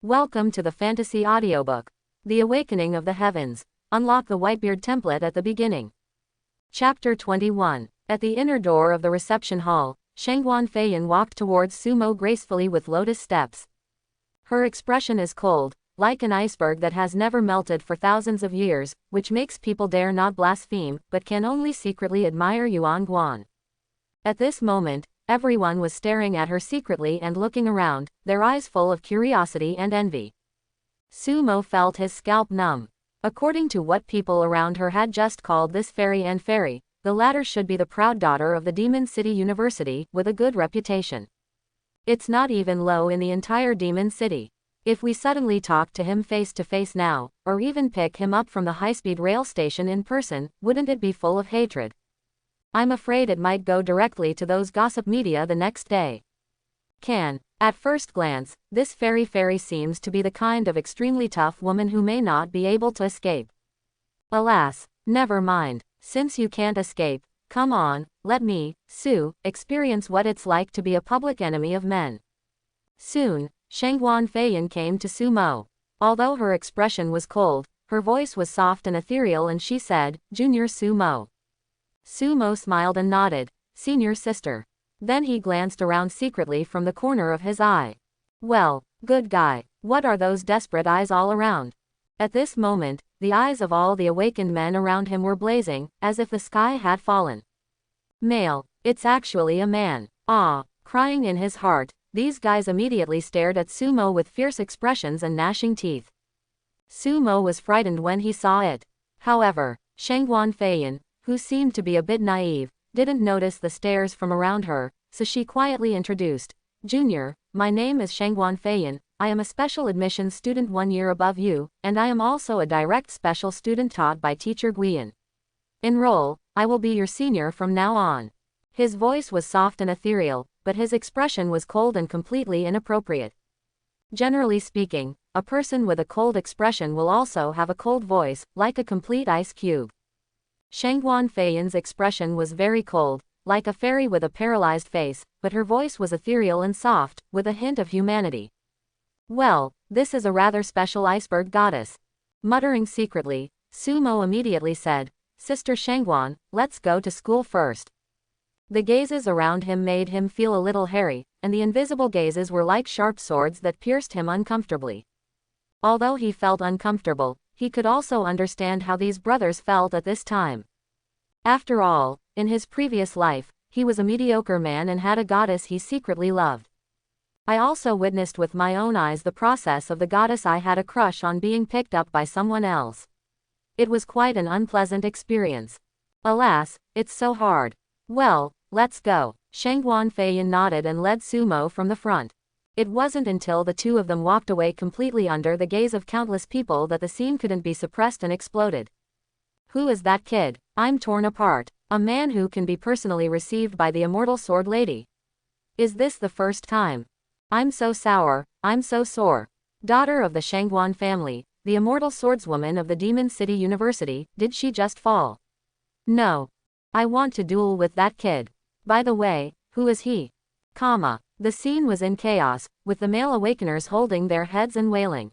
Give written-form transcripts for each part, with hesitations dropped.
Welcome to the Fantasy Audiobook. The Awakening of the Heavens. Unlock the Whitebeard template at the beginning. Chapter 21. At the inner door of the reception hall, Shangguan Feiyan walked towards Sumo gracefully with lotus steps. Her expression is cold, like an iceberg that has never melted for thousands of years, which makes people dare not blaspheme, but can only secretly admire Yuan Guan. At this moment, everyone was staring at her secretly and looking around, their eyes full of curiosity and envy. Sumo felt his scalp numb. According to what people around her had just called this fairy and fairy, the latter should be the proud daughter of the Demon City University, with a good reputation. It's not even low in the entire Demon City. If we suddenly talk to him face to face now, or even pick him up from the high-speed rail station in person, wouldn't it be full of hatred? I'm afraid it might go directly to those gossip media the next day. At first glance, this fairy seems to be the kind of extremely tough woman who may not be able to escape. Alas, never mind, since you can't escape, come on, let me, Sue, experience what it's like to be a public enemy of men. Soon, Shangguan Feiyan came to Sumo. Although her expression was cold, her voice was soft and ethereal, and she said, "Junior Sumo." Sumo smiled and nodded, "Senior sister." Then he glanced around secretly from the corner of his eye. Well, good guy, what are those desperate eyes all around? At this moment, the eyes of all the awakened men around him were blazing, as if the sky had fallen. Male, it's actually a man. Ah, crying in his heart, these guys immediately stared at Sumo with fierce expressions and gnashing teeth. Sumo was frightened when he saw it. However, Shangguan Feiyan, who seemed to be a bit naive, didn't notice the stares from around her, so she quietly introduced, "Junior, my name is Shangguan Feiyan, I am a special admissions student 1 year above you, and I am also a direct special student taught by teacher Guiyan. Enroll, I will be your senior from now on." His voice was soft and ethereal, but his expression was cold and completely inappropriate. Generally speaking, a person with a cold expression will also have a cold voice, like a complete ice cube. Shangguan Feiyan's expression was very cold, like a fairy with a paralyzed face, but her voice was ethereal and soft, with a hint of humanity. Well, this is a rather special iceberg goddess. Muttering secretly, Sumo immediately said, "Sister Shangguan, let's go to school first." The gazes around him made him feel a little hairy, and the invisible gazes were like sharp swords that pierced him uncomfortably. Although he felt uncomfortable, he could also understand how these brothers felt at this time. After all, in his previous life, he was a mediocre man and had a goddess he secretly loved. I also witnessed with my own eyes the process of the goddess I had a crush on being picked up by someone else. It was quite an unpleasant experience. Alas, it's so hard. Well, let's go. Shangguan Feiyan nodded and led Sumo from the front. It wasn't until the two of them walked away completely under the gaze of countless people that the scene couldn't be suppressed and exploded. Who is that kid? I'm torn apart. A man who can be personally received by the immortal sword lady. Is this the first time? I'm so sour, I'm so sore. Daughter of the Shangguan family, the immortal swordswoman of the Demon City University, did she just fall? No. I want to duel with that kid. By the way, who is he? The scene was in chaos, with the male awakeners holding their heads and wailing.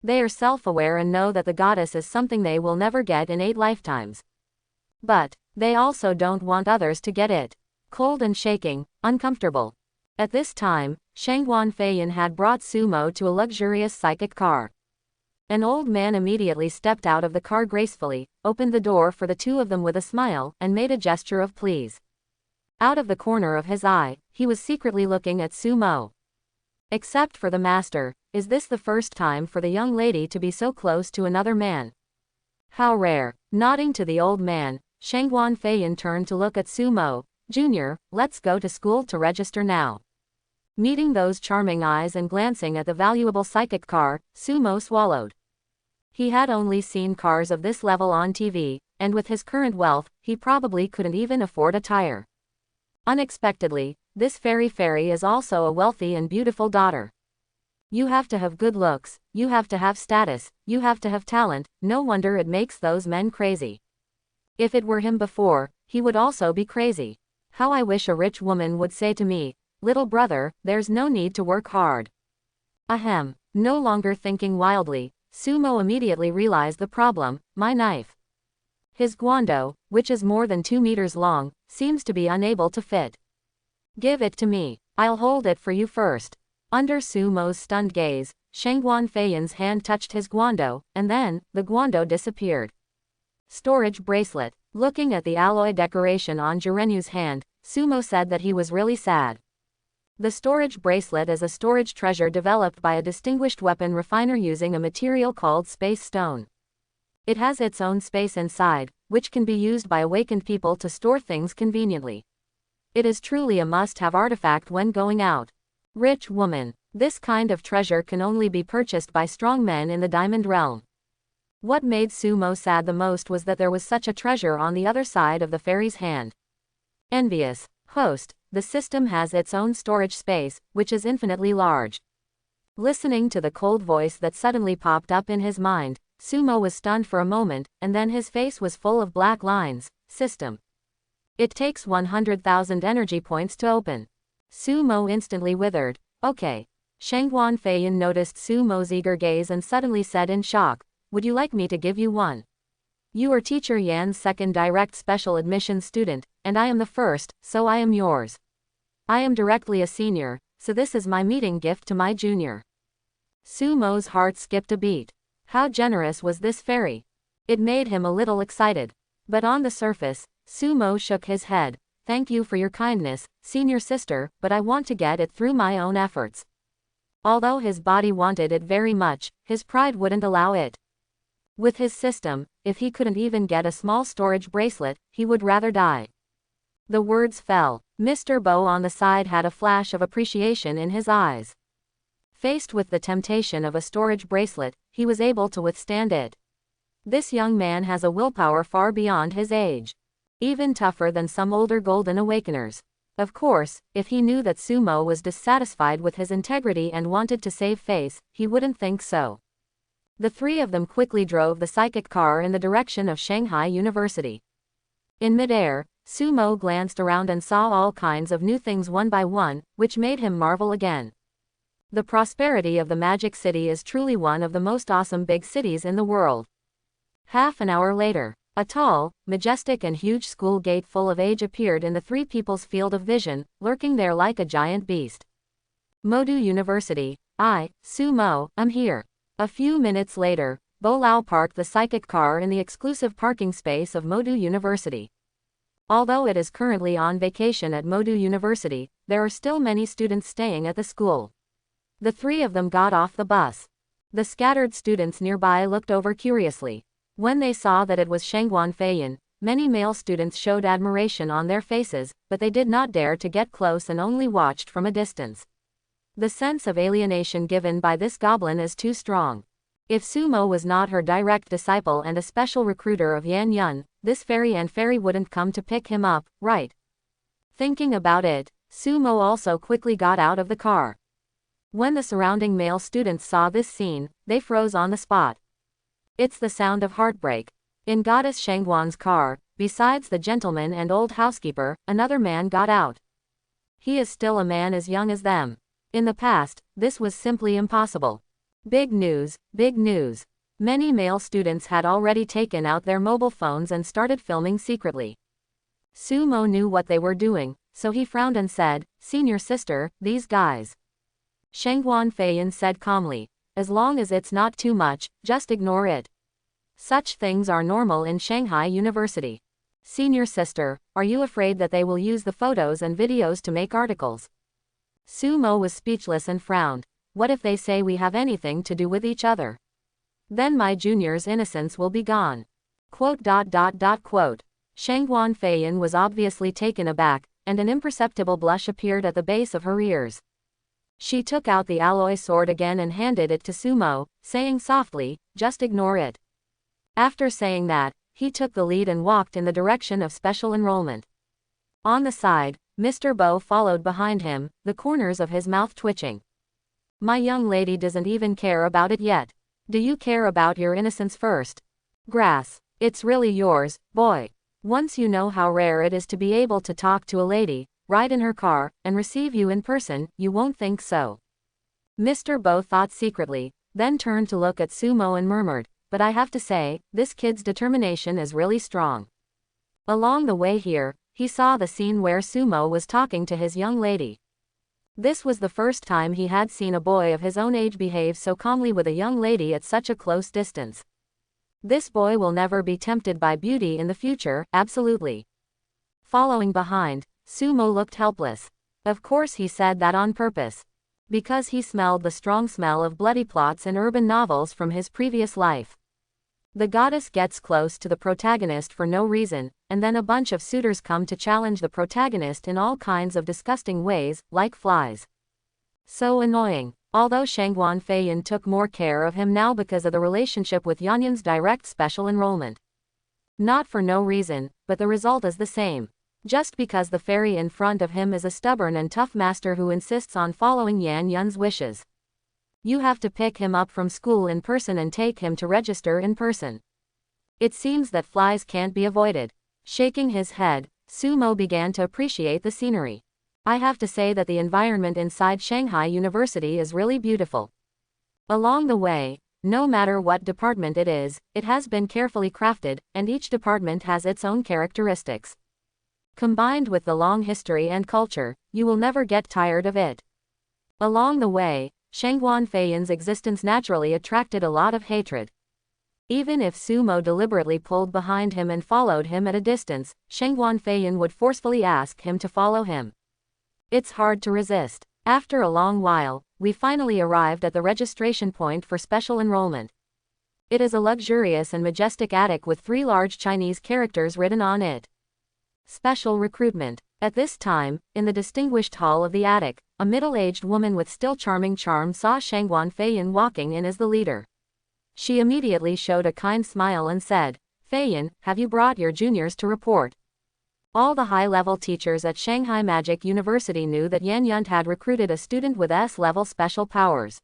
They are self-aware and know that the goddess is something they will never get in 8 lifetimes. But they also don't want others to get it. Cold and shaking, uncomfortable. At this time, Shangguan Feiyan had brought Sumo to a luxurious psychic car. An old man immediately stepped out of the car gracefully, opened the door for the two of them with a smile, and made a gesture of please. Out of the corner of his eye, he was secretly looking at Sumo. Except for the master, is this the first time for the young lady to be so close to another man? How rare. Nodding to the old man, Shangguan Feiyan turned to look at Sumo. "Junior, let's go to school to register now." Meeting those charming eyes and glancing at the valuable psychic car, Sumo swallowed. He had only seen cars of this level on TV, and with his current wealth, he probably couldn't even afford a tire. Unexpectedly, this fairy is also a wealthy and beautiful daughter. You have to have good looks, you have to have status, you have to have talent, no wonder it makes those men crazy. If it were him before, he would also be crazy. How I wish a rich woman would say to me, "Little brother, there's no need to work hard." Ahem. No longer thinking wildly, Sumo immediately realized the problem: my knife. His guando, which is more than 2 meters long, seems to be unable to fit. Give it to me. I'll hold it for you first. Under Sumo's stunned gaze, Shangguan Feiyan's hand touched his guando, and then, the guando disappeared. Storage bracelet. Looking at the alloy decoration on Jirenyu's hand, Sumo said that he was really sad. The storage bracelet is a storage treasure developed by a distinguished weapon refiner using a material called space stone. It has its own space inside, which can be used by awakened people to store things conveniently. It is truly a must-have artifact when going out. Rich woman. This kind of treasure can only be purchased by strong men in the diamond realm. What made Sumo sad the most was that there was such a treasure on the other side of the fairy's hand. Envious. Host. The system has its own storage space, which is infinitely large. Listening to the cold voice that suddenly popped up in his mind, Sumo was stunned for a moment, and then his face was full of black lines. System. It takes 100,000 energy points to open. Sumo instantly withered. Okay. Shangguan Feiyan noticed Sumo's eager gaze and suddenly said in shock, would you like me to give you one? You are teacher Yan's second direct special admission student, and I am the first, so I am yours. I am directly a senior, so this is my meeting gift to my junior. Sumo's heart skipped a beat. How generous was this fairy? It made him a little excited. But on the surface, Sumo shook his head. Thank you for your kindness, senior sister, but I want to get it through my own efforts. Although his body wanted it very much, his pride wouldn't allow it. With his system, if he couldn't even get a small storage bracelet, he would rather die. The words fell. Mr. Bo on the side had a flash of appreciation in his eyes. Faced with the temptation of a storage bracelet, he was able to withstand it. This young man has a willpower far beyond his age. Even tougher than some older golden awakeners. Of course, if he knew that Sumo was dissatisfied with his integrity and wanted to save face, he wouldn't think so. The three of them quickly drove the psychic car in the direction of Shanghai University. In midair, Sumo glanced around and saw all kinds of new things one by one, which made him marvel again. The prosperity of the Magic City is truly one of the most awesome big cities in the world. Half an hour later, a tall, majestic and huge school gate full of age appeared in the three people's field of vision, lurking there like a giant beast. Modu University. I, Sumo, am here. A few minutes later, Bo Lao parked the psychic car in the exclusive parking space of Modu University. Although it is currently on vacation at Modu University, there are still many students staying at the school. The three of them got off the bus. The scattered students nearby looked over curiously. When they saw that it was Shangguan Feiyan, many male students showed admiration on their faces, but they did not dare to get close and only watched from a distance. The sense of alienation given by this goblin is too strong. If Sumo was not her direct disciple and a special recruiter of Yan Yun, this fairy wouldn't come to pick him up, right? Thinking about it, Sumo also quickly got out of the car. When the surrounding male students saw this scene, they froze on the spot. It's the sound of heartbreak. In Goddess Shangguan's car, besides the gentleman and old housekeeper, another man got out. He is still a man as young as them. In the past, this was simply impossible. Big news, big news. Many male students had already taken out their mobile phones and started filming secretly. Sumo knew what they were doing, so he frowned and said, "Senior sister, these guys." Shangguan Feiyan said calmly, "As long as it's not too much, just ignore it. Such things are normal in Shanghai University." "Senior sister, are you afraid that they will use the photos and videos to make articles?" Sumo was speechless and frowned. "What if they say we have anything to do with each other? Then my junior's innocence will be gone." Shangguan Feiyan was obviously taken aback, and an imperceptible blush appeared at the base of her ears. She took out the alloy sword again and handed it to Sumo, saying softly, "Just ignore it." After saying that, he took the lead and walked in the direction of special enrollment. On the side, Mr. Bo followed behind him, the corners of his mouth twitching. "My young lady doesn't even care about it yet. Do you care about your innocence first? Grass. It's really yours, boy. Once you know how rare it is to be able to talk to a lady, ride in her car, and receive you in person, you won't think so." Mr. Bo thought secretly, then turned to look at Sumo and murmured, "But I have to say, this kid's determination is really strong." Along the way here, he saw the scene where Sumo was talking to his young lady. This was the first time he had seen a boy of his own age behave so calmly with a young lady at such a close distance. This boy will never be tempted by beauty in the future, absolutely. Following behind, Sumo looked helpless. Of course he said that on purpose. Because he smelled the strong smell of bloody plots and urban novels from his previous life. The goddess gets close to the protagonist for no reason, and then a bunch of suitors come to challenge the protagonist in all kinds of disgusting ways, like flies. So annoying. Although Shangguan Feiyin took more care of him now because of the relationship with Yanyan's direct special enrollment. Not for no reason, but the result is the same. Just because the fairy in front of him is a stubborn and tough master who insists on following Yan Yun's wishes. You have to pick him up from school in person and take him to register in person. It seems that flies can't be avoided. Shaking his head, Sumo began to appreciate the scenery. I have to say that the environment inside Shanghai University is really beautiful. Along the way, no matter what department it is, it has been carefully crafted, and each department has its own characteristics. Combined with the long history and culture, you will never get tired of it. Along the way, Shangguan Feiyin's existence naturally attracted a lot of hatred. Even if Sumo deliberately pulled behind him and followed him at a distance, Shangguan Feiyin would forcefully ask him to follow him. It's hard to resist. After a long while, we finally arrived at the registration point for special enrollment. It is a luxurious and majestic attic with 3 large Chinese characters written on it. Special recruitment. At this time, in the distinguished hall of the attic, a middle-aged woman with still charming charm saw Shangguan Feiyin walking in as the leader. She immediately showed a kind smile and said, "Feiyin, have you brought your juniors to report?" All the high-level teachers at Shanghai Magic University knew that Yan Yun had recruited a student with S-level special powers.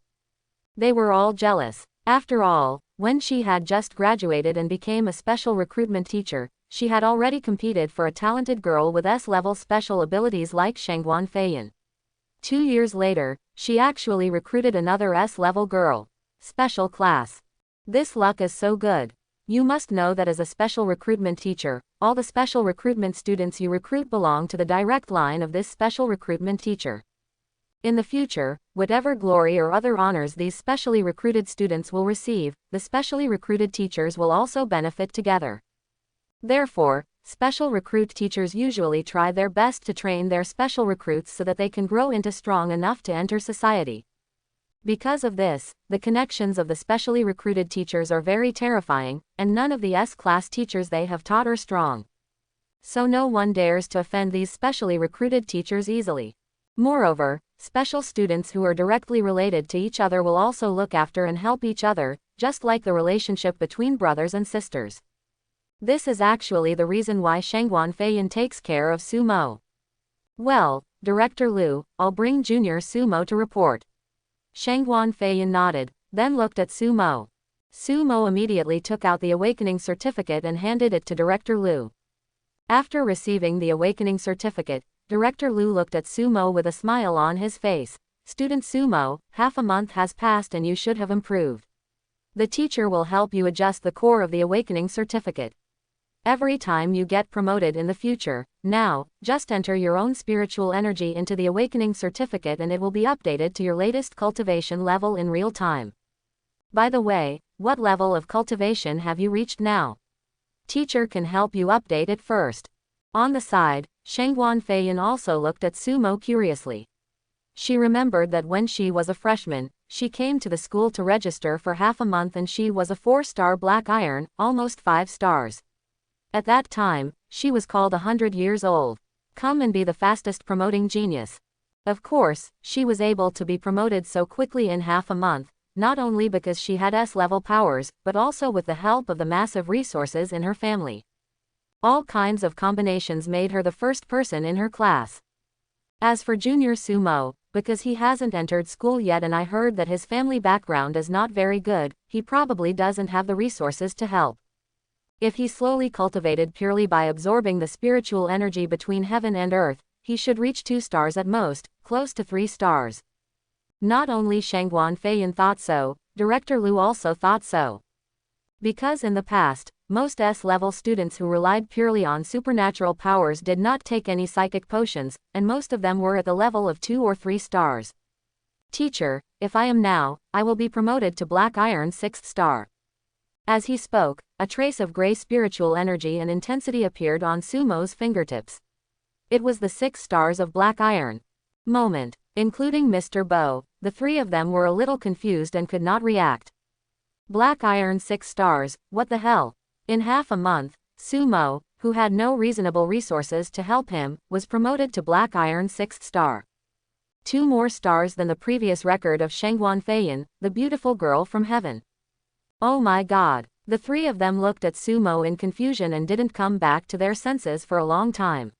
They were all jealous. After all, when she had just graduated and became a special recruitment teacher, she had already competed for a talented girl with S-level special abilities like Shangguan Feiyin. 2 years later, she actually recruited another S-level girl. Special class. This luck is so good. You must know that as a special recruitment teacher, all the special recruitment students you recruit belong to the direct line of this special recruitment teacher. In the future, whatever glory or other honors these specially recruited students will receive, the specially recruited teachers will also benefit together. Therefore, special recruit teachers usually try their best to train their special recruits so that they can grow into strong enough to enter society. Because of this, the connections of the specially recruited teachers are very terrifying, and none of the S-class teachers they have taught are strong. So no one dares to offend these specially recruited teachers easily. Moreover, special students who are directly related to each other will also look after and help each other, just like the relationship between brothers and sisters. This is actually the reason why Shangguan Feiyin takes care of Sumo. Well, Director Liu, I'll bring Junior Sumo to report. Shangguan Feiyin nodded, then looked at Sumo. Sumo immediately took out the awakening certificate and handed it to Director Liu. After receiving the awakening certificate, Director Liu looked at Sumo with a smile on his face. "Student Sumo, half a month has passed and you should have improved. The teacher will help you adjust the core of the awakening certificate. Every time you get promoted in the future, now, just enter your own spiritual energy into the awakening certificate and it will be updated to your latest cultivation level in real time. By the way, what level of cultivation have you reached now? Teacher can help you update it first." On the side, Shangguan Feiyin also looked at Sumo curiously. She remembered that when she was a freshman, she came to the school to register for half a month and she was a 4-star black iron, almost 5 stars. At that time, she was called 100 years old. Come and be the fastest promoting genius. Of course, she was able to be promoted so quickly in half a month, not only because she had S-level powers, but also with the help of the massive resources in her family. All kinds of combinations made her the first person in her class. As for Junior Sumo, because he hasn't entered school yet and I heard that his family background is not very good, he probably doesn't have the resources to help. If he slowly cultivated purely by absorbing the spiritual energy between heaven and earth, he should reach 2 stars at most, close to 3 stars. Not only Shangguan Feiyan thought so, Director Lu also thought so. Because in the past, most S-level students who relied purely on supernatural powers did not take any psychic potions, and most of them were at the level of 2 or 3 stars. Teacher, if I am now, I will be promoted to Black Iron 6th star. As he spoke, a trace of gray spiritual energy and intensity appeared on Sumo's fingertips. It was the 6 stars of Black Iron. Moment. Including Mr. Bo, the 3 of them were a little confused and could not react. Black Iron 6 stars, what the hell? In half a month, Sumo, who had no reasonable resources to help him, was promoted to Black Iron 6th star. 2 more stars than the previous record of Shangguan Feiyan, the beautiful girl from heaven. Oh my god. The 3 of them looked at Sumo in confusion and didn't come back to their senses for a long time.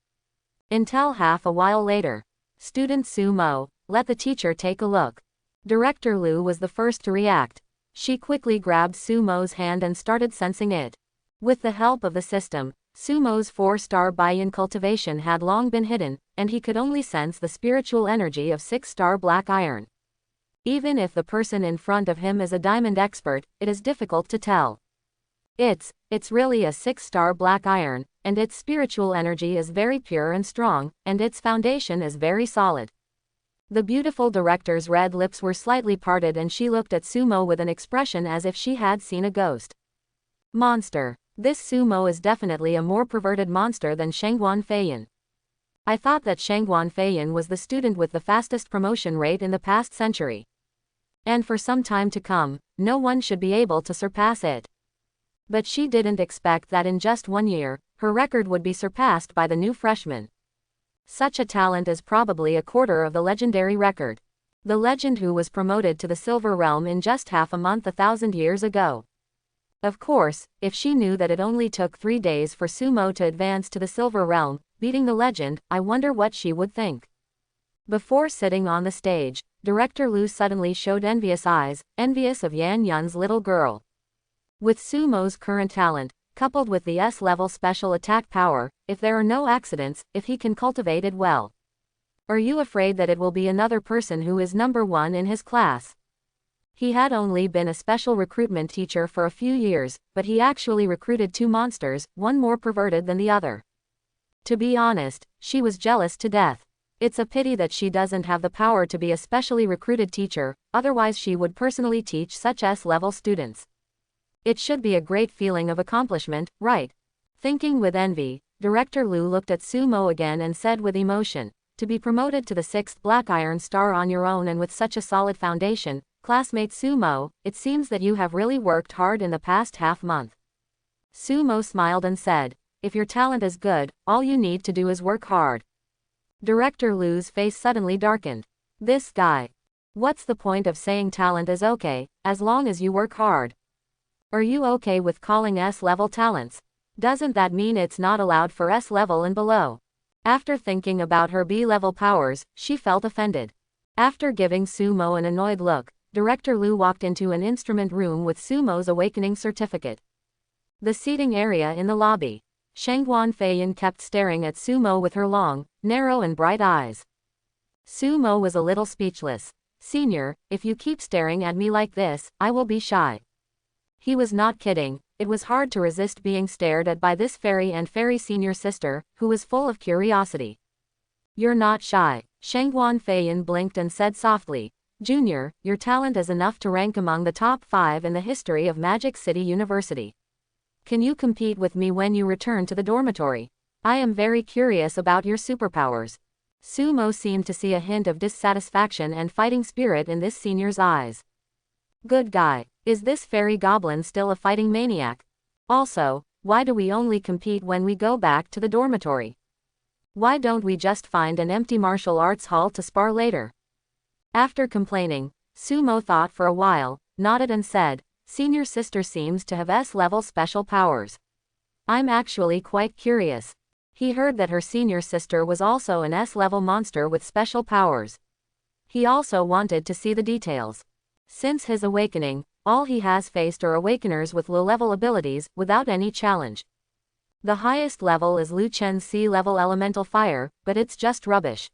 Until half a while later. Student Sumo, let the teacher take a look. Director Lu was the first to react. She quickly grabbed Sumo's hand and started sensing it. With the help of the system, Sumo's 4-star Baiyan cultivation had long been hidden, and he could only sense the spiritual energy of 6-star Black Iron. Even if the person in front of him is a diamond expert, it is difficult to tell. It's really a 6-star Black Iron, and its spiritual energy is very pure and strong, and its foundation is very solid. The beautiful director's red lips were slightly parted and she looked at Sumo with an expression as if she had seen a ghost. Monster. This Sumo is definitely a more perverted monster than Shangguan Feiyan. I thought that Shangguan Feiyan was the student with the fastest promotion rate in the past century. And for some time to come, no one should be able to surpass it. But she didn't expect that in just 1 year, her record would be surpassed by the new freshman. Such a talent is probably a quarter of the legendary record. The legend who was promoted to the Silver Realm in just half a month 1,000 years ago. Of course, if she knew that it only took 3 days for Sumo to advance to the Silver Realm, beating the legend, I wonder what she would think. Before sitting on the stage, Director Lu suddenly showed envious eyes, envious of Yan Yun's little girl. With Sumo's current talent, coupled with the S-level special attack power, if there are no accidents, if he can cultivate it well. Are you afraid that it will be another person who is number 1 in his class? He had only been a special recruitment teacher for a few years, but he actually recruited 2 monsters, one more perverted than the other. To be honest, she was jealous to death. It's a pity that she doesn't have the power to be a specially recruited teacher, otherwise she would personally teach such S-level students. It should be a great feeling of accomplishment, right? Thinking with envy, Director Lu looked at Sumo again and said with emotion, to be promoted to the 6th Black Iron star on your own and with such a solid foundation, classmate Sumo, it seems that you have really worked hard in the past half month. Sumo smiled and said, if your talent is good, all you need to do is work hard. Director Lu's face suddenly darkened. This guy. What's the point of saying talent is okay, as long as you work hard? Are you okay with calling S-level talents? Doesn't that mean it's not allowed for S-level and below? After thinking about her B-level powers, she felt offended. After giving Sumo an annoyed look, Director Lu walked into an instrument room with Sumo's awakening certificate. The seating area in the lobby. Shangguan Feiyan kept staring at Sumo with her long, narrow and bright eyes. Sumo was a little speechless. Senior, if you keep staring at me like this, I will be shy. He was not kidding, it was hard to resist being stared at by this fairy and fairy senior sister, who was full of curiosity. You're not shy. Shangguan Feiyan blinked and said softly, Junior, your talent is enough to rank among the top 5 in the history of Magic City University. Can you compete with me when you return to the dormitory? I am very curious about your superpowers. Sumo seemed to see a hint of dissatisfaction and fighting spirit in this senior's eyes. Good guy. Is this fairy goblin still a fighting maniac? Also, why do we only compete when we go back to the dormitory? Why don't we just find an empty martial arts hall to spar later? After complaining, Sumo thought for a while, nodded and said, Senior sister seems to have S-level special powers. I'm actually quite curious. He heard that her senior sister was also an S-level monster with special powers. He also wanted to see the details. Since his awakening, all he has faced are awakeners with low-level abilities, without any challenge. The highest level is Lu Chen's C-level elemental fire, but it's just rubbish.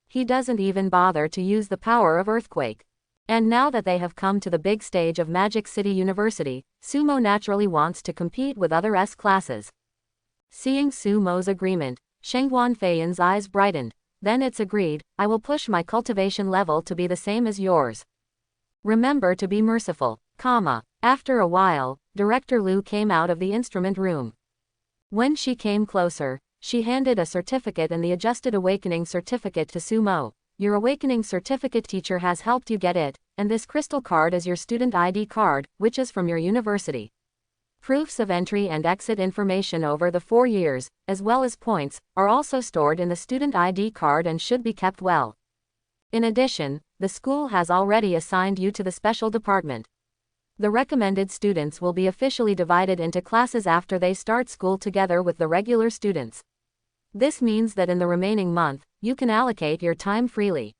He doesn't even bother to use the power of earthquake. And now that they have come to the big stage of Magic City University, Sumo naturally wants to compete with other S-classes. Seeing Sumo's agreement, Shengguan Feiyan's eyes brightened. Then it's agreed, I will push my cultivation level to be the same as yours. Remember to be merciful, comma. After a while, Director Liu came out of the instrument room. When she came closer, she handed a certificate and the adjusted awakening certificate to Sumo. Your awakening certificate teacher has helped you get it, and this crystal card is your student ID card, which is from your university. Proofs of entry and exit information over the 4 years, as well as points, are also stored in the student ID card and should be kept well. In addition, the school has already assigned you to the special department. The recommended students will be officially divided into classes after they start school together with the regular students. This means that in the remaining month, you can allocate your time freely.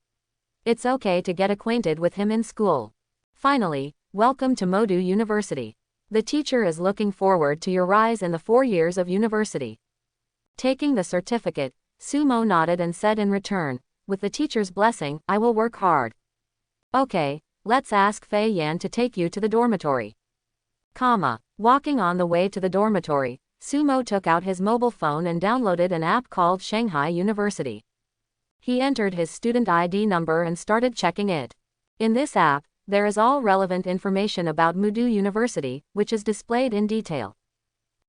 It's okay to get acquainted with him in school. Finally, welcome to Modu University. The teacher is looking forward to your rise in the 4 years of university. Taking the certificate, Sumo nodded and said in return, with the teacher's blessing, I will work hard. Okay, let's ask Fei Yan to take you to the dormitory. Walking on the way to the dormitory, Sumo took out his mobile phone and downloaded an app called Shanghai University. He entered his student ID number and started checking it. In this app, there is all relevant information about Modu University, which is displayed in detail.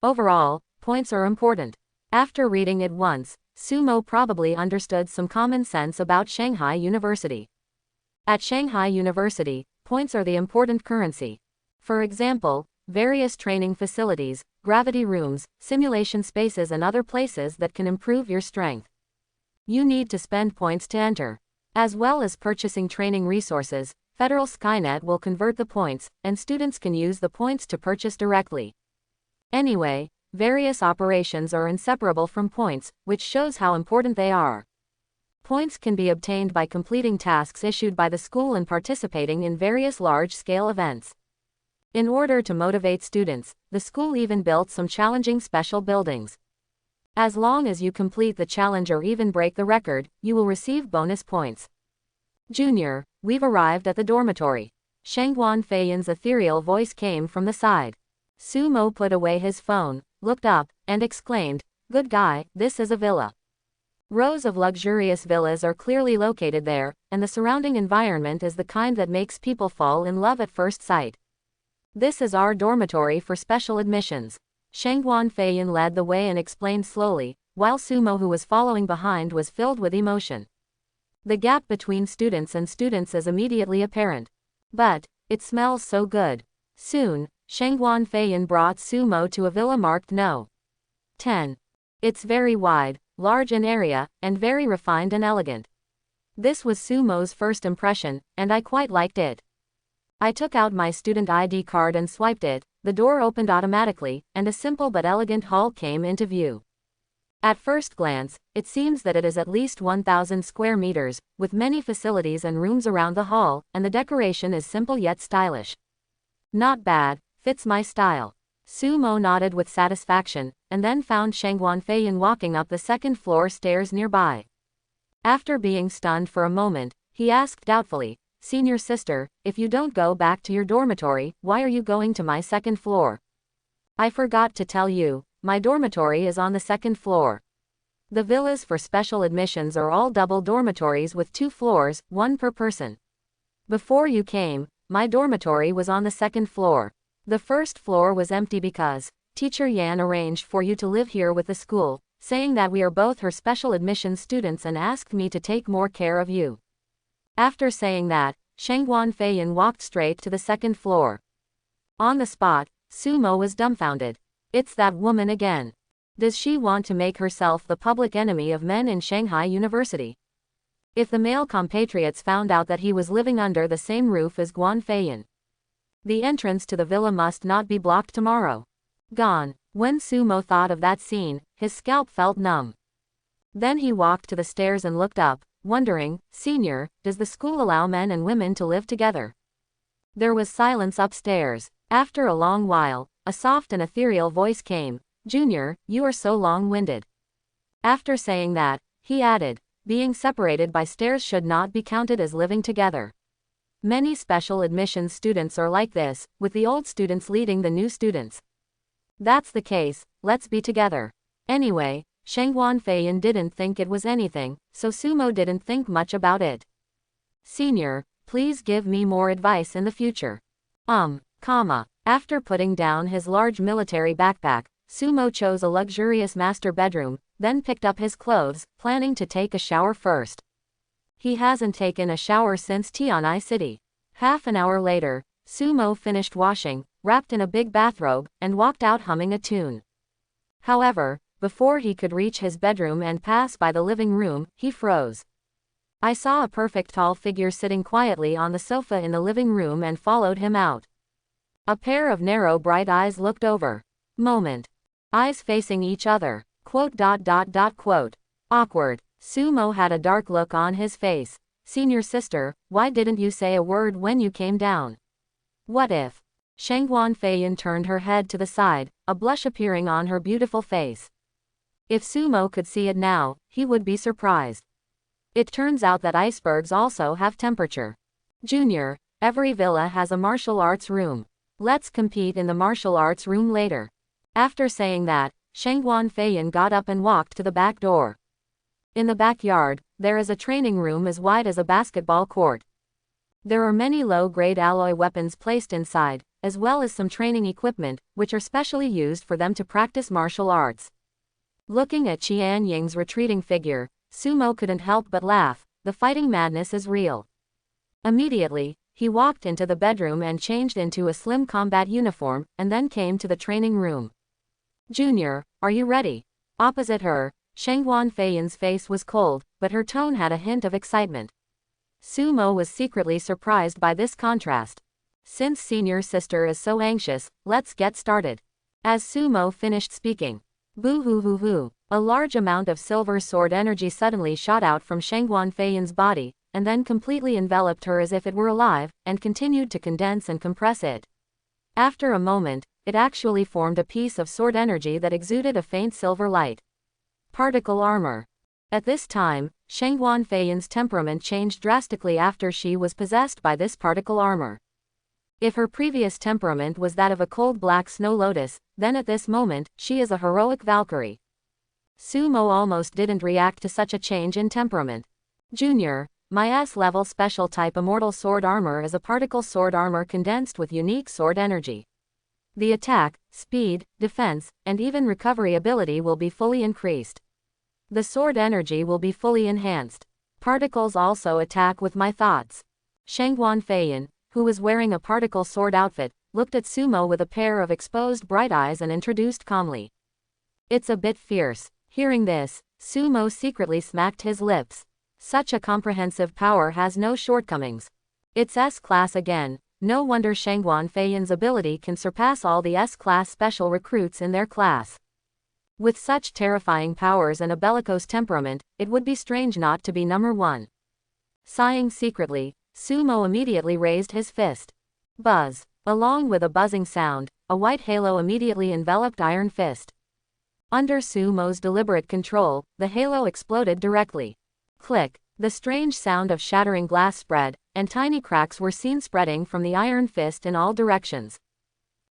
Overall, points are important. After reading it once, Sumo probably understood some common sense about Shanghai University. At Shanghai University, points are the important currency. For example, various training facilities, gravity rooms, simulation spaces and other places that can improve your strength. You need to spend points to enter. As well as purchasing training resources, Federal Skynet will convert the points, and students can use the points to purchase directly. Anyway, various operations are inseparable from points, which shows how important they are. Points can be obtained by completing tasks issued by the school and participating in various large-scale events. In order to motivate students, the school even built some challenging special buildings. As long as you complete the challenge or even break the record, you will receive bonus points. Junior, we've arrived at the dormitory. Shengguan Feiyan's ethereal voice came from the side. Sumo put away his phone, looked up, and exclaimed, Good guy, this is a villa. Rows of luxurious villas are clearly located there, and the surrounding environment is the kind that makes people fall in love at first sight. This is our dormitory for special admissions. Shengguan Feiyan led the way and explained slowly, while Sumo, who was following behind, was filled with emotion. The gap between students and students is immediately apparent. But, it smells so good. Soon, Shengguan Feiyan brought Sumo to a villa marked No. 10. It's very wide, large in area, and very refined and elegant. This was Sumo's first impression, and I quite liked it. I took out my student ID card and swiped it, the door opened automatically, and a simple but elegant hall came into view. At first glance, it seems that it is at least 1,000 square meters, with many facilities and rooms around the hall, and the decoration is simple yet stylish. Not bad, fits my style. Sumo nodded with satisfaction, and then found Shengguan Feiyan walking up the second-floor stairs nearby. After being stunned for a moment, he asked doubtfully, Senior sister, if you don't go back to your dormitory, why are you going to my second floor? I forgot to tell you, my dormitory is on the second floor. The villas for special admissions are all double dormitories with 2 floors, 1 per person. Before you came, my dormitory was on the second floor. The first floor was empty because Teacher Yan arranged for you to live here with the school, saying that we are both her special admissions students and asked me to take more care of you. After saying that, Shengguan Feiyan walked straight to the second floor. On the spot, Sumo was dumbfounded. It's that woman again. Does she want to make herself the public enemy of men in Shanghai University? If the male compatriots found out that he was living under the same roof as Guan Feiyan, the entrance to the villa must not be blocked tomorrow. Gone. When Sumo thought of that scene, his scalp felt numb. Then he walked to the stairs and looked up, wondering, Senior, does the school allow men and women to live together? There was silence upstairs. After a long while, a soft and ethereal voice came, Junior, you are so long-winded. After saying that, he added, being separated by stairs should not be counted as living together. Many special admissions students are like this, with the old students leading the new students. That's the case, let's be together. Anyway, Shangguan Feiyan didn't think it was anything, so Sumo didn't think much about it. Senior, please give me more advice in the future. After putting down his large military backpack, Sumo chose a luxurious master bedroom, then picked up his clothes, planning to take a shower first. He hasn't taken a shower since Tianai City. Half an hour later, Sumo finished washing, wrapped in a big bathrobe, and walked out humming a tune. However, before he could reach his bedroom and pass by the living room, he froze. I saw a perfect tall figure sitting quietly on the sofa in the living room and followed him out. A pair of narrow bright eyes looked over. Eyes facing each other. Awkward. Sumo had a dark look on his face. Senior sister, why didn't you say a word when you came down? What if? Shangguan Feiyan turned her head to the side, a blush appearing on her beautiful face. If Sumo could see it now, he would be surprised. It turns out that icebergs also have temperature. Junior, every villa has a martial arts room. Let's compete in the martial arts room later. After saying that, Shangguan Feiyan got up and walked to the back door. In the backyard, there is a training room as wide as a basketball court. There are many low-grade alloy weapons placed inside, as well as some training equipment, which are specially used for them to practice martial arts. Looking at Qian Ying's retreating figure, Sumo couldn't help but laugh. The fighting madness is real. Immediately, he walked into the bedroom and changed into a slim combat uniform, and then came to the training room. Junior, are you ready? Opposite her, Shangguan Feiyan's face was cold, but her tone had a hint of excitement. Sumo was secretly surprised by this contrast. Since senior sister is so anxious, let's get started. As Sumo finished speaking, boo-hoo-hoo-hoo, a large amount of silver sword energy suddenly shot out from Shangguan Feiyan's body, and then completely enveloped her as if it were alive, and continued to condense and compress it. After a moment, it actually formed a piece of sword energy that exuded a faint silver light. Particle armor. At this time, Shangguan Feiyan's temperament changed drastically after she was possessed by this particle armor. If her previous temperament was that of a cold black snow lotus, then at this moment, she is a heroic Valkyrie. Sumo almost didn't react to such a change in temperament. Junior, my S-level special type immortal sword armor is a particle sword armor condensed with unique sword energy. The attack, speed, defense, and even recovery ability will be fully increased. The sword energy will be fully enhanced. Particles also attack with my thoughts. Shangguan Feiyan, who was wearing a particle sword outfit, looked at Sumo with a pair of exposed bright eyes and introduced calmly. It's a bit fierce. Hearing this, Sumo secretly smacked his lips. Such a comprehensive power has no shortcomings. It's S-class again. No wonder Shangguan Feiyan's ability can surpass all the S-class special recruits in their class. With such terrifying powers and a bellicose temperament, it would be strange not to be number one. Sighing secretly, Sumo immediately raised his fist. Buzz. Along with a buzzing sound, a white halo immediately enveloped Iron Fist. Under Sumo's deliberate control, the halo exploded directly. Click. The strange sound of shattering glass spread, and tiny cracks were seen spreading from the Iron Fist in all directions.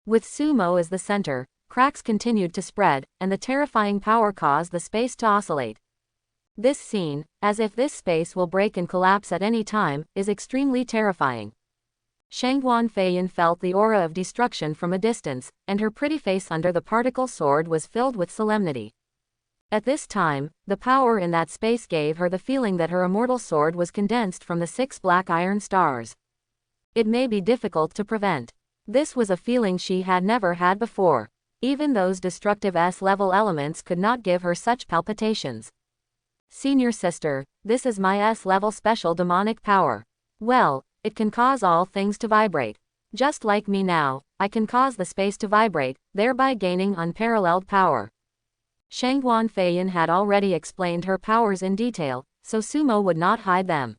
With Sumo as the center, cracks continued to spread, and the terrifying power caused the space to oscillate. This scene, as if this space will break and collapse at any time, is extremely terrifying. Shangguan Feiyan felt the aura of destruction from a distance, and her pretty face under the particle sword was filled with solemnity. At this time, the power in that space gave her the feeling that her immortal sword was condensed from the 6 black iron stars. It may be difficult to prevent. This was a feeling she had never had before. Even those destructive S-level elements could not give her such palpitations. Senior sister, this is my S-level special demonic power. Well, it can cause all things to vibrate. Just like me now, I can cause the space to vibrate, thereby gaining unparalleled power. Shangguan Feiyan had already explained her powers in detail, so Sumo would not hide them.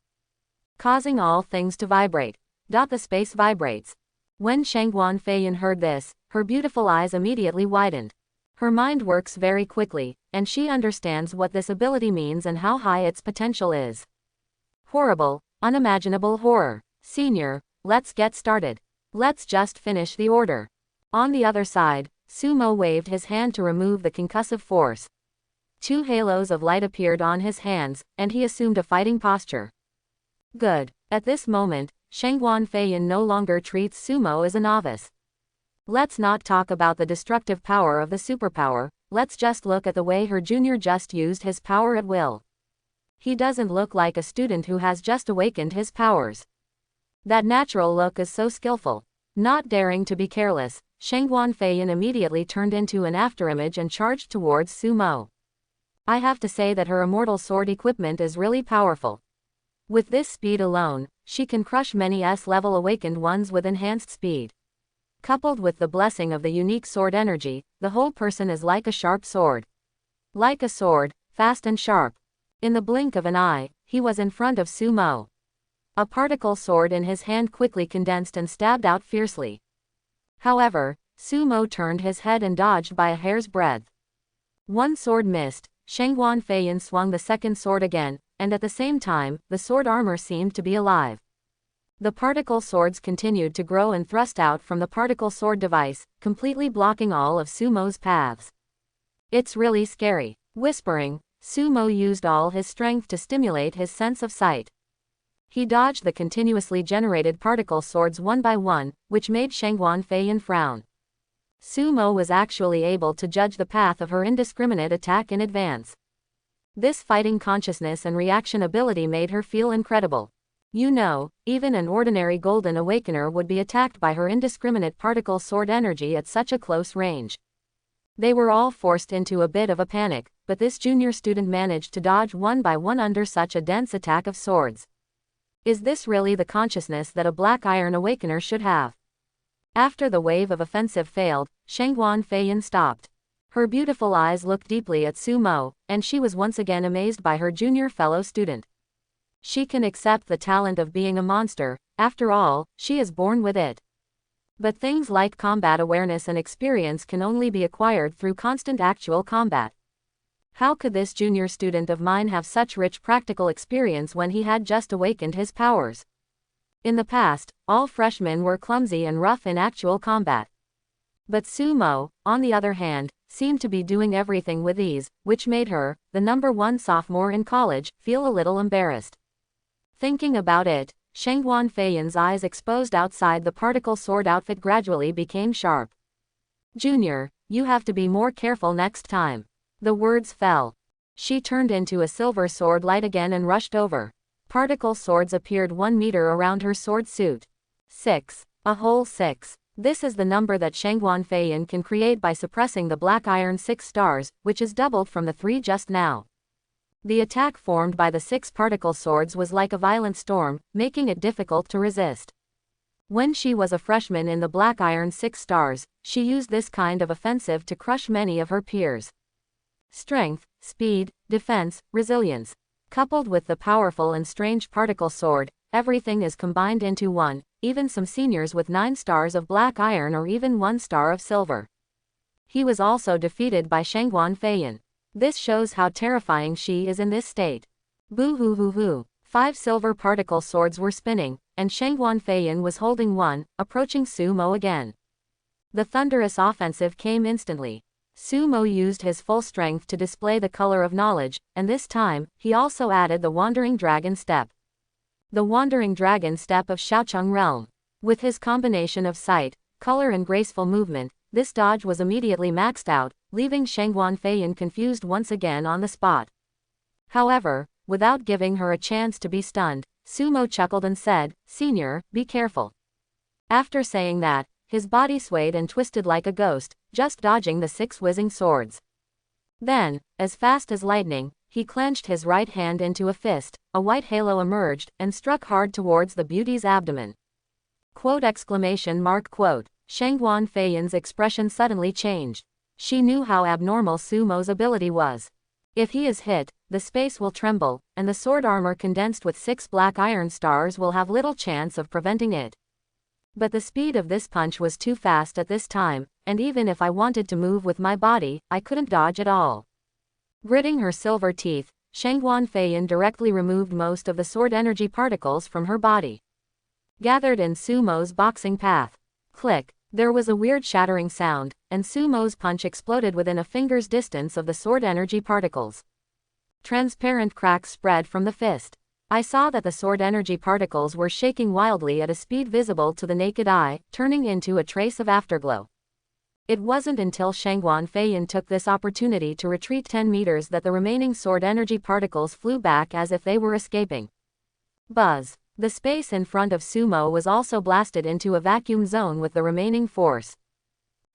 Causing all things to vibrate. The space vibrates. When Shangguan Feiyan heard this, her beautiful eyes immediately widened. Her mind works very quickly, and she understands what this ability means and how high its potential is. Horrible, unimaginable horror. Senior, let's get started. Let's just finish the order. On the other side, Sumo waved his hand to remove the concussive force. 2 halos of light appeared on his hands, and he assumed a fighting posture. Good. At this moment, Shangguan Feiyin no longer treats Sumo as a novice. Let's not talk about the destructive power of the superpower, let's just look at the way her junior just used his power at will. He doesn't look like a student who has just awakened his powers. That natural look is so skillful. Not daring to be careless, Shangguan Feiyin immediately turned into an afterimage and charged towards Sumo. I have to say that her immortal sword equipment is really powerful. With this speed alone, she can crush many S-level awakened ones with enhanced speed. Coupled with the blessing of the unique sword energy, the whole person is like a sharp sword. Like a sword, fast and sharp. In the blink of an eye, he was in front of Sumo. A particle sword in his hand quickly condensed and stabbed out fiercely. However, Sumo turned his head and dodged by a hair's breadth. One sword missed, Shangguan Feiyin swung the second sword again, and at the same time, the sword armor seemed to be alive. The particle swords continued to grow and thrust out from the particle sword device, completely blocking all of Sumo's paths. It's really scary. Whispering, Sumo used all his strength to stimulate his sense of sight. He dodged the continuously generated particle swords one by one, which made Shangguan Feiyin frown. Sumo was actually able to judge the path of her indiscriminate attack in advance. This fighting consciousness and reaction ability made her feel incredible. You know, even an ordinary Golden Awakener would be attacked by her indiscriminate particle sword energy at such a close range. They were all forced into a bit of a panic, but this junior student managed to dodge one by one under such a dense attack of swords. Is this really the consciousness that a Black Iron Awakener should have? After the wave of offensive failed, Shangguan Feiyin stopped. Her beautiful eyes looked deeply at Sumo, and she was once again amazed by her junior fellow student. She can accept the talent of being a monster, after all, she is born with it. But things like combat awareness and experience can only be acquired through constant actual combat. How could this junior student of mine have such rich practical experience when he had just awakened his powers? In the past, all freshmen were clumsy and rough in actual combat. But Sumo, on the other hand, seemed to be doing everything with ease, which made her, the #1 sophomore in college, feel a little embarrassed. Thinking about it, Shangguan Feiyin's eyes exposed outside the particle sword outfit gradually became sharp. Junior, you have to be more careful next time. The words fell. She turned into a silver sword light again and rushed over. Particle swords appeared 1 meter around her sword suit. 6. A whole 6. This is the number that Shangguan Feiyin can create by suppressing the black iron 6 stars, which is doubled from the 3 just now. The attack formed by the 6 particle swords was like a violent storm, making it difficult to resist. When she was a freshman in the black iron 6 stars, she used this kind of offensive to crush many of her peers. Strength, speed, defense, resilience. Coupled with the powerful and strange particle sword, everything is combined into one, even some seniors with 9 stars of black iron or even 1 star of silver. He was also defeated by Shangguan Feiyin. This shows how terrifying she is in this state. Boo hoo hoo hoo. 5 silver particle swords were spinning, and Shangguan Feiyin was holding one, approaching Sumo again. The thunderous offensive came instantly. Sumo used his full strength to display the color of knowledge, and this time, he also added the Wandering Dragon Step. The Wandering Dragon Step of Shaocheng Realm. With his combination of sight, color and graceful movement, this dodge was immediately maxed out, leaving Shangguan Feiyin confused once again on the spot. However, without giving her a chance to be stunned, Sumo chuckled and said, "Senior, be careful." After saying that, his body swayed and twisted like a ghost, just dodging the 6 whizzing swords. Then, as fast as lightning, he clenched his right hand into a fist, a white halo emerged, and struck hard towards the beauty's abdomen. Quote exclamation mark quote. Shangguan Feiyin's expression suddenly changed. She knew how abnormal Sumo's ability was. If he is hit, the space will tremble, and the sword armor condensed with 6 black iron stars will have little chance of preventing it. But the speed of this punch was too fast at this time, and even if I wanted to move with my body, I couldn't dodge at all. Gritting her silver teeth, Shangguan Feiyan directly removed most of the sword energy particles from her body. Gathered in Sumo's boxing path. Click. There was a weird shattering sound, and Sumo's punch exploded within a finger's distance of the sword energy particles. Transparent cracks spread from the fist. I saw that the sword energy particles were shaking wildly at a speed visible to the naked eye, turning into a trace of afterglow. It wasn't until Shangguan Feiyan took this opportunity to retreat 10 meters that the remaining sword energy particles flew back as if they were escaping. Buzz. The space in front of Sumo was also blasted into a vacuum zone with the remaining force.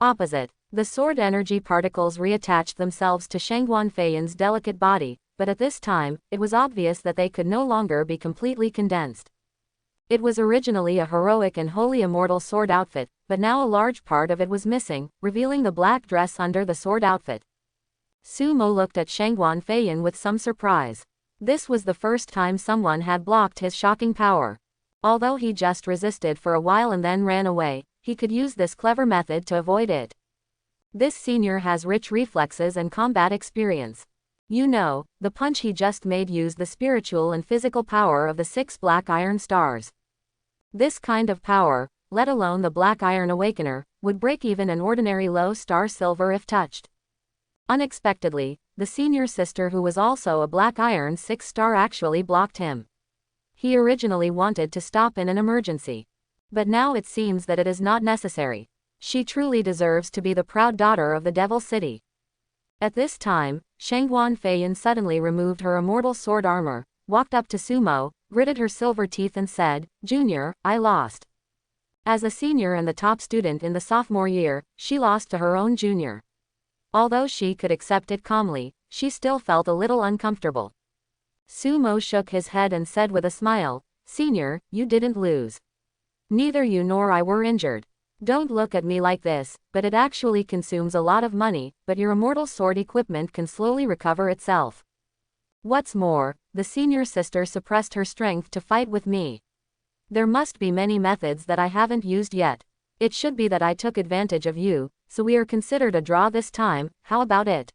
Opposite. The sword energy particles reattached themselves to Shangguan Feiyan's delicate body, but at this time, it was obvious that they could no longer be completely condensed. It was originally a heroic and wholly immortal sword outfit, but now a large part of it was missing, revealing the black dress under the sword outfit. Sumo looked at Shangguan Feiyan with some surprise. This was the first time someone had blocked his shocking power. Although he just resisted for a while and then ran away, he could use this clever method to avoid it. This senior has rich reflexes and combat experience. You know, the punch he just made used the spiritual and physical power of the 6 black iron stars. This kind of power, let alone the black iron awakener, would break even an ordinary low star silver if touched. Unexpectedly, the senior sister, who was also a black iron 6-star, actually blocked him. He originally wanted to stop in an emergency. But now it seems that it is not necessary. She truly deserves to be the proud daughter of the Devil City. At this time, Shangguan Feiyan suddenly removed her immortal sword armor, walked up to Sumo, gritted her silver teeth and said, "Junior, I lost." As a senior and the top student in the sophomore year, she lost to her own junior. Although she could accept it calmly, she still felt a little uncomfortable. Sumo shook his head and said with a smile, "Senior, you didn't lose. Neither you nor I were injured. Don't look at me like this, but it actually consumes a lot of money, but your immortal sword equipment can slowly recover itself. What's more, the senior sister suppressed her strength to fight with me. There must be many methods that I haven't used yet. It should be that I took advantage of you, so we are considered a draw this time, how about it?"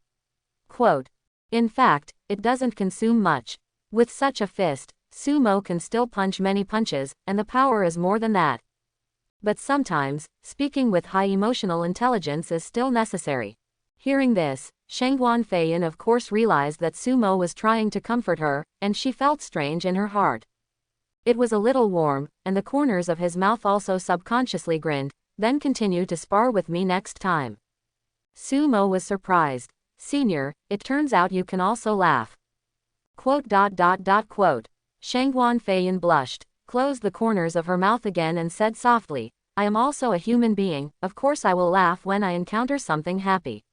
Quote. In fact, it doesn't consume much. With such a fist, Sumo can still punch many punches, and the power is more than that. But sometimes, speaking with high emotional intelligence is still necessary. Hearing this, Shangguan Feiyan of course realized that Sumo was trying to comfort her, and she felt strange in her heart. It was a little warm, and the corners of his mouth also subconsciously grinned, "Then continue to spar with me next time." Sumo was surprised. "Senior, it turns out you can also laugh." Quote. Shangguan Feiyan blushed, closed the corners of her mouth again and said softly, "I am also a human being, of course I will laugh when I encounter something happy.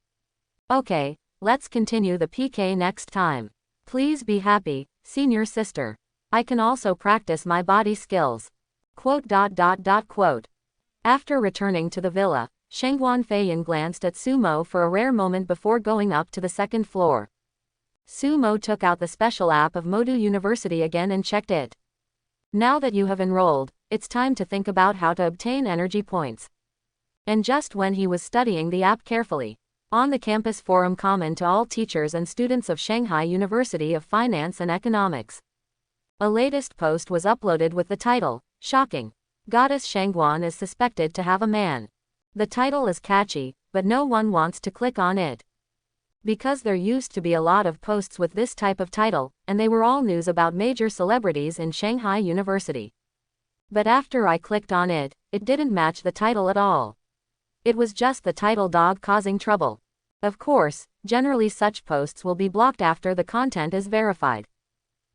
Okay, let's continue the PK next time. Please be happy, senior sister. I can also practice my body skills." Quote. After returning to the villa, Shangguan Feiyan glanced at Sumo for a rare moment before going up to the second floor. Sumo took out the special app of Modu University again and checked it. Now that you have enrolled, it's time to think about how to obtain energy points. And just when he was studying the app carefully, on the campus forum common to all teachers and students of Shanghai University of Finance and Economics, a latest post was uploaded with the title, "Shocking. Goddess Shangguan is suspected to have a man." The title is catchy, but no one wants to click on it. Because there used to be a lot of posts with this type of title, and they were all news about major celebrities in Shanghai University. But after I clicked on it, it didn't match the title at all. It was just the title dog causing trouble. Of course, generally such posts will be blocked after the content is verified.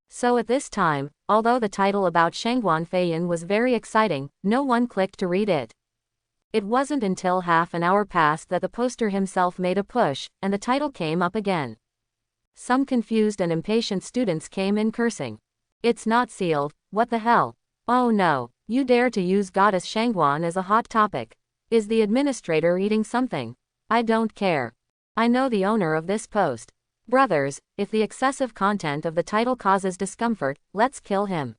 So at this time, although the title about Shangguan Feiyan was very exciting, no one clicked to read it. It wasn't until half an hour passed that the poster himself made a push, and the title came up again. Some confused and impatient students came in cursing. "It's not sealed, what the hell? Oh no, you dare to use Goddess Shangguan as a hot topic. Is the administrator eating something? I don't care. I know the owner of this post. Brothers, if the excessive content of the title causes discomfort, let's kill him.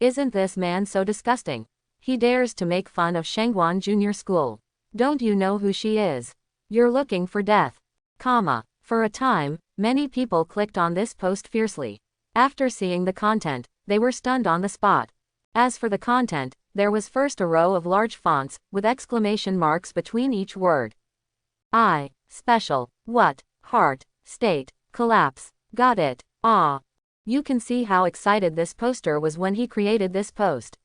Isn't this man so disgusting? He dares to make fun of Shangguan Junior School. Don't you know who she is? You're looking for death." For a time, Many people clicked on this post fiercely. After seeing the content, they were stunned on the spot. As for the content, there was first a row of large fonts, with exclamation marks between each word. I, special, what, heart, state, collapse, got it, ah. You can see how excited this poster was when he created this post.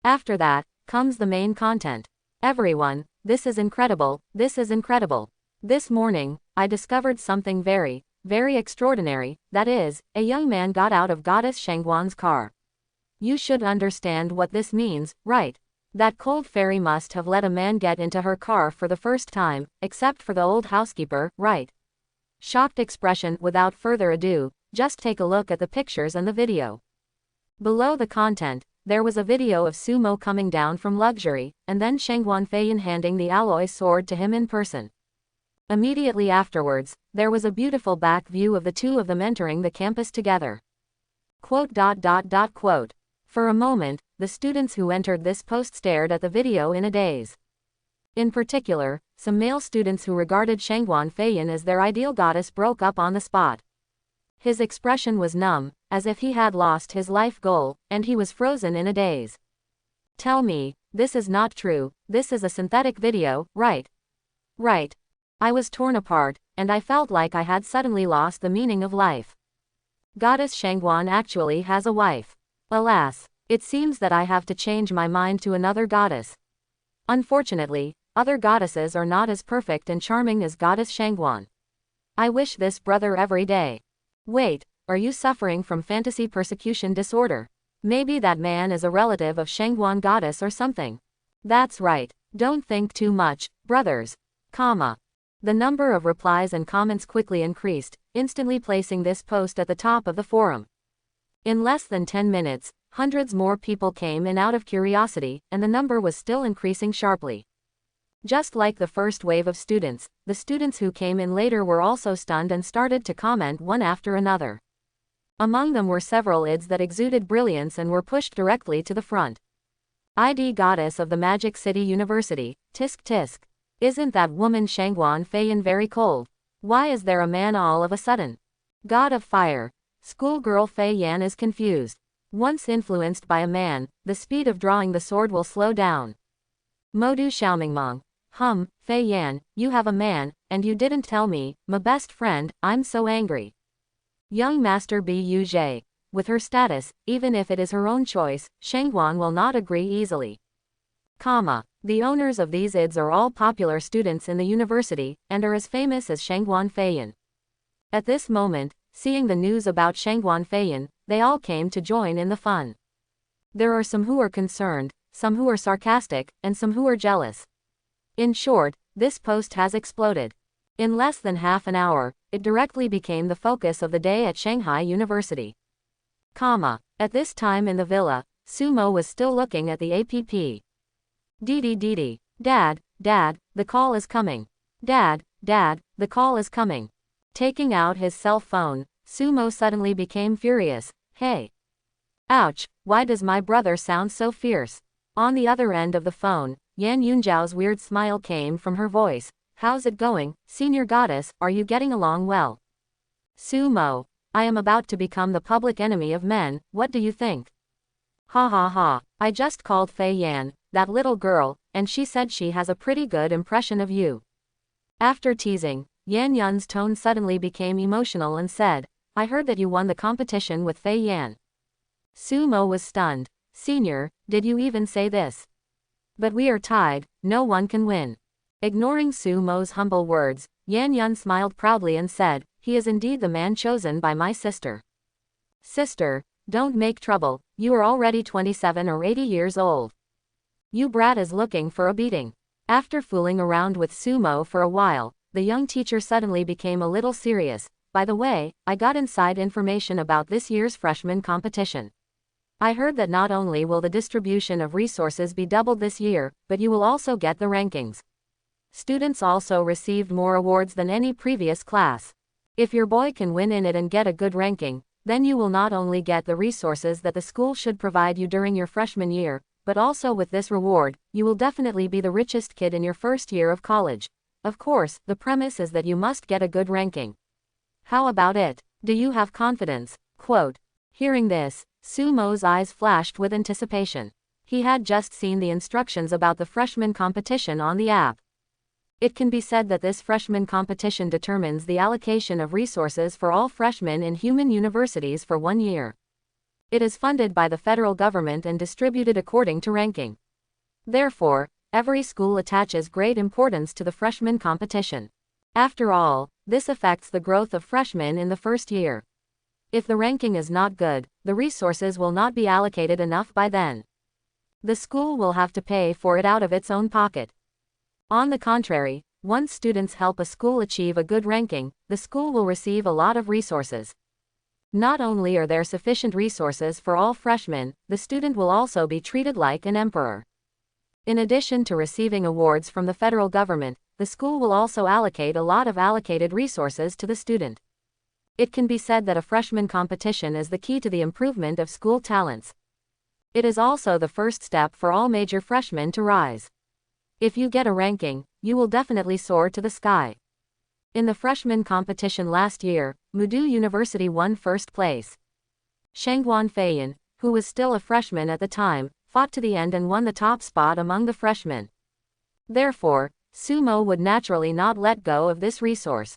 After that, comes the main content. Everyone, this is incredible, this is incredible. This morning, I discovered something very, very extraordinary, that is, a young man got out of Goddess Shangguan's car. You should understand what this means, right? That cold fairy must have let a man get into her car for the first time, except for the old housekeeper, right? Shocked expression. Without further ado, just take a look at the pictures and the video. Below the content, there was a video of Sumo coming down from luxury, and then Shangguan Feiyan handing the alloy sword to him in person. Immediately afterwards, there was a beautiful back view of the two of them entering the campus together. Quote. For a moment, the students who entered this post stared at the video in a daze. In particular, some male students who regarded Shangguan Feiyan as their ideal goddess broke up on the spot. His expression was numb, as if he had lost his life goal, and he was frozen in a daze. Tell me, this is not true, this is a synthetic video, right? Right. I was torn apart, and I felt like I had suddenly lost the meaning of life. Goddess Shangguan actually has a wife. Alas, it seems that I have to change my mind to another goddess. Unfortunately, other goddesses are not as perfect and charming as Goddess Shangguan. I wish this brother every day. Wait, are you suffering from fantasy persecution disorder? Maybe that man is a relative of Shangguan goddess or something. That's right, don't think too much, brothers. The number of replies and comments quickly increased, instantly placing this post at the top of the forum. In less than 10 minutes, hundreds more people came in out of curiosity, and the number was still increasing sharply. Just like the first wave of students, the students who came in later were also stunned and started to comment one after another. Among them were several ids that exuded brilliance and were pushed directly to the front. ID Goddess of the Magic City University, tisk tisk. Isn't that woman Shangguan Feiyan very cold? Why is there a man all of a sudden? God of Fire. Schoolgirl Fei Yan is confused. Once influenced by a man, the speed of drawing the sword will slow down. Modu Xiaomingmong. Fei Yan, you have a man, and you didn't tell me, my best friend, I'm so angry. Young Master Bu Yuzhe. With her status, even if it is her own choice, Shangguan will not agree easily. The owners of these ids are all popular students in the university, and are as famous as Shangguan Feiyan. At this moment, seeing the news about Shangguan Feiyan, they all came to join in the fun. There are some who are concerned, some who are sarcastic, and some who are jealous. In short, this post has exploded. In less than half an hour, it directly became the focus of the day at Shanghai University. At this time in the villa, Sumo was still looking at the app. Dee. Dad, the call is coming. Dad, the call is coming. Taking out his cell phone, Sumo suddenly became furious. Hey. Ouch, why does my brother sound so fierce? On the other end of the phone, Yan Yunjiao's weird smile came from her voice. How's it going, senior goddess, are you getting along well? Sumo, I am about to become the public enemy of men, what do you think? Ha, I just called Fei Yan, that little girl, and she said she has a pretty good impression of you. After teasing, Yan Yun's tone suddenly became emotional and said, I heard that you won the competition with Fei Yan. Sumo was stunned. Senior, did you even say this? But we are tied, no one can win. Ignoring Sumo's humble words, Yan Yun smiled proudly and said, he is indeed the man chosen by my sister. Sister, don't make trouble, you are already 27 or 80 years old. You brat is looking for a beating. After fooling around with Sumo for a while, the young teacher suddenly became a little serious. By the way, I got inside information about this year's freshman competition. I heard that not only will the distribution of resources be doubled this year, but you will also get the rankings. Students also received more awards than any previous class. If your boy can win in it and get a good ranking, then you will not only get the resources that the school should provide you during your freshman year, but also with this reward, you will definitely be the richest kid in your first year of college. Of course, the premise is that you must get a good ranking. How about it? Do you have confidence? Quote. Hearing this, Sumo's eyes flashed with anticipation. He had just seen the instructions about the freshman competition on the app. It can be said that this freshman competition determines the allocation of resources for all freshmen in human universities for 1 year. It is funded by the federal government and distributed according to ranking. Therefore, every school attaches great importance to the freshman competition. After all, this affects the growth of freshmen in the first year. If the ranking is not good, the resources will not be allocated enough by then. The school will have to pay for it out of its own pocket. On the contrary, once students help a school achieve a good ranking, the school will receive a lot of resources. Not only are there sufficient resources for all freshmen, the student will also be treated like an emperor. In addition to receiving awards from the federal government, the school will also allocate a lot of allocated resources to the student. It can be said that a freshman competition is the key to the improvement of school talents. It is also the first step for all major freshmen to rise. If you get a ranking, you will definitely soar to the sky. In the freshman competition last year, Modu University won first place. Shangguan Feiyan, who was still a freshman at the time, fought to the end and won the top spot among the freshmen. Therefore, Sumo would naturally not let go of this resource.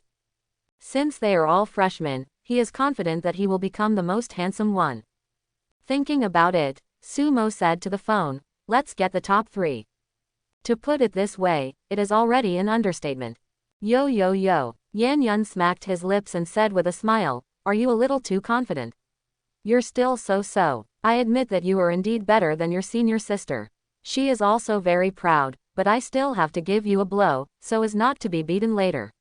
Since they are all freshmen, he is confident that he will become the most handsome one. Thinking about it, Sumo said to the phone, "Let's get the top 3. To put it this way, it is already an understatement. Yo yo yo. Yan Yun smacked his lips and said with a smile, "Are you a little too confident? You're still so. I admit that you are indeed better than your senior sister. She is also very proud, but I still have to give you a blow, so as not to be beaten later.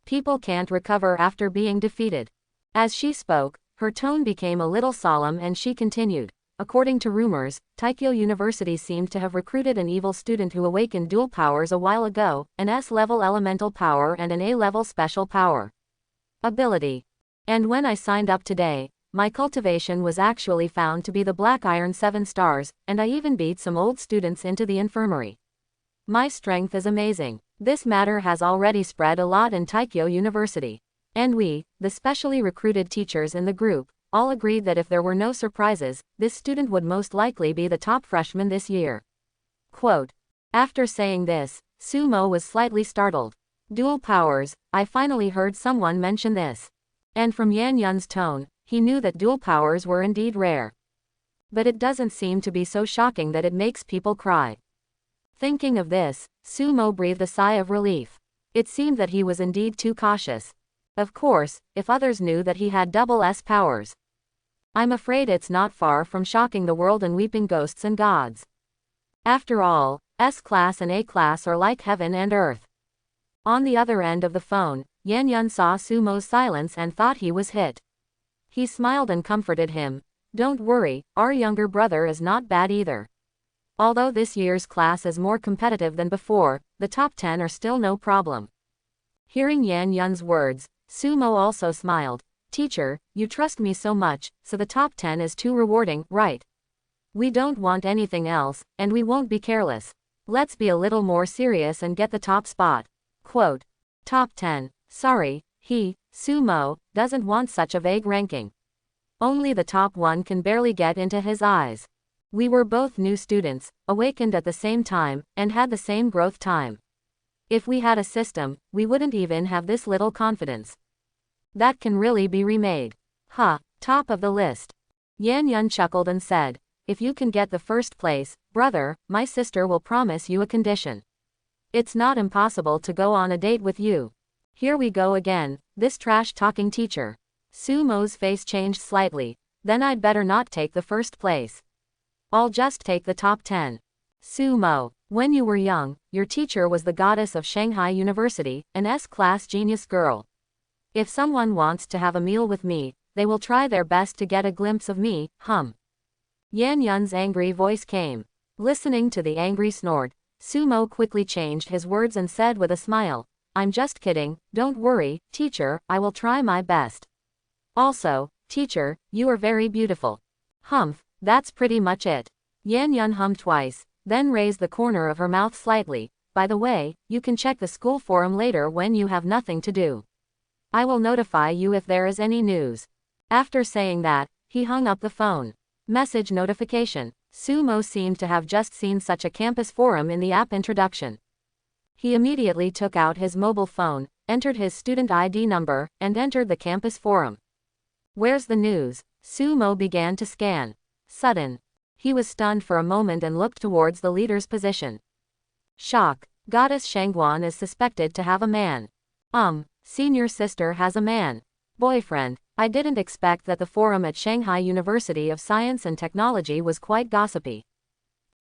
People can't recover after being defeated." As she spoke, her tone became a little solemn and she continued. According to rumors, Taikyo University seemed to have recruited an evil student who awakened dual powers a while ago, an S-level elemental power and an A-level special power ability. And when I signed up today, my cultivation was actually found to be the Black Iron 7 stars, and I even beat some old students into the infirmary. My strength is amazing. This matter has already spread a lot in Taikyo University. And we, the specially recruited teachers in the group, all agreed that if there were no surprises, this student would most likely be the top freshman this year. Quote. After saying this, Sumo was slightly startled. Dual powers, I finally heard someone mention this. And from Yan Yun's tone, he knew that dual powers were indeed rare. But it doesn't seem to be so shocking that it makes people cry. Thinking of this, Sumo breathed a sigh of relief. It seemed that he was indeed too cautious. Of course, if others knew that he had double S powers. I'm afraid it's not far from shocking the world and weeping ghosts and gods. After all, S-class and A-class are like heaven and earth. On the other end of the phone, Yan Yun saw Sumo's silence and thought he was hit. He smiled and comforted him. Don't worry, our younger brother is not bad either. Although this year's class is more competitive than before, the top 10 are still no problem. Hearing Yan Yun's words, Sumo also smiled. Teacher, you trust me so much, so the top 10 is too rewarding, right? We don't want anything else, and we won't be careless. Let's be a little more serious and get the top spot. Quote. Top 10. Sorry, Sumo, doesn't want such a vague ranking. Only the top 1 can barely get into his eyes. We were both new students, awakened at the same time, and had the same growth time. If we had a system, we wouldn't even have this little confidence. That can really be remade. Top of the list. Yan Yun chuckled and said, if you can get the first place, brother, my sister will promise you a condition. It's not impossible to go on a date with you. Here we go again, this trash-talking teacher. Sumo's face changed slightly. Then I'd better not take the first place. I'll just take the top 10. Sumo, when you were young, your teacher was the goddess of Shanghai University, an S-class genius girl. If someone wants to have a meal with me, they will try their best to get a glimpse of me, Yan Yun's angry voice came. Listening to the angry snort, Sumo quickly changed his words and said with a smile, I'm just kidding, don't worry, teacher, I will try my best. Also, teacher, you are very beautiful. That's pretty much it. Yan Yun hummed twice, then raised the corner of her mouth slightly. By the way, you can check the school forum later when you have nothing to do. I will notify you if there is any news. After saying that, he hung up the phone. Message notification. Sumo seemed to have just seen such a campus forum in the app introduction. He immediately took out his mobile phone, entered his student ID number, and entered the campus forum. Where's the news? Sumo began to scan. Sudden. He was stunned for a moment and looked towards the leader's position. Shock. Goddess Shangguan is suspected to have a man. Senior sister has a man. Boyfriend. I didn't expect that the forum at Shanghai University of Science and Technology was quite gossipy.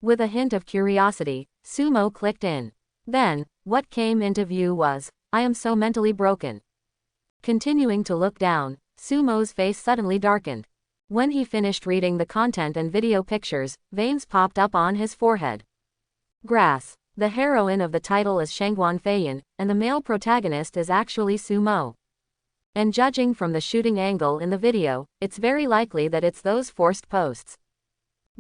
With a hint of curiosity, Sumo clicked in. Then, what came into view was, I am so mentally broken. Continuing to look down, Sumo's face suddenly darkened. When he finished reading the content and video pictures, veins popped up on his forehead. Grass. The heroine of the title is Shangguan Feiyan, and the male protagonist is actually Sumo. And judging from the shooting angle in the video, it's very likely that it's those forced posts.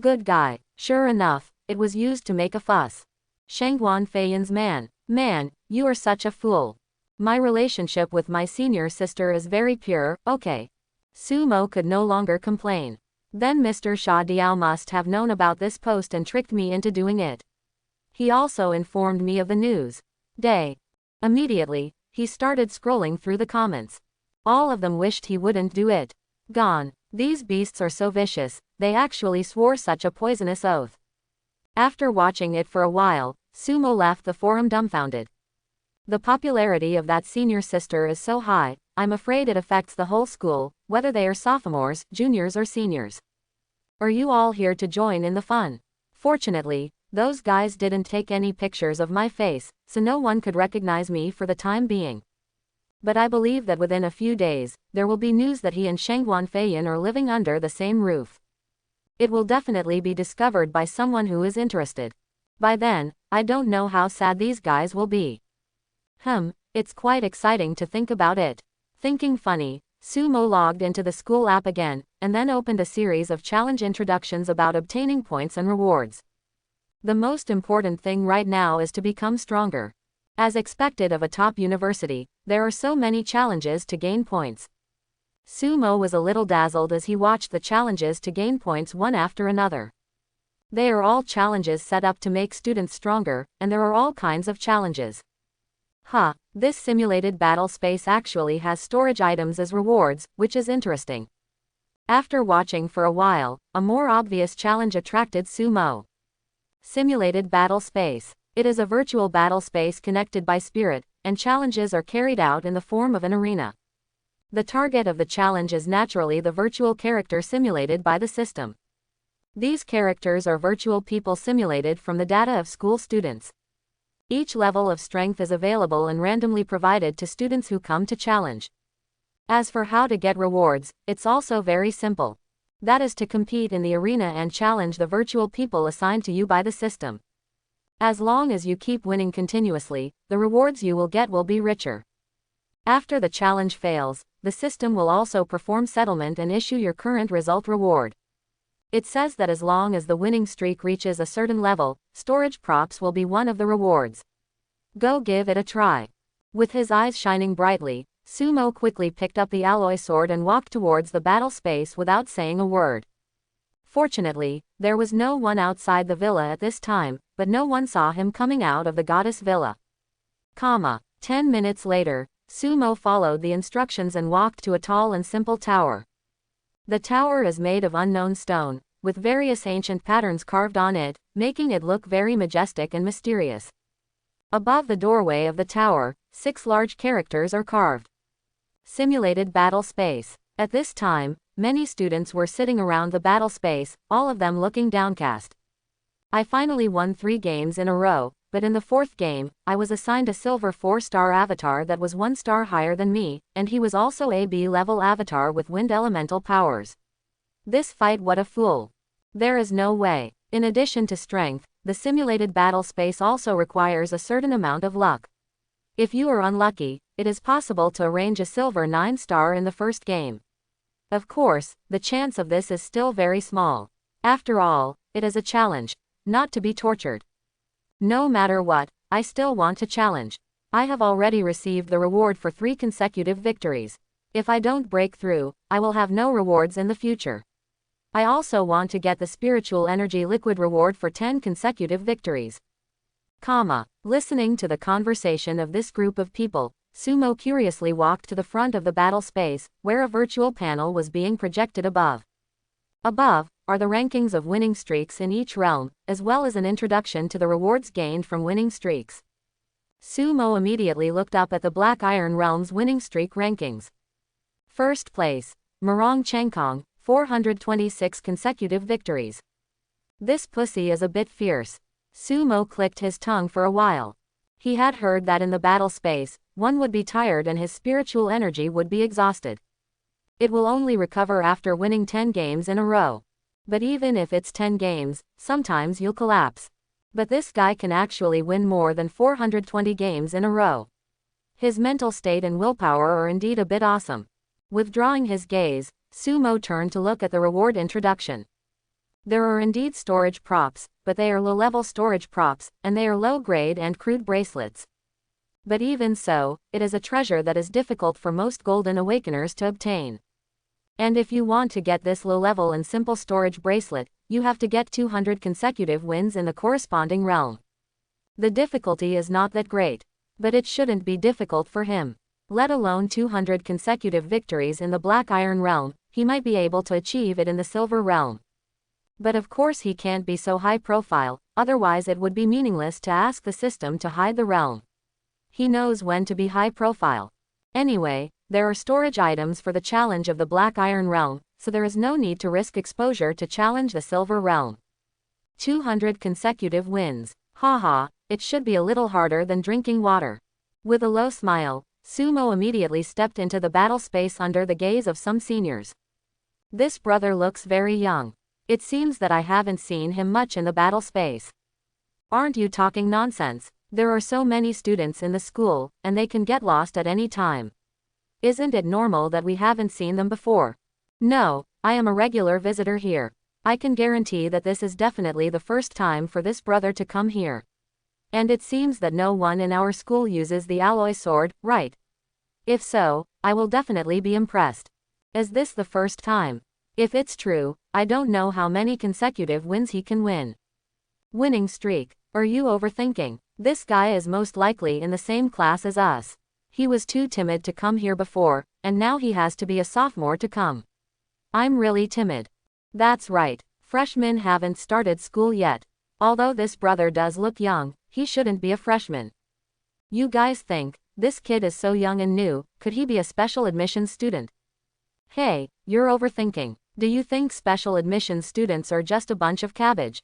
Good guy. Sure enough, it was used to make a fuss. Shangguan Feiyan's man. Man, you are such a fool. My relationship with my senior sister is very pure, okay. Sumo could no longer complain. Then Mr. Sha Diao must have known about this post and tricked me into doing it. He also informed me of the news. Immediately, he started scrolling through the comments. All of them wished he wouldn't do it. Gone. These beasts are so vicious, they actually swore such a poisonous oath. After watching it for a while, Sumo left the forum dumbfounded. The popularity of that senior sister is so high, I'm afraid it affects the whole school, whether they are sophomores, juniors or seniors. Are you all here to join in the fun? Fortunately, those guys didn't take any pictures of my face, so no one could recognize me for the time being. But I believe that within a few days, there will be news that he and Shangguan Feiyan are living under the same roof. It will definitely be discovered by someone who is interested. By then, I don't know how sad these guys will be. It's quite exciting to think about it. Thinking funny, Sumo logged into the school app again, and then opened a series of challenge introductions about obtaining points and rewards. The most important thing right now is to become stronger. As expected of a top university, there are so many challenges to gain points. Sumo was a little dazzled as he watched the challenges to gain points one after another. They are all challenges set up to make students stronger, and there are all kinds of challenges. This simulated battle space actually has storage items as rewards, which is interesting. After watching for a while, a more obvious challenge attracted Sumo. Simulated battle space. It is a virtual battle space connected by spirit, and challenges are carried out in the form of an arena. The target of the challenge is naturally the virtual character simulated by the system. These characters are virtual people simulated from the data of school students. Each level of strength is available and randomly provided to students who come to challenge. As for how to get rewards, it's also very simple. That is to compete in the arena and challenge the virtual people assigned to you by the system. As long as you keep winning continuously, the rewards you will get will be richer. After the challenge fails, the system will also perform settlement and issue your current result reward. It says that as long as the winning streak reaches a certain level, storage props will be one of the rewards. Go give it a try. With his eyes shining brightly, Sumo quickly picked up the alloy sword and walked towards the battle space without saying a word. Fortunately, there was no one outside the villa at this time, but no one saw him coming out of the goddess villa. 10 minutes later, Sumo followed the instructions and walked to a tall and simple tower. The tower is made of unknown stone, with various ancient patterns carved on it, making it look very majestic and mysterious. Above the doorway of the tower, 6 large characters are carved. Simulated battle space. At this time, many students were sitting around the battle space, all of them looking downcast. I finally won 3 games in a row, but in the 4th game, I was assigned a silver 4-star avatar that was 1 star higher than me, and he was also a B-level avatar with wind elemental powers. This fight, what a fool. There is no way. In addition to strength, the simulated battle space also requires a certain amount of luck. If you are unlucky, it is possible to arrange a silver 9-star in the first game. Of course, the chance of this is still very small. After all, it is a challenge, not to be tortured. No matter what, I still want to challenge. I have already received the reward for 3 consecutive victories. If I don't break through, I will have no rewards in the future. I also want to get the spiritual energy liquid reward for 10 consecutive victories. Listening to the conversation of this group of people, Sumo curiously walked to the front of the battle space, where a virtual panel was being projected above. Above are the rankings of winning streaks in each realm, as well as an introduction to the rewards gained from winning streaks. Sumo immediately looked up at the Black Iron Realm's winning streak rankings. First place, Murong Chengkong, 426 consecutive victories. This pussy is a bit fierce. Sumo clicked his tongue for a while. He had heard that in the battle space, one would be tired and his spiritual energy would be exhausted. It will only recover after winning 10 games in a row. But even if it's 10 games, sometimes you'll collapse. But this guy can actually win more than 420 games in a row. His mental state and willpower are indeed a bit awesome. Withdrawing his gaze, Sumo turned to look at the reward introduction. There are indeed storage props, but they are low-level storage props, and they are low-grade and crude bracelets. But even so, it is a treasure that is difficult for most Golden Awakeners to obtain. And if you want to get this low-level and simple storage bracelet, you have to get 200 consecutive wins in the corresponding realm. The difficulty is not that great, but it shouldn't be difficult for him. Let alone 200 consecutive victories in the Black Iron Realm, he might be able to achieve it in the Silver Realm. But of course he can't be so high profile, otherwise it would be meaningless to ask the system to hide the realm. He knows when to be high profile. Anyway, there are storage items for the challenge of the Black Iron Realm, so there is no need to risk exposure to challenge the Silver Realm. 200 consecutive wins. Haha, it should be a little harder than drinking water. With a low smile, Sumo immediately stepped into the battle space under the gaze of some seniors. This brother looks very young. It seems that I haven't seen him much in the battle space. Aren't you talking nonsense? There are so many students in the school, and they can get lost at any time. Isn't it normal that we haven't seen them before? No, I am a regular visitor here. I can guarantee that this is definitely the first time for this brother to come here. And it seems that no one in our school uses the alloy sword, right? If so, I will definitely be impressed. Is this the first time? If it's true, I don't know how many consecutive wins he can win. Winning streak. Are you overthinking? This guy is most likely in the same class as us. He was too timid to come here before, and now he has to be a sophomore to come. I'm really timid. That's right, freshmen haven't started school yet. Although this brother does look young, he shouldn't be a freshman. You guys think, this kid is so young and new, could he be a special admissions student? Hey, you're overthinking. Do you think special admissions students are just a bunch of cabbage?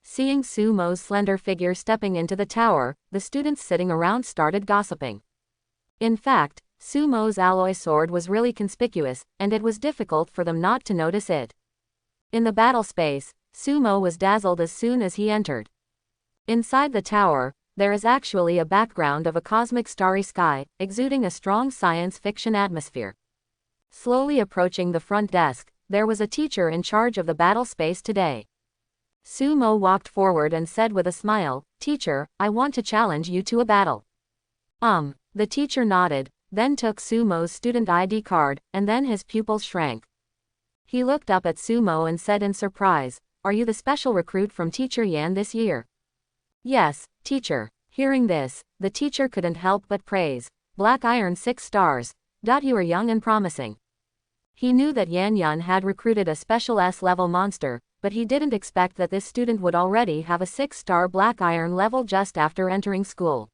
Seeing Sumo's slender figure stepping into the tower, the students sitting around started gossiping. In fact, Sumo's alloy sword was really conspicuous, and it was difficult for them not to notice it. In the battle space, Sumo was dazzled as soon as he entered. Inside the tower, there is actually a background of a cosmic starry sky, exuding a strong science fiction atmosphere. Slowly approaching the front desk, there was a teacher in charge of the battle space today. Sumo walked forward and said with a smile, "Teacher, I want to challenge you to a battle." The teacher nodded, then took Sumo's student ID card, and then his pupils shrank. He looked up at Sumo and said in surprise, "Are you the special recruit from Teacher Yan this year?" "Yes, teacher." Hearing this, the teacher couldn't help but praise. "Black Iron 6 stars. You are young and promising." He knew that Yan Yun had recruited a special S-level monster, but he didn't expect that this student would already have a 6-star Black Iron level just after entering school.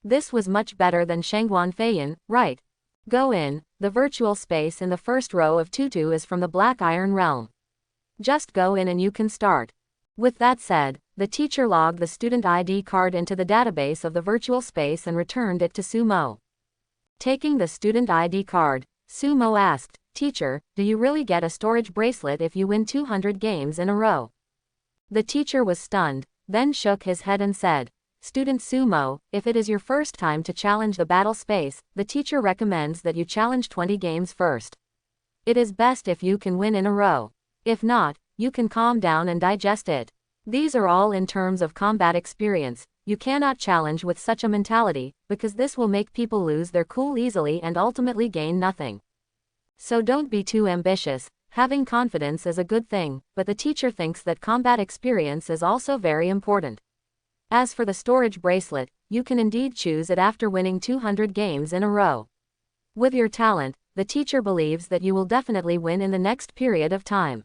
This was much better than Shangguan Feiyan, right? Go in, the virtual space in the first row of Tutu is from the Black Iron realm. Just go in and you can start. With that said, the teacher logged the student ID card into the database of the virtual space and returned it to Sumo. Taking the student ID card, Sumo asked, "Teacher, do you really get a storage bracelet if you win 200 games in a row?" The teacher was stunned, then shook his head and said, "Student Sumo, if it is your first time to challenge the battle space, the teacher recommends that you challenge 20 games first. It is best if you can win in a row. If not, you can calm down and digest it. These are all in terms of combat experience, you cannot challenge with such a mentality, because this will make people lose their cool easily and ultimately gain nothing. So don't be too ambitious. Having confidence is a good thing, but the teacher thinks that combat experience is also very important. As for the storage bracelet, you can indeed choose it after winning 200 games in a row. With your talent, the teacher believes that you will definitely win in the next period of time.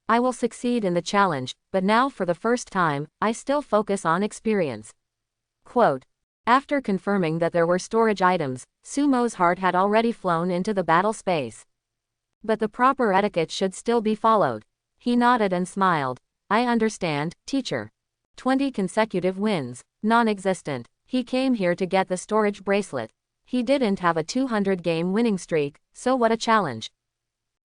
I will succeed in the challenge, but now for the first time, I still focus on experience. Quote. After confirming that there were storage items, Sumo's heart had already flown into the battle space. But the proper etiquette should still be followed. He nodded and smiled. I understand, teacher. 20 consecutive wins. Non-existent. He came here to get the storage bracelet. He didn't have a 200-game winning streak, so what a challenge.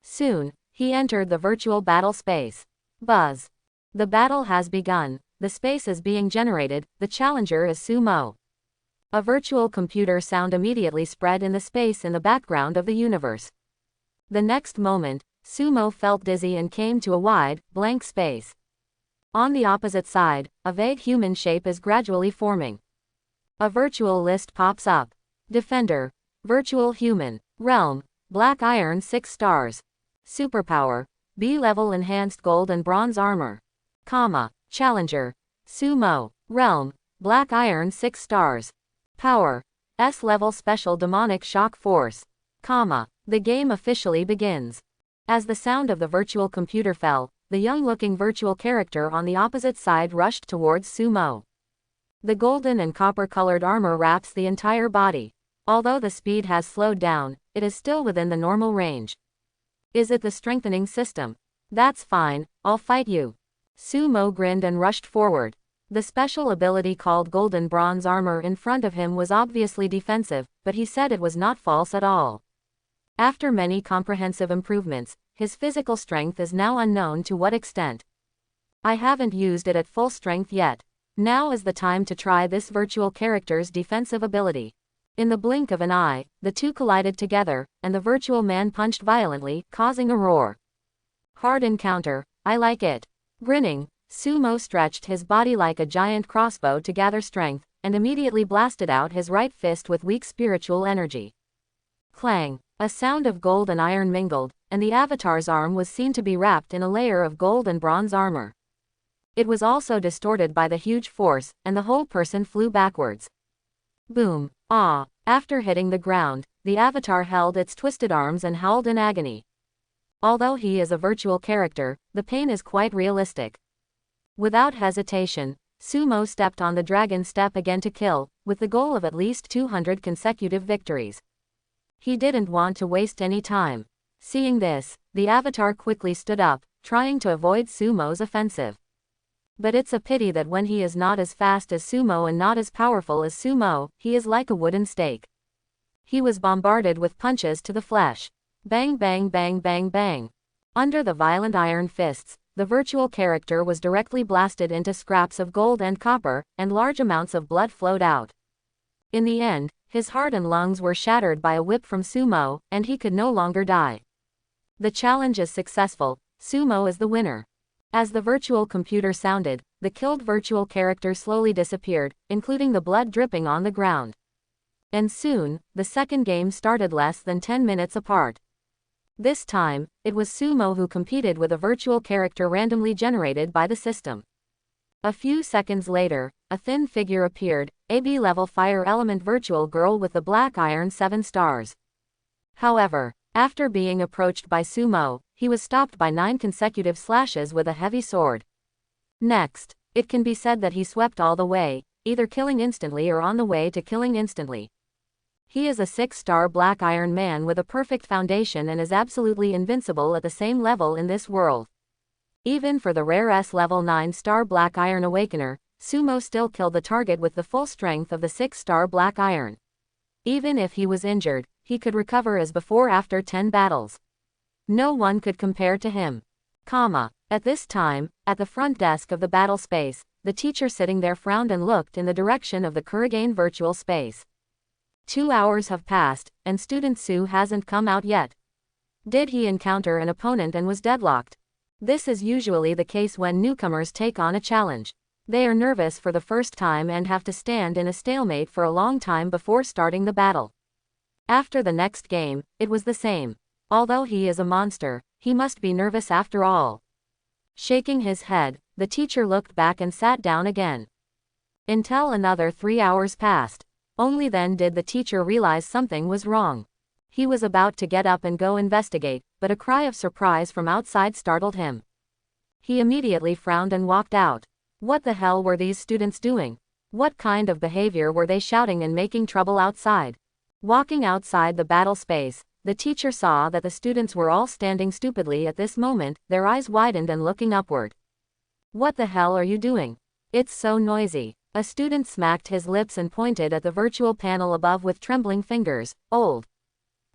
Soon, he entered the virtual battle space. Buzz. The battle has begun. The space is being generated. The challenger is Sumo. A virtual computer sound immediately spread in the space in the background of the universe. The next moment, Sumo felt dizzy and came to a wide, blank space. On the opposite side, a vague human shape is gradually forming. A virtual list pops up. Defender. Virtual human. Realm. Black iron 6 stars. Superpower. B-level enhanced gold and bronze armor. Challenger. Sumo. Realm. Black iron 6 stars. Power. S-level special demonic shock force. The game officially begins. As the sound of the virtual computer fell, the young-looking virtual character on the opposite side rushed towards Sumo. The golden and copper-colored armor wraps the entire body. Although the speed has slowed down, it is still within the normal range. Is it the strengthening system? That's fine, I'll fight you. Sumo grinned and rushed forward. The special ability called golden bronze armor in front of him was obviously defensive, but he said it was not false at all. After many comprehensive improvements, his physical strength is now unknown to what extent. I haven't used it at full strength yet. Now is the time to try this virtual character's defensive ability. In the blink of an eye, the two collided together, and the virtual man punched violently, causing a roar. Hard encounter, I like it. Grinning, Sumo stretched his body like a giant crossbow to gather strength, and immediately blasted out his right fist with weak spiritual energy. Clang! A sound of gold and iron mingled, and the avatar's arm was seen to be wrapped in a layer of gold and bronze armor. It was also distorted by the huge force, and the whole person flew backwards. Boom! Ah! After hitting the ground, the avatar held its twisted arms and howled in agony. Although he is a virtual character, the pain is quite realistic. Without hesitation, Sumo stepped on the dragon step again to kill, with the goal of at least 200 consecutive victories. He didn't want to waste any time. Seeing this, the avatar quickly stood up, trying to avoid Sumo's offensive. But it's a pity that when he is not as fast as Sumo and not as powerful as Sumo, he is like a wooden stake. He was bombarded with punches to the flesh. Bang bang bang bang bang. Under the violent iron fists, the virtual character was directly blasted into scraps of gold and copper, and large amounts of blood flowed out. In the end, his heart and lungs were shattered by a whip from Sumo, and he could no longer die. The challenge is successful. Sumo is the winner. As the virtual computer sounded, the killed virtual character slowly disappeared, including the blood dripping on the ground. And soon, the second game started less than 10 minutes apart. This time, it was Sumo who competed with a virtual character randomly generated by the system. A few seconds later, a thin figure appeared, a B-level fire element virtual girl with the black iron 7 stars. However, after being approached by Sumo, he was stopped by 9 consecutive slashes with a heavy sword. Next, it can be said that he swept all the way, either killing instantly or on the way to killing instantly. He is a 6-star black iron man with a perfect foundation and is absolutely invincible at the same level in this world. Even for the rare S-level 9-star black iron awakener, Sumo still killed the target with the full strength of the 6-star black iron. Even if he was injured, he could recover as before after 10 battles. No one could compare to him. At this time, at the front desk of the battle space, the teacher sitting there frowned and looked in the direction of the Kurigane virtual space. 2 hours have passed, and student Su hasn't come out yet. Did he encounter an opponent and was deadlocked? This is usually the case when newcomers take on a challenge. They are nervous for the first time and have to stand in a stalemate for a long time before starting the battle. After the next game, it was the same. Although he is a monster, he must be nervous after all. Shaking his head, the teacher looked back and sat down again. Until another 3 hours passed. Only then did the teacher realize something was wrong. He was about to get up and go investigate, but a cry of surprise from outside startled him. He immediately frowned and walked out. What the hell were these students doing? What kind of behavior were they shouting and making trouble outside? Walking outside the battle space, the teacher saw that the students were all standing stupidly at this moment, their eyes widened and looking upward. What the hell are you doing? It's so noisy. A student smacked his lips and pointed at the virtual panel above with trembling fingers. Old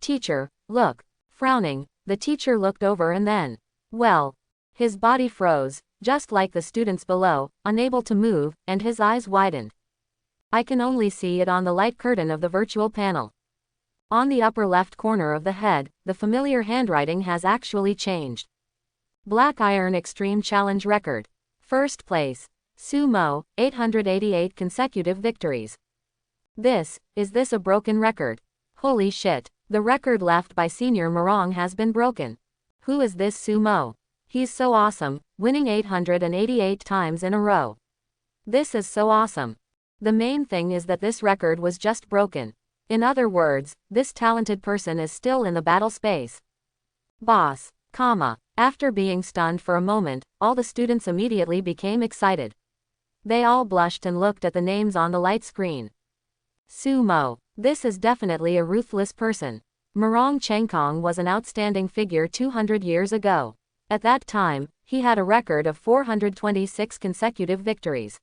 teacher, look. Frowning, the teacher looked over and then, well, his body froze, just like the students below, unable to move, and his eyes widened. I can only see it on the light curtain of the virtual panel. On the upper left corner of the head, the familiar handwriting has actually changed. Black Iron Extreme Challenge Record. First place. Sumo, 888 consecutive victories. Is this a broken record? Holy shit, the record left by Senior Morong has been broken. Who is this Sumo? He's so awesome, winning 888 times in a row. This is so awesome. The main thing is that this record was just broken. In other words, this talented person is still in the battle space. Boss, After being stunned for a moment, all the students immediately became excited. They all blushed and looked at the names on the light screen. Sumo. This is definitely a ruthless person. Morong Chengkong was an outstanding figure 200 years ago. At that time, he had a record of 426 consecutive victories.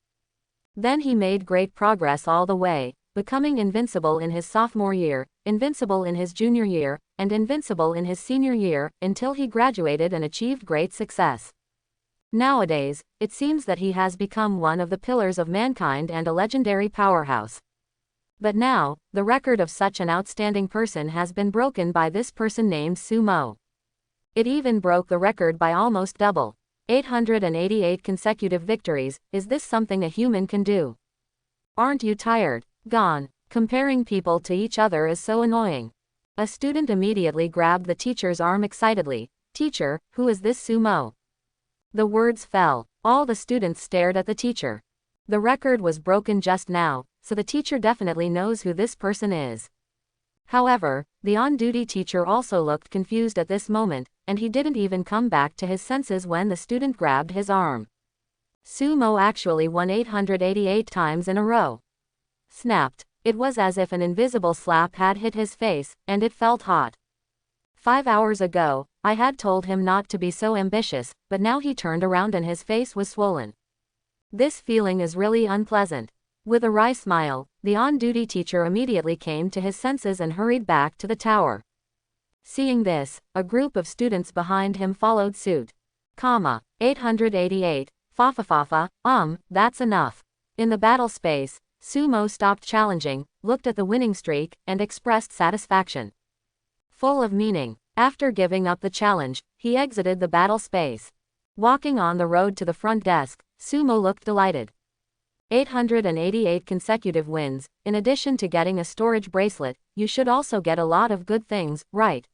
Then he made great progress all the way, becoming invincible in his sophomore year, invincible in his junior year, and invincible in his senior year, until he graduated and achieved great success. Nowadays, it seems that he has become one of the pillars of mankind and a legendary powerhouse. But now, the record of such an outstanding person has been broken by this person named Sumo. It even broke the record by almost double. 888 consecutive victories. Is this something a human can do? Aren't you tired? Gone. Comparing people to each other is so annoying. A student immediately grabbed the teacher's arm excitedly. Teacher, who is this Sumo? The words fell. All the students stared at the teacher. The record was broken just now, so the teacher definitely knows who this person is. However, the on-duty teacher also looked confused at this moment, and he didn't even come back to his senses when the student grabbed his arm. Sumo actually won 888 times in a row. Snapped. It was as if an invisible slap had hit his face, and it felt hot. 5 hours ago, I had told him not to be so ambitious, but now he turned around and his face was swollen. This feeling is really unpleasant. With a wry smile, the on-duty teacher immediately came to his senses and hurried back to the tower. Seeing this, a group of students behind him followed suit. 888, that's enough. In the battle space, Sumo stopped challenging, looked at the winning streak, and expressed satisfaction. Full of meaning, after giving up the challenge, he exited the battle space. Walking on the road to the front desk, Sumo looked delighted. 888 consecutive wins. In addition to getting a storage bracelet, you should also get a lot of good things, right?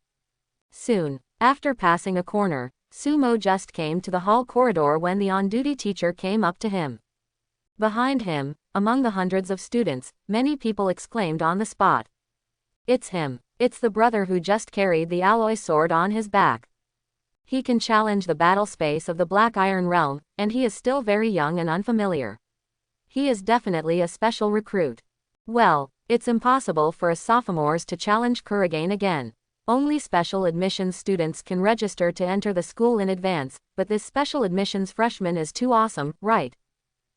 Soon, after passing a corner, Sumo just came to the hall corridor when the on-duty teacher came up to him. Behind him, among the hundreds of students, many people exclaimed on the spot. It's him. It's the brother who just carried the alloy sword on his back. He can challenge the battle space of the Black Iron Realm, and he is still very young and unfamiliar. He is definitely a special recruit. Well, it's impossible for us sophomores to challenge Kurigane again. Only special admissions students can register to enter the school in advance, but this special admissions freshman is too awesome, right?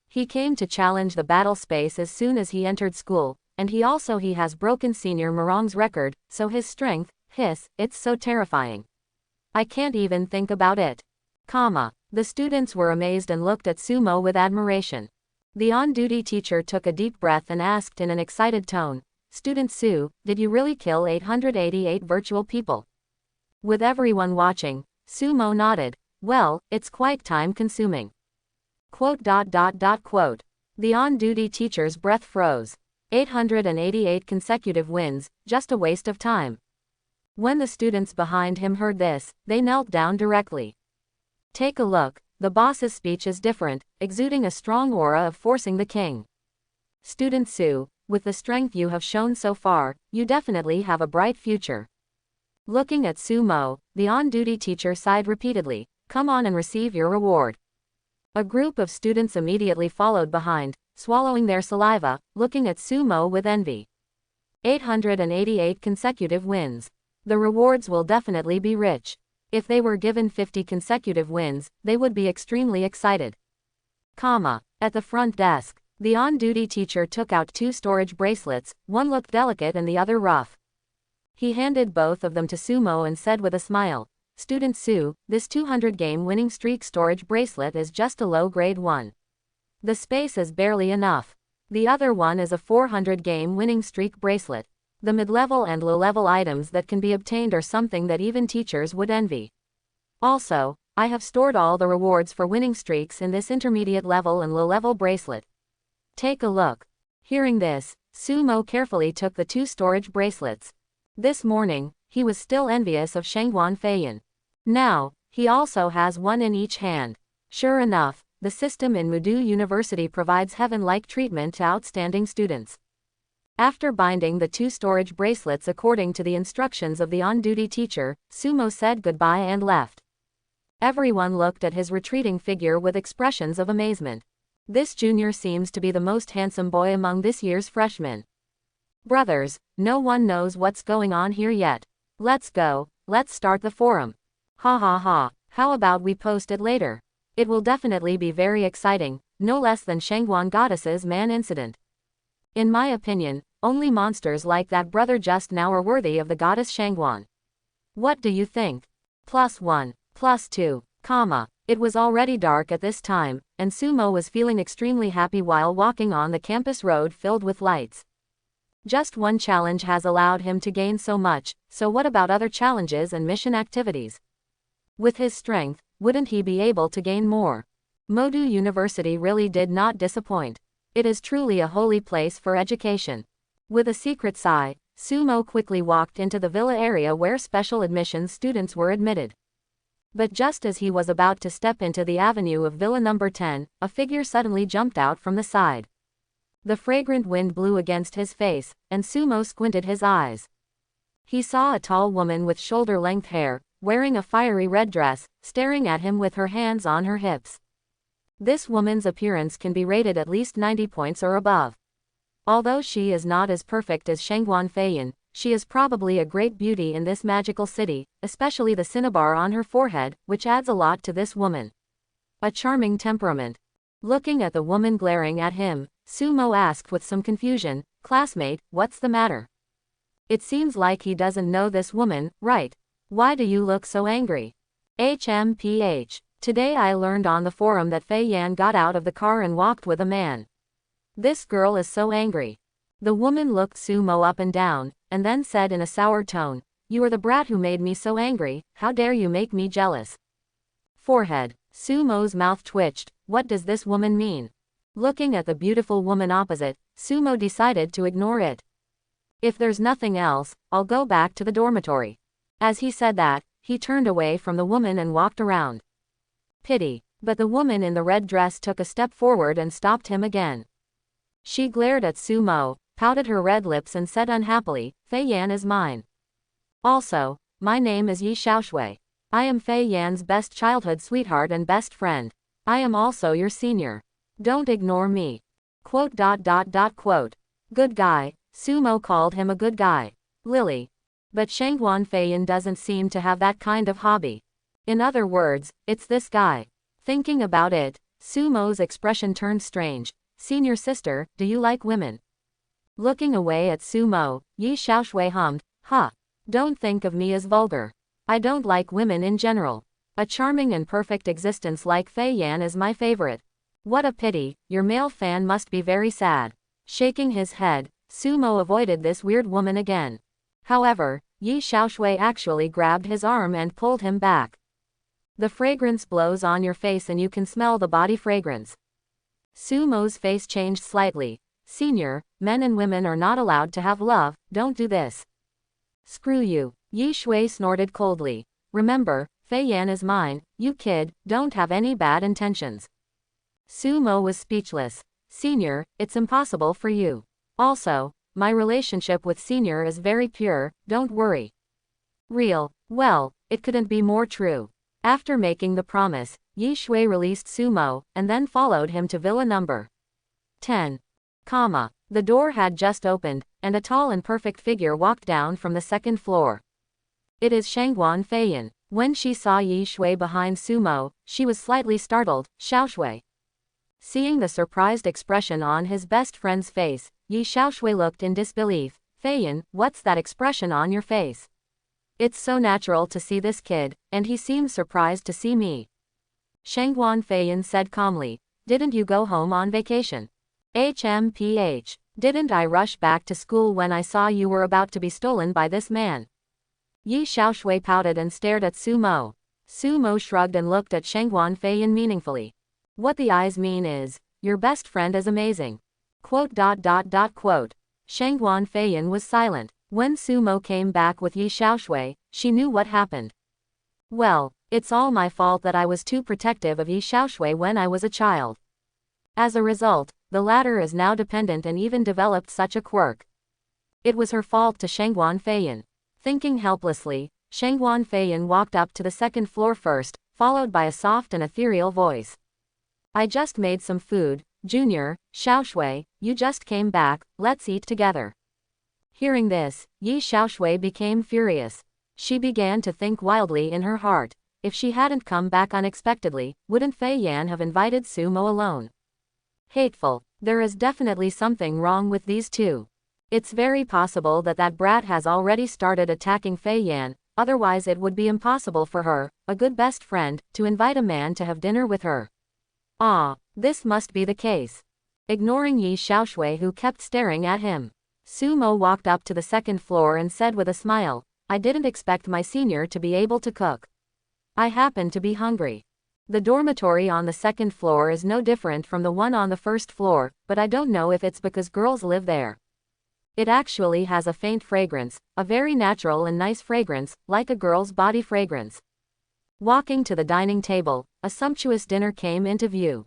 He came to challenge the battle space as soon as he entered school, and he has broken Senior Morong's record, so his strength, it's so terrifying. I can't even think about it. The students were amazed and looked at Sumo with admiration. The on-duty teacher took a deep breath and asked in an excited tone, Student Su, did you really kill 888 virtual people? With everyone watching, Sumo nodded. Well, it's quite time-consuming. Quote. The on-duty teacher's breath froze. 888 consecutive wins, just a waste of time. When the students behind him heard this, they knelt down directly. Take a look, the boss's speech is different, exuding a strong aura of forcing the king. Student Sue, with the strength you have shown so far, you definitely have a bright future. Looking at Sumo, the on-duty teacher sighed repeatedly. Come on and receive your reward. A group of students immediately followed behind, swallowing their saliva, looking at Sumo with envy. 888 consecutive wins. The rewards will definitely be rich. If they were given 50 consecutive wins, they would be extremely excited. At the front desk, the on-duty teacher took out 2 storage bracelets, one looked delicate and the other rough. He handed both of them to Sumo and said with a smile, Student Sue, this 200-game winning streak storage bracelet is just a low-grade one. The space is barely enough. The other one is a 400-game winning streak bracelet. The mid-level and low-level items that can be obtained are something that even teachers would envy. Also, I have stored all the rewards for winning streaks in this intermediate level and low-level bracelet. Take a look. Hearing this, Sumo carefully took the 2 storage bracelets. This morning, he was still envious of Shangguan Feiyan. Now, he also has one in each hand. Sure enough, the system in Modu University provides heaven-like treatment to outstanding students. After binding the 2 storage bracelets according to the instructions of the on-duty teacher, Sumo said goodbye and left. Everyone looked at his retreating figure with expressions of amazement. This junior seems to be the most handsome boy among this year's freshmen. Brothers, no one knows what's going on here yet. Let's go, let's start the forum. Ha ha ha, how about we post it later? It will definitely be very exciting, no less than Shangguan Goddess's man incident. In my opinion, only monsters like that brother just now are worthy of the goddess Shangguan. What do you think? +1, +2, It was already dark at this time, and Sumo was feeling extremely happy while walking on the campus road filled with lights. Just one challenge has allowed him to gain so much, so what about other challenges and mission activities? With his strength, wouldn't he be able to gain more? Modu University really did not disappoint. It is truly a holy place for education. With a secret sigh, Sumo quickly walked into the villa area where special admissions students were admitted. But just as he was about to step into the avenue of Villa number 10, a figure suddenly jumped out from the side. The fragrant wind blew against his face, and Sumo squinted his eyes. He saw a tall woman with shoulder-length hair, wearing a fiery red dress, staring at him with her hands on her hips. This woman's appearance can be rated at least 90 points or above. Although she is not as perfect as Shangguan Feiyan, she is probably a great beauty in this magical city, especially the cinnabar on her forehead, which adds a lot to this woman. A charming temperament. Looking at the woman glaring at him, Sumo asked with some confusion, "Classmate, what's the matter?" It seems like he doesn't know this woman, right? Why do you look so angry? HMPH. Today I learned on the forum that Feiyan got out of the car and walked with a man. This girl is so angry. The woman looked Sumo up and down, and then said in a sour tone, "You are the brat who made me so angry, how dare you make me jealous?" Forehead. Sumo's mouth twitched. What does this woman mean? Looking at the beautiful woman opposite, Sumo decided to ignore it. If there's nothing else, I'll go back to the dormitory. As he said that, he turned away from the woman and walked around. Pity, but the woman in the red dress took a step forward and stopped him again. She glared at Sumo, pouted her red lips and said unhappily, "Feiyan is mine. Also, my name is Yi Xiaoshui. I am Feiyan's best childhood sweetheart and best friend. I am also your senior. Don't ignore me." Good guy. Sumo called him a good guy. Lily. But Shangguan Feiyan doesn't seem to have that kind of hobby. In other words, it's this guy. Thinking about it, Sumo's expression turned strange. "Senior sister, do you like women?" Looking away at Sumo, Yi Xiaoshui hummed, Don't think of me as vulgar. I don't like women in general. A charming and perfect existence like Feiyan is my favorite. What a pity, your male fan must be very sad." Shaking his head, Sumo avoided this weird woman again. However, Yi Xiaoshui actually grabbed his arm and pulled him back. "The fragrance blows on your face and you can smell the body fragrance. Sumo's face changed slightly. Senior, men and women are not allowed to have love, don't do this. Screw you. Yi Shui snorted coldly. Remember, Fei Yan is mine, you kid, don't have any bad intentions. Sumo was speechless. Senior, it's impossible for you. Also, my relationship with Senior is very pure, don't worry. Real, well, it couldn't be more true. After making the promise, Yi Shui released Sumo, and then followed him to villa number 10. The door had just opened, and a tall and perfect figure walked down from the second floor. It is Shangguan Feiyan. When she saw Yi Shui behind Sumo, she was slightly startled. Xiaoshui. Seeing the surprised expression on his best friend's face, Yi Xiaoshui looked in disbelief. Feiyan, what's that expression on your face? It's so natural to see this kid, and he seems surprised to see me. Shangguan Feiyan said calmly. Didn't you go home on vacation? HMPH. Didn't I rush back to school when I saw you were about to be stolen by this man? Yi Xiaoshui pouted and stared at Sumo. Sumo shrugged and looked at Shangguan Feiyan meaningfully. What the eyes mean is, your best friend is amazing. Quote. Shangguan Feiyan was silent. When Sumo came back with Yi Xiaoshui, she knew what happened. Well, it's all my fault that I was too protective of Yi Xiaoshui when I was a child. As a result, the latter is now dependent and even developed such a quirk. It was her fault to Shangguan Feiyan. Thinking helplessly, Shangguan Feiyan walked up to the second floor first, followed by a soft and ethereal voice. I just made some food, Junior, Xiaoshui, you just came back, let's eat together. Hearing this, Yi Xiaoshui became furious. She began to think wildly in her heart. If she hadn't come back unexpectedly, wouldn't Fei Yan have invited Sumo alone? Hateful. There is definitely something wrong with these two. It's very possible that that brat has already started attacking Fei Yan, otherwise it would be impossible for her, a good best friend, to invite a man to have dinner with her. Ah, this must be the case. Ignoring Yi Xiaoshui who kept staring at him, Sumo walked up to the second floor and said with a smile, I didn't expect my senior to be able to cook. I happen to be hungry. The dormitory on the second floor is no different from the one on the first floor, but I don't know if it's because girls live there. It actually has a faint fragrance, a very natural and nice fragrance, like a girl's body fragrance. Walking to the dining table, a sumptuous dinner came into view.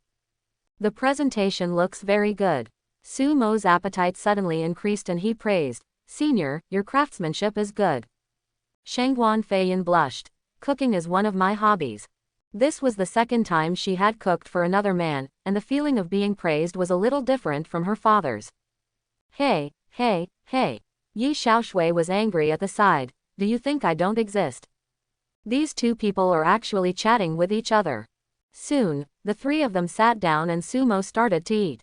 The presentation looks very good. Sumo's appetite suddenly increased and he praised, Senior, your craftsmanship is good. Shangguan Feiyan blushed. Cooking is one of my hobbies. This was the second time she had cooked for another man, and the feeling of being praised was a little different from her father's. Hey. Yi Xiaoshui was angry at the side. Do you think I don't exist? These two people are actually chatting with each other. Soon, the three of them sat down and Sumo started to eat.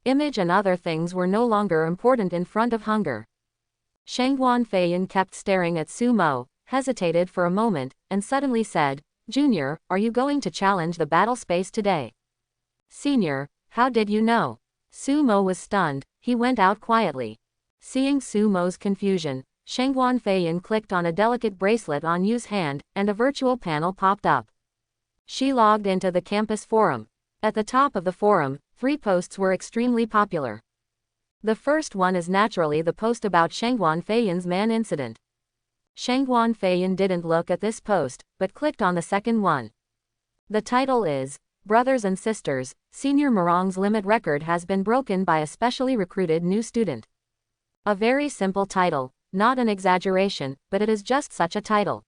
Image and other things were no longer important in front of hunger. Shangguan Feiyan kept staring at Sumo, hesitated for a moment, and suddenly said, Junior, are you going to challenge the battle space today? Senior, how did you know? Sumo was stunned, he went out quietly. Seeing Sumo's confusion, Shangguan Feiyan clicked on a delicate bracelet on Yu's hand, and a virtual panel popped up. She logged into the campus forum. At the top of the forum, 3 posts were extremely popular. The first one is naturally the post about Shangguan Feiyan's man incident. Shangguan Feiyan didn't look at this post, but clicked on the second one. The title is, Brothers and Sisters, Senior Morong's limit record has been broken by a specially recruited new student. A very simple title, not an exaggeration, but it is just such a title.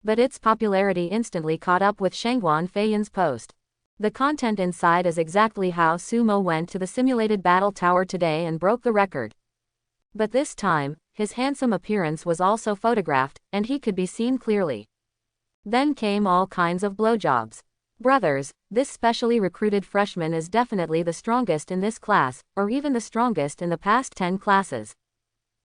But its popularity instantly caught up with Shangguan Feiyan's post. The content inside is exactly how Sumo went to the simulated battle tower today and broke the record. But this time, his handsome appearance was also photographed, and he could be seen clearly. Then came all kinds of blowjobs. Brothers, this specially recruited freshman is definitely the strongest in this class, or even the strongest in the past 10 classes.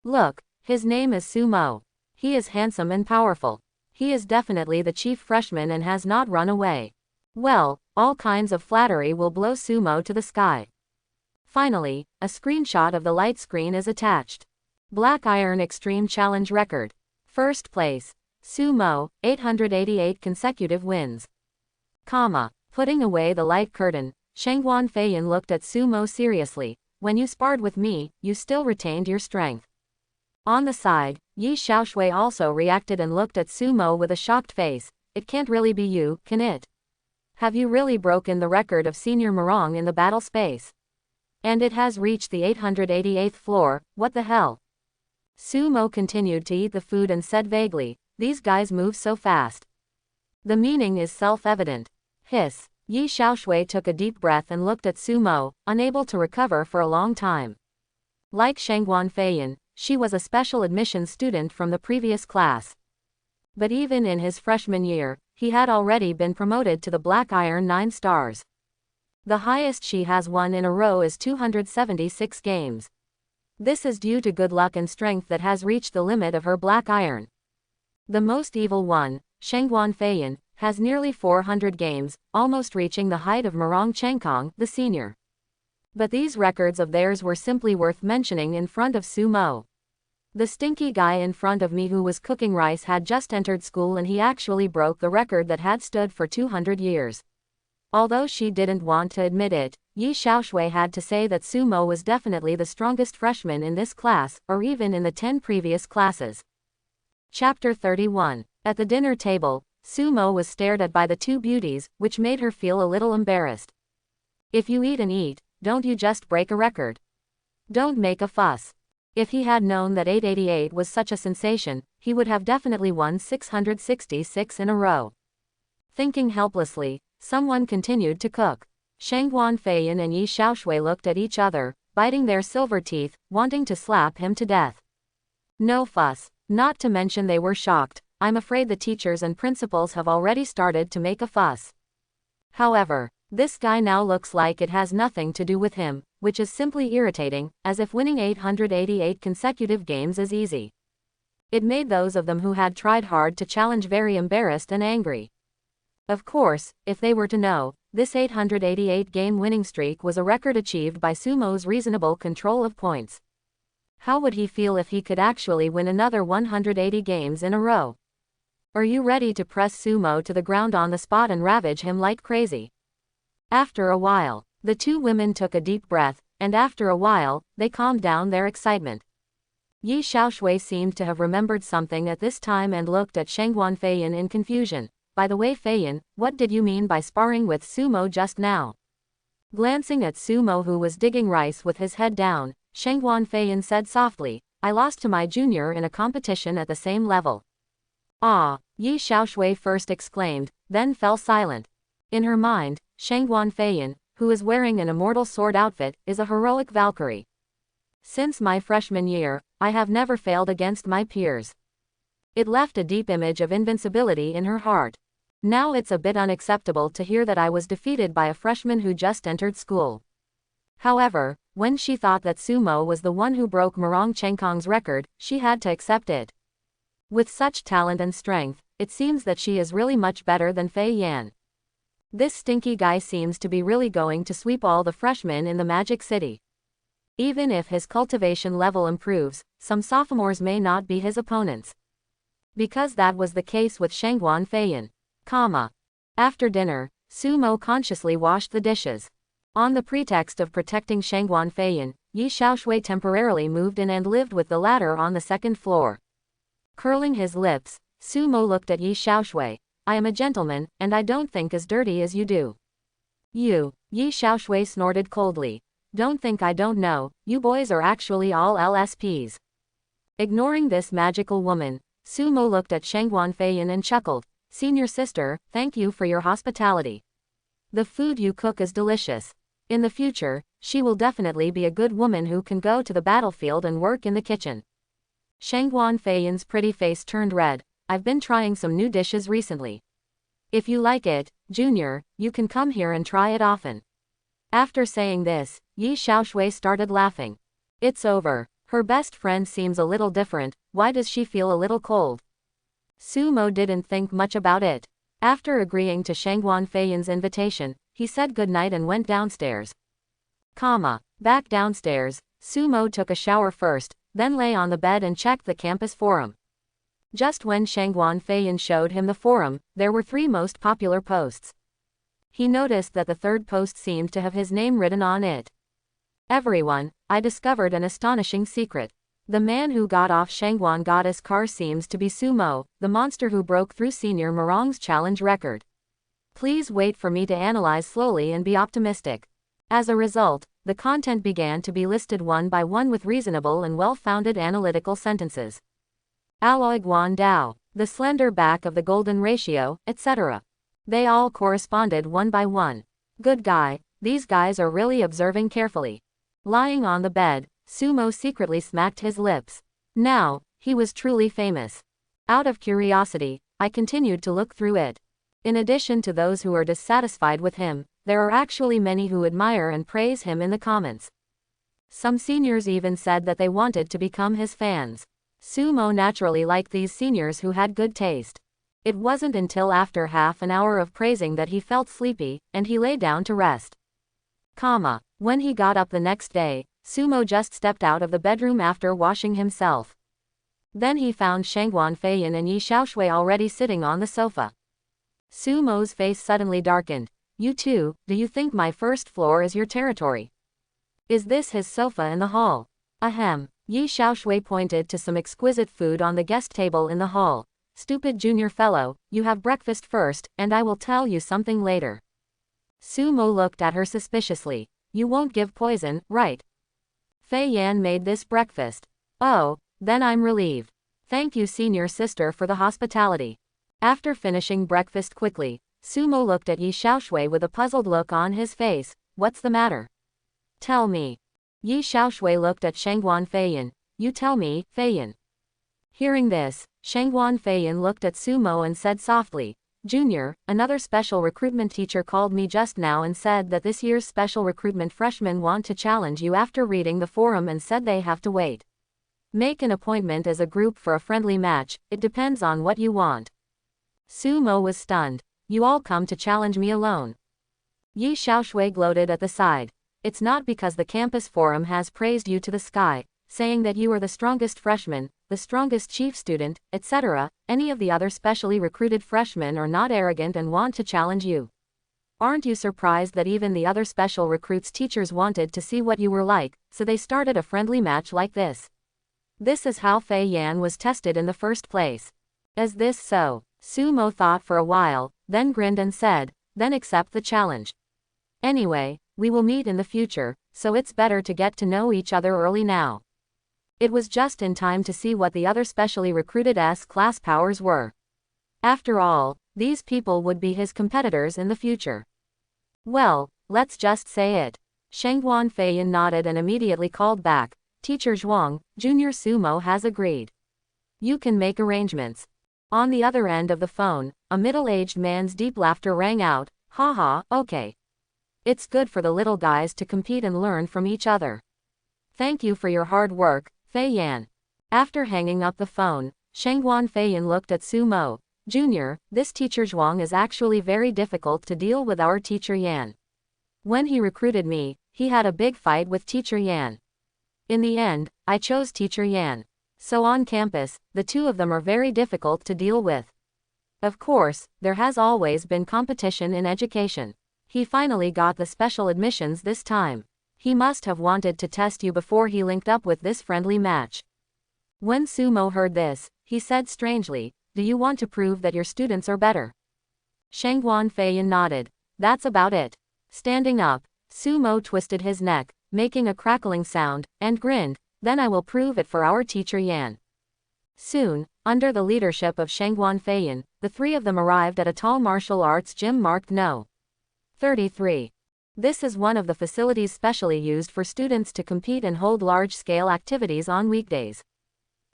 Look, his name is Sumo. He is handsome and powerful. He is definitely the chief freshman and has not run away. Well, all kinds of flattery will blow Sumo to the sky. Finally, a screenshot of the light screen is attached. Black Iron Extreme Challenge Record. First place. Sumo, 888 consecutive wins. Putting away the light curtain, Shangguan Feiyan looked at Sumo seriously. When you sparred with me, you still retained your strength. On the side, Yi Xiaoshui also reacted and looked at Sumo with a shocked face. It can't really be you, can it? Have you really broken the record of Senior Morong in the battle space? And it has reached the 888th floor, what the hell? Sumo continued to eat the food and said vaguely, these guys move so fast. The meaning is self-evident. Hiss. Yi Xiaoshui took a deep breath and looked at Sumo, unable to recover for a long time. Like Shangguan Feiyan, she was a special admission student from the previous class. But even in his freshman year, he had already been promoted to the Black Iron 9 stars. The highest she has won in a row is 276 games. This is due to good luck and strength that has reached the limit of her Black Iron. The most evil one, Shangguan Feiyan, has nearly 400 games, almost reaching the height of Morong Chengkong, the senior. But these records of theirs were simply worth mentioning in front of Sumo. The stinky guy in front of me who was cooking rice had just entered school and he actually broke the record that had stood for 200 years. Although she didn't want to admit it, Yi Xiaoshui had to say that Sumo was definitely the strongest freshman in this class, or even in the 10 previous classes. Chapter 31. At the dinner table, Sumo was stared at by the two beauties, which made her feel a little embarrassed. If you eat and eat, don't you just break a record? Don't make a fuss. If he had known that 888 was such a sensation, he would have definitely won 666 in a row. Thinking helplessly, someone continued to cook. Shangguan Feiyan and Yi Xiaoshui looked at each other, biting their silver teeth, wanting to slap him to death. No fuss, not to mention they were shocked. I'm afraid the teachers and principals have already started to make a fuss. However, this guy now looks like it has nothing to do with him, which is simply irritating, as if winning 888 consecutive games is easy. It made those of them who had tried hard to challenge very embarrassed and angry. Of course, if they were to know, this 888 game winning streak was a record achieved by Sumo's reasonable control of points. How would he feel if he could actually win another 180 games in a row? Are you ready to press Sumo to the ground on the spot and ravage him like crazy? After a while, the two women took a deep breath, and after a while, they calmed down their excitement. Yi Xiaoshui seemed to have remembered something at this time and looked at Shangguan Feiyan in confusion. By the way Feiyan, what did you mean by sparring with Sumo just now? Glancing at Sumo who was digging rice with his head down, Shangguan Feiyan said softly, I lost to my junior in a competition at the same level. Ah, Yi Xiaoshui first exclaimed, then fell silent. In her mind, Shangguan Feiyan, who is wearing an immortal sword outfit, is a heroic Valkyrie. Since my freshman year, I have never failed against my peers. It left a deep image of invincibility in her heart. Now it's a bit unacceptable to hear that I was defeated by a freshman who just entered school. However, when she thought that Sumo was the one who broke Morong Chengkong's record, she had to accept it. With such talent and strength, it seems that she is really much better than Fei Yan. This stinky guy seems to be really going to sweep all the freshmen in the Magic City. Even if his cultivation level improves, some sophomores may not be his opponents. Because that was the case with Shangguan Feiyan. After dinner, Sumo consciously washed the dishes. On the pretext of protecting Shangguan Feiyan, Yi Xiaoshui temporarily moved in and lived with the latter on the second floor. Curling his lips, Sumo looked at Yi Xiaoshui. I am a gentleman, and I don't think as dirty as you do. You, Yi Xiaoshui snorted coldly. Don't think I don't know, you boys are actually all LSPs. Ignoring this magical woman, Sumo looked at Shangguan Feiyan and chuckled. Senior sister, thank you for your hospitality. The food you cook is delicious. In the future, she will definitely be a good woman who can go to the battlefield and work in the kitchen. Shangguan Feiyan's pretty face turned red. I've been trying some new dishes recently. If you like it, Junior, you can come here and try it often. After saying this, Yi Xiaoshui started laughing. It's over. Her best friend seems a little different. Why does she feel a little cold? Sumo didn't think much about it. After agreeing to Shangguan Feiyan's invitation, he said goodnight and went downstairs. Back downstairs, Sumo took a shower first, then lay on the bed and checked the campus forum. Just when Shangguan Feiyan showed him the forum, there were 3 most popular posts. He noticed that the third post seemed to have his name written on it. Everyone, I discovered an astonishing secret. The man who got off Shangguan Goddess car seems to be Sumo, the monster who broke through Senior Morong's challenge record. Please wait for me to analyze slowly and be optimistic. As a result, the content began to be listed one by one with reasonable and well-founded analytical sentences. Alloy Guan Dao, the slender back of the golden ratio, etc. They all corresponded one by one. Good guy, these guys are really observing carefully. Lying on the bed, Sumo secretly smacked his lips. Now, he was truly famous. Out of curiosity, I continued to look through it. In addition to those who are dissatisfied with him, there are actually many who admire and praise him in the comments. Some seniors even said that they wanted to become his fans. Sumo naturally liked these seniors who had good taste. It wasn't until after half an hour of praising that he felt sleepy, and he lay down to rest. When he got up the next day, Sumo just stepped out of the bedroom after washing himself. Then he found Shangguan Feiyan and Yi Xiaoshui already sitting on the sofa. Sumo's face suddenly darkened. You two, do you think my first floor is your territory? Is this his sofa in the hall? Ahem. Yi Xiaoshui pointed to some exquisite food on the guest table in the hall. Stupid junior fellow, you have breakfast first, and I will tell you something later. Sumo looked at her suspiciously. You won't give poison, right? Fei Yan made this breakfast. Oh, then I'm relieved. Thank you, senior sister, for the hospitality. After finishing breakfast quickly, Sumo looked at Yi Xiaoshui with a puzzled look on his face. What's the matter? Tell me. Yi Xiaoshui looked at Shangguan Feiyan. You tell me, Feiyan. Hearing this, Shangguan Feiyan looked at Sumo and said softly, Junior, another special recruitment teacher called me just now and said that this year's special recruitment freshmen want to challenge you after reading the forum and said they have to wait. Make an appointment as a group for a friendly match, it depends on what you want. Sumo was stunned. You all come to challenge me alone. Yi Xiaoshui gloated at the side. It's not because the campus forum has praised you to the sky, saying that you are the strongest freshman, the strongest chief student, etc. Any of the other specially recruited freshmen are not arrogant and want to challenge you. Aren't you surprised that even the other special recruits teachers wanted to see what you were like, so they started a friendly match like this? This is how Fei Yan was tested in the first place. Is this so? Sumo thought for a while, then grinned and said, then accept the challenge. Anyway, we will meet in the future, so it's better to get to know each other early now. It was just in time to see what the other specially recruited S-class powers were. After all, these people would be his competitors in the future. Well, let's just say it. Shangguan Feiyan nodded and immediately called back, Teacher Zhuang, Junior Sumo has agreed. You can make arrangements. On the other end of the phone, a middle-aged man's deep laughter rang out, haha, okay. It's good for the little guys to compete and learn from each other. Thank you for your hard work, Fei Yan. After hanging up the phone, Shangguan Feiyan looked at Sumo. Junior, this teacher Zhuang is actually very difficult to deal with our teacher Yan. When he recruited me, he had a big fight with teacher Yan. In the end, I chose teacher Yan. So on campus, the two of them are very difficult to deal with. Of course, there has always been competition in education. He finally got the special admissions this time. He must have wanted to test you before he linked up with this friendly match. When Sumo heard this, he said strangely, do you want to prove that your students are better? Shangguan Feiyan nodded. That's about it. Standing up, Sumo twisted his neck, making a crackling sound, and grinned, then I will prove it for our teacher Yan. Soon, under the leadership of Shangguan Feiyan, the three of them arrived at a tall martial arts gym marked No. 33. This is one of the facilities specially used for students to compete and hold large-scale activities on weekdays.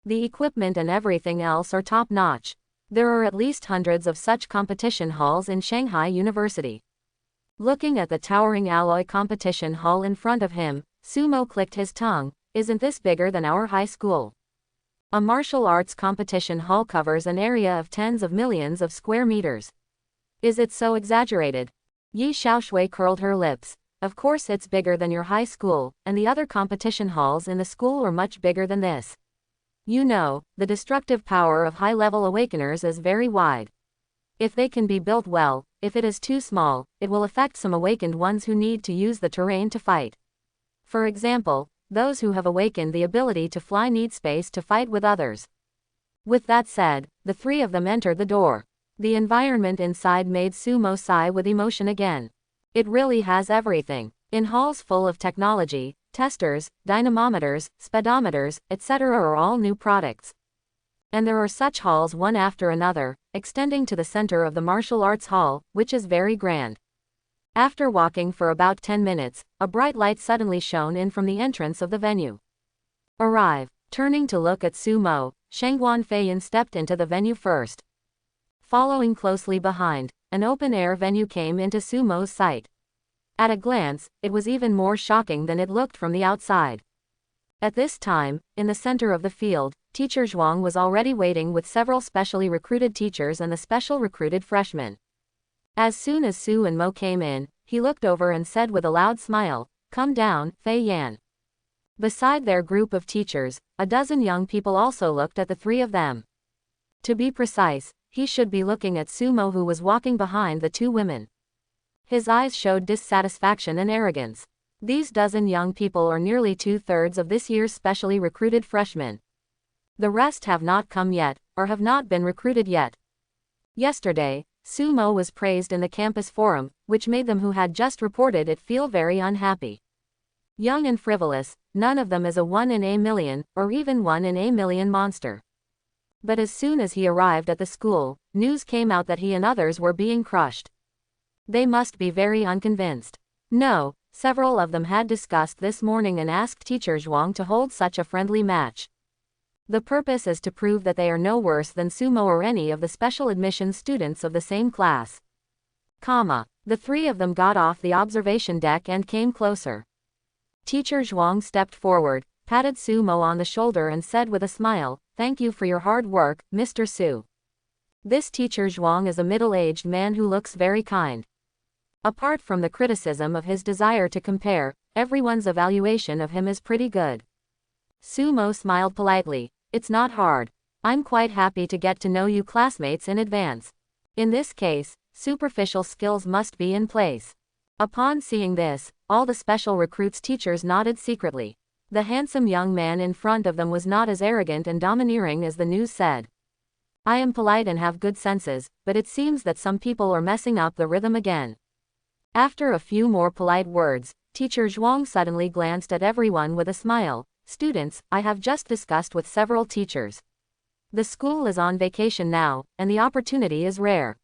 The equipment and everything else are top-notch. There are at least hundreds of such competition halls in Shanghai University. Looking at the towering alloy competition hall in front of him, Sumo clicked his tongue. Isn't this bigger than our high school? A martial arts competition hall covers an area of tens of millions of square meters. Is it so exaggerated? Yi Xiaoshui curled her lips. Of course it's bigger than your high school, and the other competition halls in the school are much bigger than this. You know, the destructive power of high-level awakeners is very wide. If they can be built well, if it is too small, it will affect some awakened ones who need to use the terrain to fight. For example, those who have awakened the ability to fly need space to fight with others. With that said, the three of them entered the door. The environment inside made Sumo sigh with emotion again. It really has everything. In halls full of technology, testers, dynamometers, speedometers, etc. are all new products. And there are such halls one after another, extending to the center of the martial arts hall, which is very grand. After walking for about 10 minutes, a bright light suddenly shone in from the entrance of the venue. Arrive. Turning to look at Sumo, Shangguan Feiyan stepped into the venue first. Following closely behind, an open-air venue came into Sumo's sight. At a glance, it was even more shocking than it looked from the outside. At this time, in the center of the field, Teacher Zhuang was already waiting with several specially recruited teachers and the special recruited freshmen. As soon as Su and Mo came in, he looked over and said with a loud smile, "Come down, Fei Yan." Beside their group of teachers, a dozen young people also looked at the three of them. To be precise, he should be looking at Sumo, who was walking behind the two women. His eyes showed dissatisfaction and arrogance. These dozen young people are nearly 2/3 of this year's specially recruited freshmen. The rest have not come yet, or have not been recruited yet. Yesterday, Sumo was praised in the campus forum, which made them who had just reported it feel very unhappy. Young and frivolous, none of them is a 1 in a million, or even 1 in a million monster. But as soon as he arrived at the school, news came out that he and others were being crushed. They must be very unconvinced. No, several of them had discussed this morning and asked Teacher Zhuang to hold such a friendly match. The purpose is to prove that they are no worse than Sumo or any of the special admission students of the same class. The three of them got off the observation deck and came closer. Teacher Zhuang stepped forward, patted Sumo on the shoulder and said with a smile, "Thank you for your hard work, Mr. Su." This Teacher Zhuang is a middle-aged man who looks very kind. Apart from the criticism of his desire to compare, everyone's evaluation of him is pretty good. Sumo smiled politely. "It's not hard. I'm quite happy to get to know you classmates in advance. In this case, superficial skills must be in place." Upon seeing this, all the special recruits teachers nodded secretly. The handsome young man in front of them was not as arrogant and domineering as the news said. "I am polite and have good senses, but it seems that some people are messing up the rhythm again." After a few more polite words, Teacher Zhuang suddenly glanced at everyone with a smile. "Students, I have just discussed with several teachers. The school is on vacation now, and the opportunity is rare.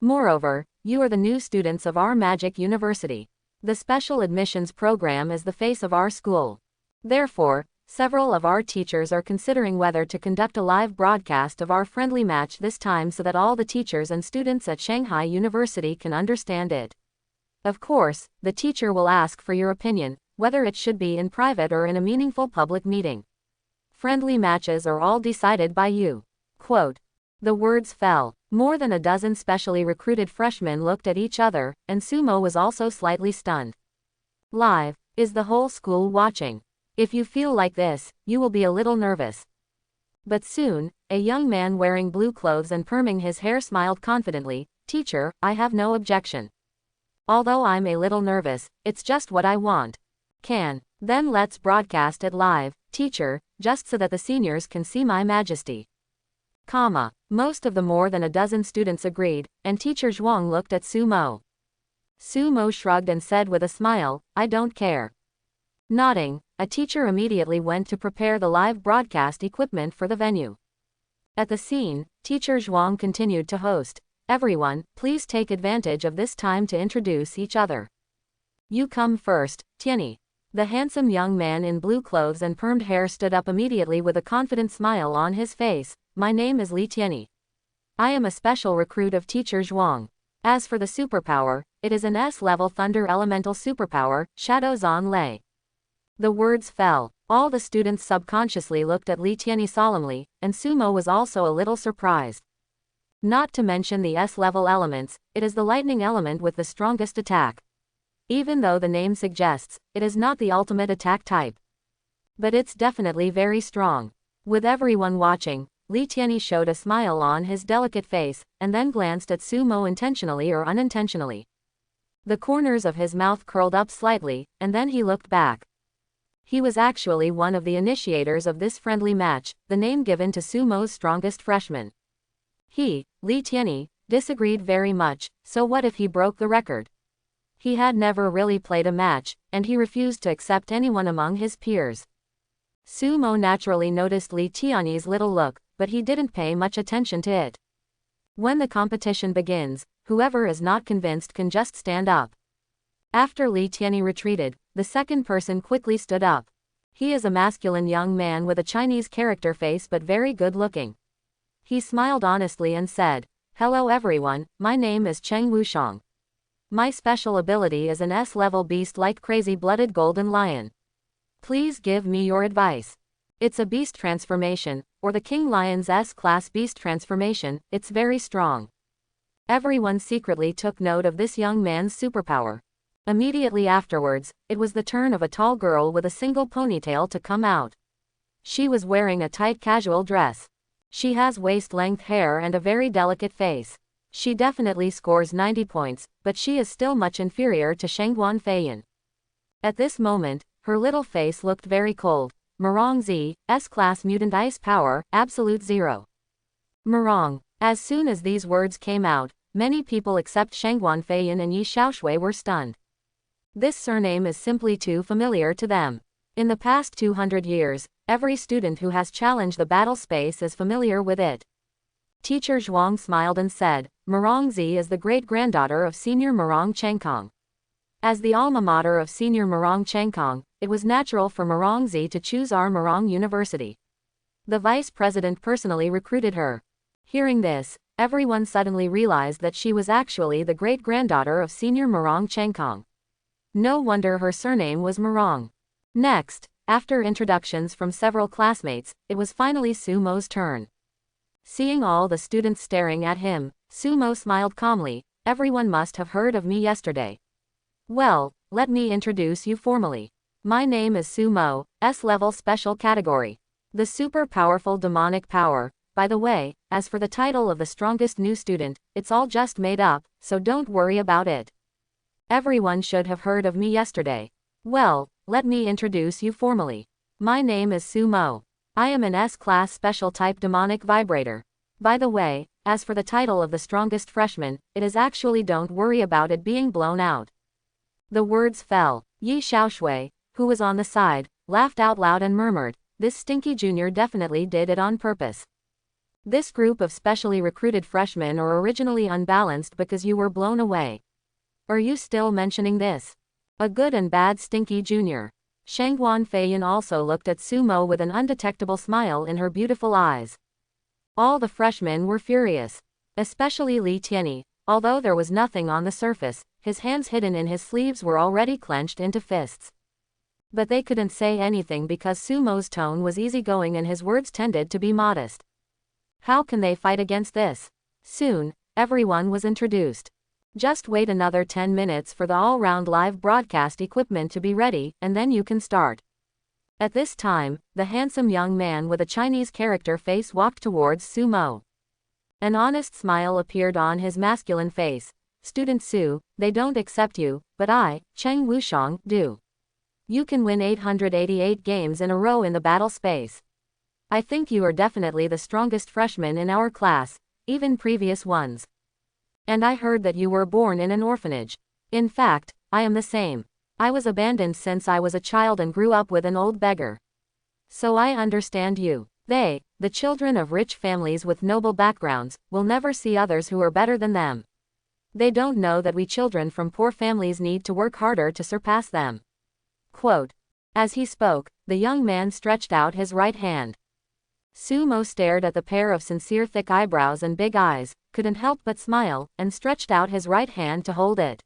Moreover, you are the new students of our Magic University. The special admissions program is the face of our school. Therefore, several of our teachers are considering whether to conduct a live broadcast of our friendly match this time so that all the teachers and students at Shanghai University can understand it. Of course, the teacher will ask for your opinion, whether it should be in private or in a meaningful public meeting. Friendly matches are all decided by you." Quote. The words fell. More than a dozen specially recruited freshmen looked at each other, and Sumo was also slightly stunned. Live. Is the whole school watching? If you feel like this, you will be a little nervous. But soon, a young man wearing blue clothes and perming his hair smiled confidently. "Teacher, I have no objection. Although I'm a little nervous, it's just what I want." Then let's broadcast it live, teacher, just so that the seniors can see my majesty. Most of the more than a dozen students agreed, and Teacher Zhuang looked at Sumo. Sumo shrugged and said with a smile, "I don't care." Nodding, a teacher immediately went to prepare the live broadcast equipment for the venue. At the scene, Teacher Zhuang continued to host. "Everyone, please take advantage of this time to introduce each other. You come first, Tianyi." The handsome young man in blue clothes and permed hair stood up immediately with a confident smile on his face. "My name is Li Tianyi. I am a special recruit of Teacher Zhuang. As for the superpower, it is an S-level thunder elemental superpower, Shadow Zan Lei." The words fell. All the students subconsciously looked at Li Tianyi solemnly, and Sumo was also a little surprised. Not to mention the S-level elements, it is the lightning element with the strongest attack. Even though the name suggests, it is not the ultimate attack type. But it's definitely very strong. With everyone watching, Li Tianyi showed a smile on his delicate face, and then glanced at Sumo intentionally or unintentionally. The corners of his mouth curled up slightly, and then he looked back. He was actually one of the initiators of this friendly match, the name given to Sumo's strongest freshman. He, Li Tianyi, disagreed very much, so what if he broke the record? He had never really played a match, and he refused to accept anyone among his peers. Sumo naturally noticed Li Tianyi's little look, but he didn't pay much attention to it. When the competition begins, whoever is not convinced can just stand up. After Li Tianyi retreated, the second person quickly stood up. He is a masculine young man with a Chinese character face but very good looking. He smiled honestly and said, "Hello everyone, my name is Cheng Wushang. My special ability is an S-level beast like crazy-blooded golden lion. Please give me your advice. It's a beast transformation, or the King Lion's S-class beast transformation, it's very strong." Everyone secretly took note of this young man's superpower. Immediately afterwards, it was the turn of a tall girl with a single ponytail to come out. She was wearing a tight casual dress. She has waist-length hair and a very delicate face. She definitely scores 90 points, but she is still much inferior to Shangguan Feiyan. At this moment, her little face looked very cold. Murong Z, S-class mutant ice power, absolute 0. Murong. As soon as these words came out, many people except Shangguan Feiyan and Yi Xiaoshui were stunned. This surname is simply too familiar to them. In the past 200 years, every student who has challenged the battle space is familiar with it. Teacher Zhuang smiled and said, "Murong Z is the great-granddaughter of Senior Murong Chengkong." As the alma mater of Senior Murong Chengkong, it was natural for Murong Z to choose our Murong University. The vice president personally recruited her. Hearing this, everyone suddenly realized that she was actually the great-granddaughter of Senior Murong Chengkong. No wonder her surname was Murong. Next, after introductions from several classmates, it was finally Sumo's turn. Seeing all the students staring at him, Sumo smiled calmly. "Everyone must have heard of me yesterday. Well, let me introduce you formally. My name is Sumo, S-level special category. The super powerful demonic power. By the way, as for the title of the strongest new student, it's all just made up, so don't worry about it. Everyone should have heard of me yesterday. Well, let me introduce you formally. My name is Sumo. I am an S-class special type demonic vibrator. By the way, as for the title of the strongest freshman, it is actually don't worry about it being blown out." The words fell. Yi Xiaoshui, who was on the side, laughed out loud and murmured, "This stinky junior definitely did it on purpose. This group of specially recruited freshmen are originally unbalanced because you were blown away. Are you still mentioning this? A good and bad stinky junior." Shangguan Feiyan also looked at Sumo with an undetectable smile in her beautiful eyes. All the freshmen were furious. Especially Li Tianyi. Although there was nothing on the surface, his hands hidden in his sleeves were already clenched into fists. But they couldn't say anything because Sumo's tone was easygoing and his words tended to be modest. How can they fight against this? Soon, everyone was introduced. Just wait another 10 minutes for the all-round live broadcast equipment to be ready, and then you can start. At this time, the handsome young man with a Chinese character face walked towards Sumo. An honest smile appeared on his masculine face. "Student Su, they don't accept you, but I, Cheng Wushang, do. You can win 888 games in a row in the battle space. I think you are definitely the strongest freshman in our class, even previous ones. And I heard that you were born in an orphanage. In fact, I am the same. I was abandoned since I was a child and grew up with an old beggar. So I understand you. They, the children of rich families with noble backgrounds, will never see others who are better than them. They don't know that we children from poor families need to work harder to surpass them." Quote. As he spoke, the young man stretched out his right hand. Sumo stared at the pair of sincere thick eyebrows and big eyes, couldn't help but smile, and stretched out his right hand to hold it.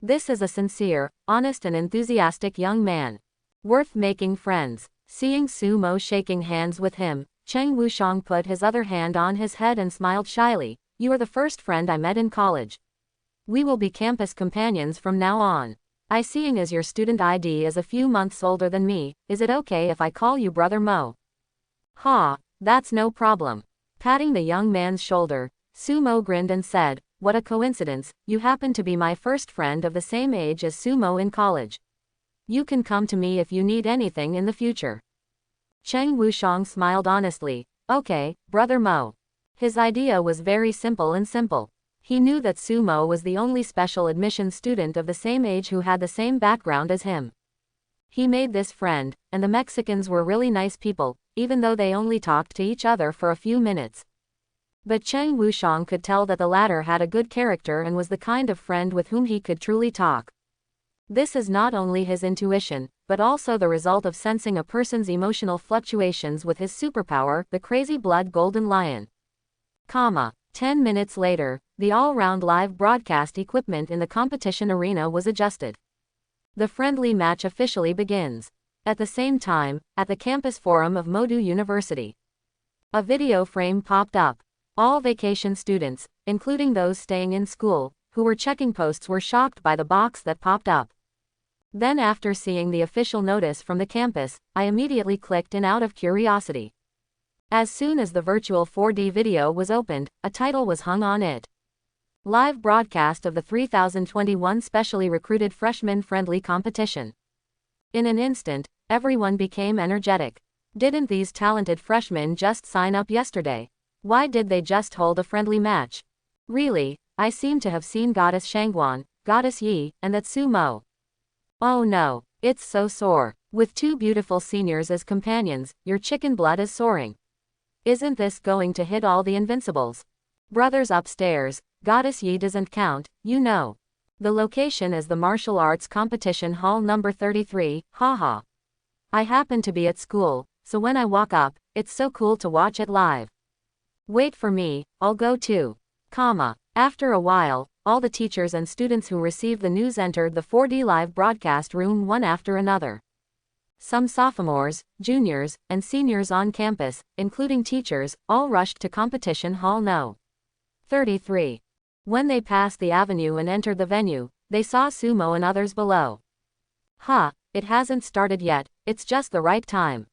This is a sincere, honest and enthusiastic young man. Worth making friends. Seeing Sumo shaking hands with him, Cheng Wushang put his other hand on his head and smiled shyly. "You are the first friend I met in college. We will be campus companions from now on. Seeing as your student ID is a few months older than me, is it okay if I call you Brother Mo?" Ha! That's no problem. Patting the young man's shoulder, Sumo grinned and said, what a coincidence, you happen to be my first friend of the same age as Sumo in college. You can come to me if you need anything in the future. Cheng Wushang smiled honestly. Okay, Brother Mo. His idea was very simple and simple. He knew that Sumo was the only special admission student of the same age who had the same background as him. He made this friend, and the Mexicans were really nice people, even though they only talked to each other for a few minutes. But Cheng Wushang could tell that the latter had a good character and was the kind of friend with whom he could truly talk. This is not only his intuition, but also the result of sensing a person's emotional fluctuations with his superpower, the crazy blood golden lion. 10 minutes later, the all-round live broadcast equipment in the competition arena was adjusted. The friendly match officially begins. At the same time, at the campus forum of Modu University, a video frame popped up. All vacation students, including those staying in school, who were checking posts were shocked by the box that popped up. Then after seeing the official notice from the campus, I immediately clicked in out of curiosity. As soon as the virtual 4D video was opened, a title was hung on it. Live broadcast of the 3021 specially recruited freshman-friendly competition. In an instant, everyone became energetic. Didn't these talented freshmen just sign up yesterday? Why did they just hold a friendly match? Really, I seem to have seen Goddess Shangguan, Goddess Yi, and that Sumo. Oh no, it's so sore. With two beautiful seniors as companions, your chicken blood is soaring. Isn't this going to hit all the invincibles? Brothers upstairs, Goddess Yi doesn't count, you know. The location is the martial arts competition hall number 33, haha. I happen to be at school, so when I walk up, it's so cool to watch it live. Wait for me, I'll go too. After a while, all the teachers and students who received the news entered the 4D live broadcast room one after another. Some sophomores, juniors, and seniors on campus, including teachers, all rushed to competition hall no. 33. When they passed the avenue and entered the venue, they saw Sumo and others below. It hasn't started yet, it's just the right time.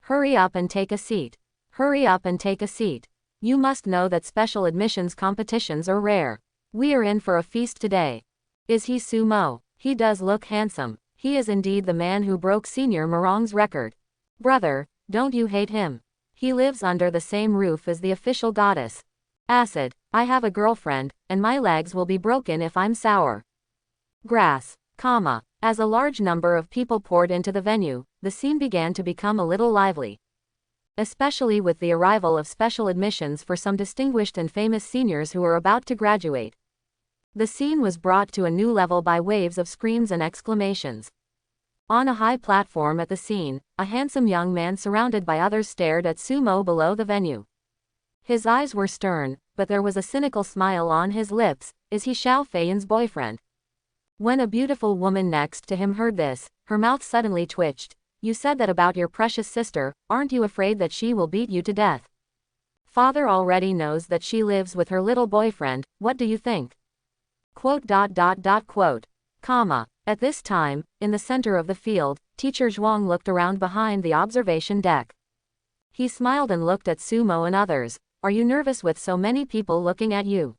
Hurry up and take a seat. Hurry up and take a seat. You must know that special admissions competitions are rare. We are in for a feast today. Is he Sumo? He does look handsome. He is indeed the man who broke Senior Morong's record. Brother, don't you hate him? He lives under the same roof as the official goddess. Acid, I have a girlfriend, and my legs will be broken if I'm sour. Grass, As a large number of people poured into the venue, the scene began to become a little lively. Especially with the arrival of special admissions for some distinguished and famous seniors who were about to graduate. The scene was brought to a new level by waves of screams and exclamations. On a high platform at the scene, a handsome young man surrounded by others stared at Sumo below the venue. His eyes were stern, but there was a cynical smile on his lips. Is he Xiao Feiyan's boyfriend? When a beautiful woman next to him heard this, her mouth suddenly twitched. You said that about your precious sister, aren't you afraid that she will beat you to death? Father already knows that she lives with her little boyfriend, what do you think? At this time, in the center of the field, Teacher Zhuang looked around behind the observation deck. He smiled and looked at Sumo and others. Are you nervous with so many people looking at you?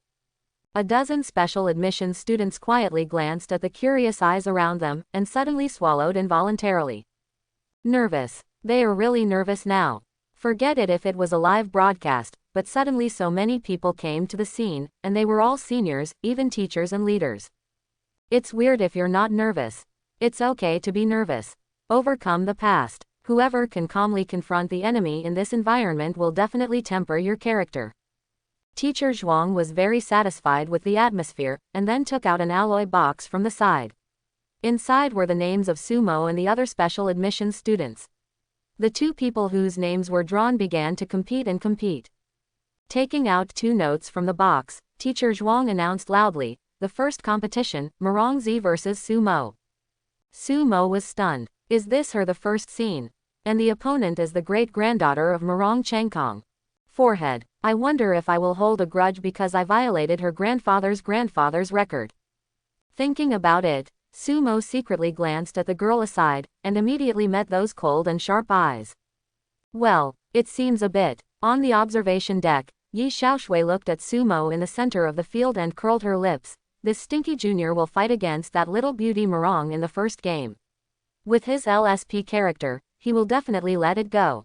A dozen special admissions students quietly glanced at the curious eyes around them, and suddenly swallowed involuntarily. Nervous. They are really nervous now. Forget it if it was a live broadcast, but suddenly so many people came to the scene, and they were all seniors, even teachers and leaders. It's weird if you're not nervous. It's okay to be nervous. Overcome the past. Whoever can calmly confront the enemy in this environment will definitely temper your character. Teacher Zhuang was very satisfied with the atmosphere, and then took out an alloy box from the side. Inside were the names of Sumo and the other special admissions students. The two people whose names were drawn began to compete. Taking out 2 notes from the box, Teacher Zhuang announced loudly, the first competition, Morong Z vs Sumo. Sumo was stunned. Is this her the first scene? And the opponent is the great-granddaughter of Morong Changkong. Forehead. I wonder if I will hold a grudge because I violated her grandfather's record. Thinking about it, Sumo secretly glanced at the girl aside, and immediately met those cold and sharp eyes. Well, It seems a bit. On the observation deck, Yi Xiaoshui looked at Sumo in the center of the field and curled her lips. This stinky junior will fight against that little beauty Morong in the first game. With his LSP character, he will definitely let it go.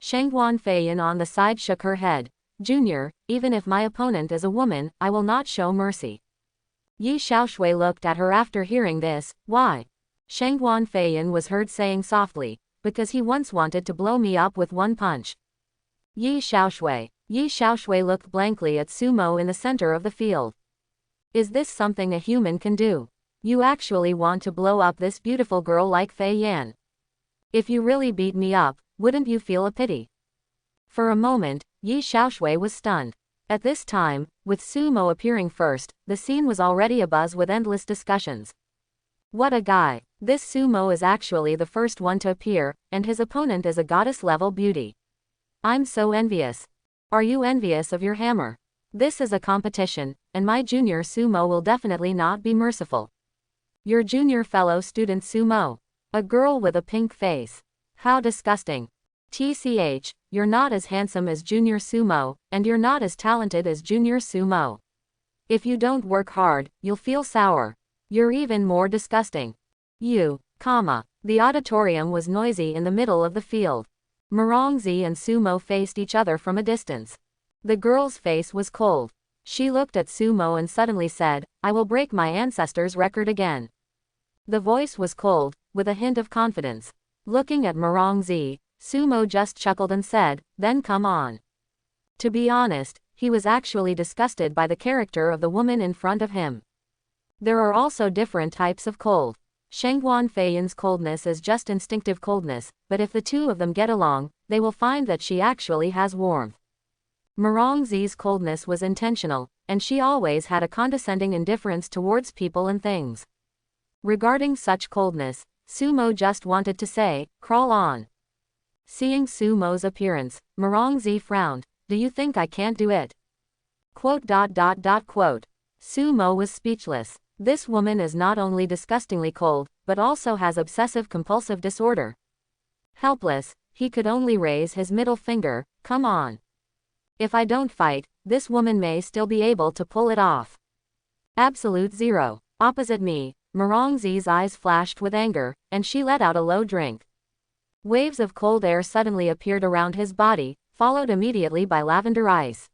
Shangguan Feiyan on the side shook her head. Junior, even if my opponent is a woman, I will not show mercy. Yi Xiaoshui looked at her after hearing this. Why? Shangguan Feiyan was heard saying softly, because he once wanted to blow me up with one punch. Yi Xiaoshui. Yi Xiaoshui looked blankly at Sumo in the center of the field. Is this something a human can do? You actually want to blow up this beautiful girl like Fei Yan? If you really beat me up, wouldn't you feel a pity? For a moment, Yi Xiaoshui was stunned. At this time, with Sumo appearing first, the scene was already abuzz with endless discussions. What a guy. This Sumo is actually the first one to appear, and his opponent is a goddess-level beauty. I'm so envious. Are you envious of your hammer? This is a competition, and my junior Sumo will definitely not be merciful. Your junior fellow student Sumo. A girl with a pink face. How disgusting. TCH, you're not as handsome as junior Sumo, and you're not as talented as junior Sumo. If you don't work hard, you'll feel sour. You're even more disgusting. The auditorium was noisy in the middle of the field. Morongzi and Sumo faced each other from a distance. The girl's face was cold. She looked at Sumo and suddenly said, I will break my ancestors' record again. The voice was cold, with a hint of confidence. Looking at Morongzi, Sumo just chuckled and said, then come on. To be honest, he was actually disgusted by the character of the woman in front of him. There are also different types of cold. Shangguan Feiyan's coldness is just instinctive coldness, but if the two of them get along, they will find that she actually has warmth. Morongzi's coldness was intentional, and she always had a condescending indifference towards people and things. Regarding such coldness, Sumo just wanted to say, crawl on. Seeing Sumo's appearance, Morongzi frowned. Do you think I can't do it? Sumo was speechless. This woman is not only disgustingly cold, but also has obsessive-compulsive disorder. Helpless, he could only raise his middle finger. Come on. If I don't fight, this woman may still be able to pull it off. Absolute zero. Opposite me, Morongzi's eyes flashed with anger, and she let out a low drink. Waves of cold air suddenly appeared around his body, followed immediately by lavender ice.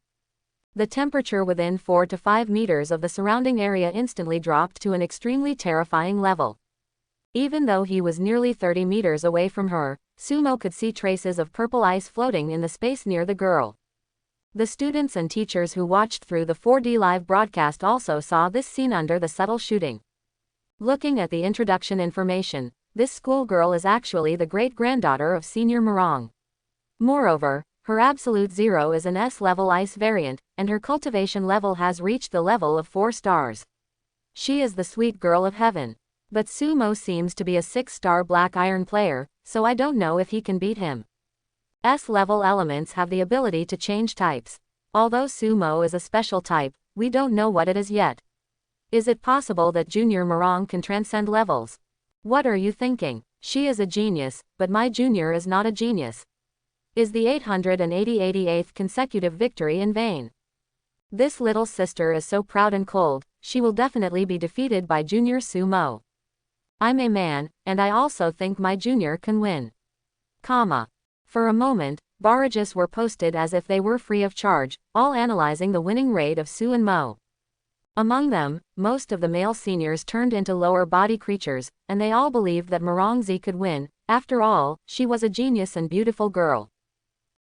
The temperature within 4 to 5 meters of the surrounding area instantly dropped to an extremely terrifying level. Even though he was nearly 30 meters away from her, Sumo could see traces of purple ice floating in the space near the girl. The students and teachers who watched through the 4D live broadcast also saw this scene under the subtle shooting. Looking at the introduction information, this schoolgirl is actually the great-granddaughter of Senior Morong. Moreover, her absolute zero is an S-level ice variant, and her cultivation level has reached the level of 4 stars. She is the sweet girl of heaven. But Sumo seems to be a 6-star black iron player, so I don't know if he can beat him. S-level elements have the ability to change types. Although Sumo is a special type, we don't know what it is yet. Is it possible that Junior Morong can transcend levels? What are you thinking? She is a genius, but my junior is not a genius. Is the 888th consecutive victory in vain? This little sister is so proud and cold, she will definitely be defeated by Junior Sumo. I'm a man, and I also think my junior can win. For a moment, barrages were posted as if they were free of charge, all analyzing the winning rate of Su and Mo. Among them, most of the male seniors turned into lower body creatures, and they all believed that Morongzi could win. After all, she was a genius and beautiful girl.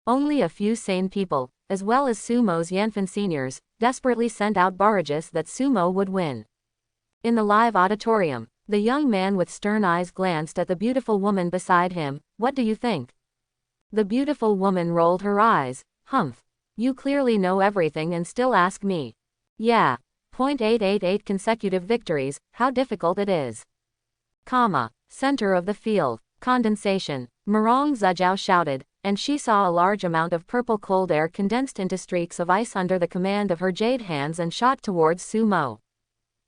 Only a few sane people, as well as Sumo's Yanfan seniors, desperately sent out barrages that Sumo would win. In the live auditorium, the young man with stern eyes glanced at the beautiful woman beside him. What do you think? The beautiful woman rolled her eyes. Humph. You clearly know everything and still ask me. Yeah. 888 consecutive victories, how difficult it is. Center of the field. Condensation. Morong Zhejiao shouted, and she saw a large amount of purple cold air condensed into streaks of ice under the command of her jade hands and shot towards Sumo.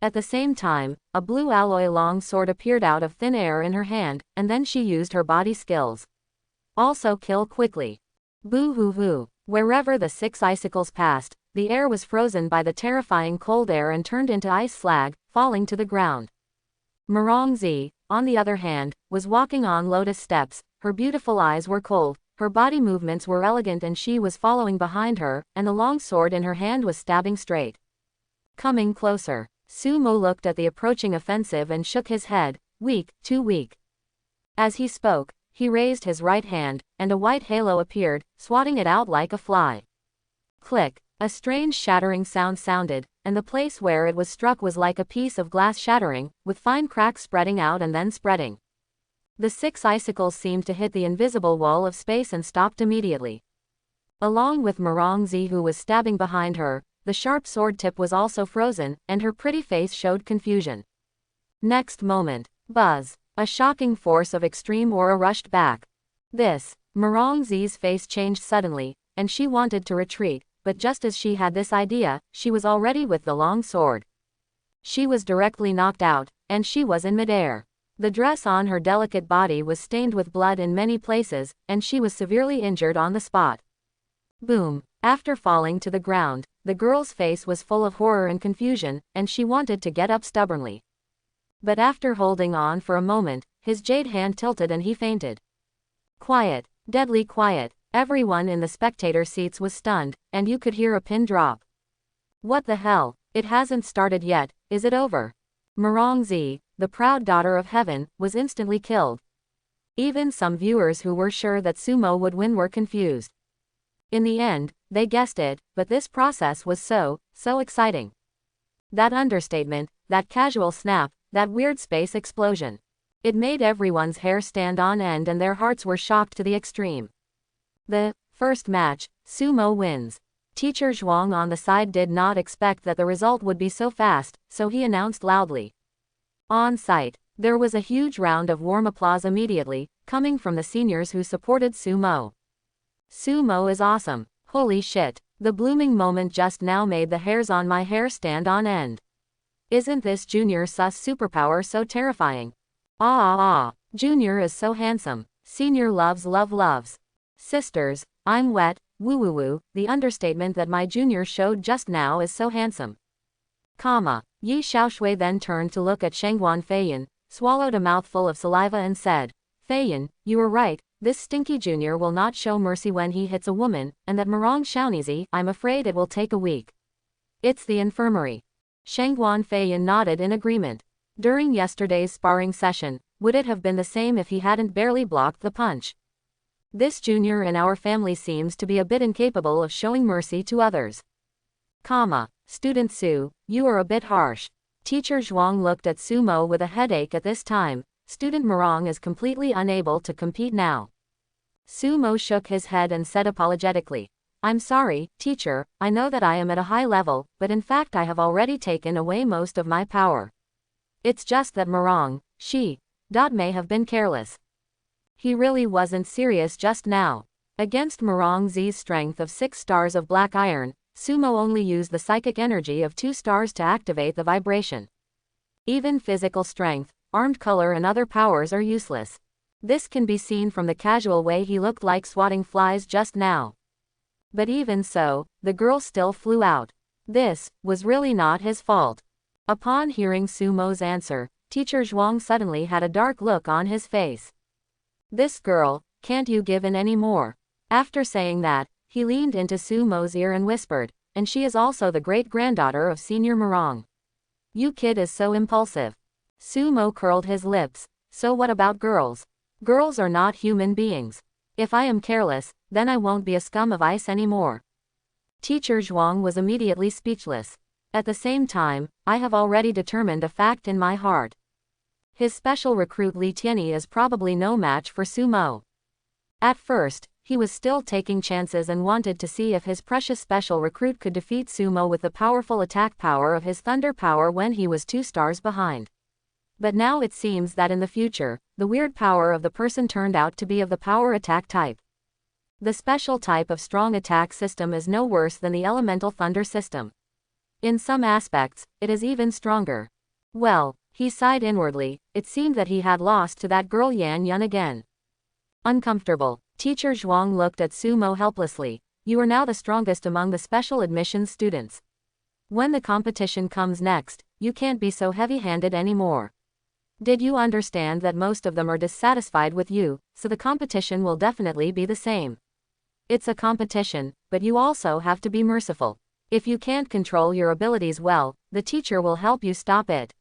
At the same time, a blue alloy long sword appeared out of thin air in her hand, and then she used her body skills. Also kill quickly. Boo hoo hoo. Wherever the 6 icicles passed, the air was frozen by the terrifying cold air and turned into ice slag, falling to the ground. Morongzi, on the other hand, was walking on lotus steps. Her beautiful eyes were cold, her body movements were elegant, and she was following behind her, and the long sword in her hand was stabbing straight. Coming closer. Sumo looked at the approaching offensive and shook his head. Weak, too weak. As he spoke, he raised his right hand, and a white halo appeared, swatting it out like a fly. Click. A strange shattering sound sounded, and the place where it was struck was like a piece of glass shattering, with fine cracks spreading out and then spreading. The 6 icicles seemed to hit the invisible wall of space and stopped immediately. Along with Morongzi, who was stabbing behind her, the sharp sword tip was also frozen, and her pretty face showed confusion. Next moment, buzz. A shocking force of extreme aura rushed back. Morongzi's face changed suddenly, and she wanted to retreat, but just as she had this idea, she was already with the long sword. She was directly knocked out, and she was in midair. The dress on her delicate body was stained with blood in many places, and she was severely injured on the spot. Boom. After falling to the ground, the girl's face was full of horror and confusion, and she wanted to get up stubbornly. But after holding on for a moment, his jade hand tilted and he fainted. Quiet. Deadly quiet. Everyone in the spectator seats was stunned, and you could hear a pin drop. What the hell? It hasn't started yet, is it over? Morongzi, the proud daughter of heaven, was instantly killed. Even some viewers who were sure that Sumo would win were confused. In the end, they guessed it, but this process was so exciting. That understatement, that casual snap, that weird space explosion. It made everyone's hair stand on end and their hearts were shocked to the extreme. The first match, Sumo wins. Teacher Zhuang on the side did not expect that the result would be so fast, so he announced loudly. On site, there was a huge round of warm applause immediately, coming from the seniors who supported Sumo. Sumo is awesome. Holy shit. The blooming moment just now made the hairs on my hair stand on end. Isn't this Junior sus superpower so terrifying? Junior is so handsome. Senior loves. Sisters, I'm wet, woo. The understatement that my junior showed just now is so handsome. Yi Xiaoshui then turned to look at Shangguan Feiyan, swallowed a mouthful of saliva and said, Feiyan, you were right, this stinky junior will not show mercy when he hits a woman, and that Morong Xiaonizi, I'm afraid it will take a week. It's the infirmary. Shangguan Feiyan nodded in agreement. During yesterday's sparring session, would it have been the same if he hadn't barely blocked the punch? This junior in our family seems to be a bit incapable of showing mercy to others. Student Su, you are a bit harsh. Teacher Zhuang looked at Sumo with a headache at this time. Student Morong is completely unable to compete now. Sumo shook his head and said apologetically, I'm sorry, teacher, I know that I am at a high level, but in fact I have already taken away most of my power. It's just that Morong, may have been careless. He really wasn't serious just now. Against Morongzi's strength of 6 stars of black iron, Sumo only used the psychic energy of 2 stars to activate the vibration. Even physical strength, armed color and other powers are useless. This can be seen from the casual way he looked like swatting flies just now. But even so, the girl still flew out. This was really not his fault. Upon hearing Sumo's answer, Teacher Zhuang suddenly had a dark look on his face. This girl, can't you give in any more? After saying that, he leaned into Sumo's ear and whispered, and she is also the great-granddaughter of Senior Morong. You kid is so impulsive. Sumo curled his lips. So what about girls? Girls are not human beings. If I am careless, then I won't be a scum of ice anymore. Teacher Zhuang was immediately speechless. At the same time, I have already determined a fact in my heart. His special recruit Li Tianyi is probably no match for Sumo. At first, he was still taking chances and wanted to see if his precious special recruit could defeat Sumo with the powerful attack power of his thunder power when he was 2 stars behind. But now it seems that in the future, the weird power of the person turned out to be of the power attack type. The special type of strong attack system is no worse than the elemental thunder system. In some aspects, it is even stronger. Well, he sighed inwardly, it seemed that he had lost to that girl Yan Yun again. Uncomfortable. Teacher Zhuang looked at Sumo helplessly. You are now the strongest among the special admissions students. When the competition comes next, you can't be so heavy-handed anymore. Did you understand that most of them are dissatisfied with you, so the competition will definitely be the same. It's a competition, but you also have to be merciful. If you can't control your abilities well, the teacher will help you stop it.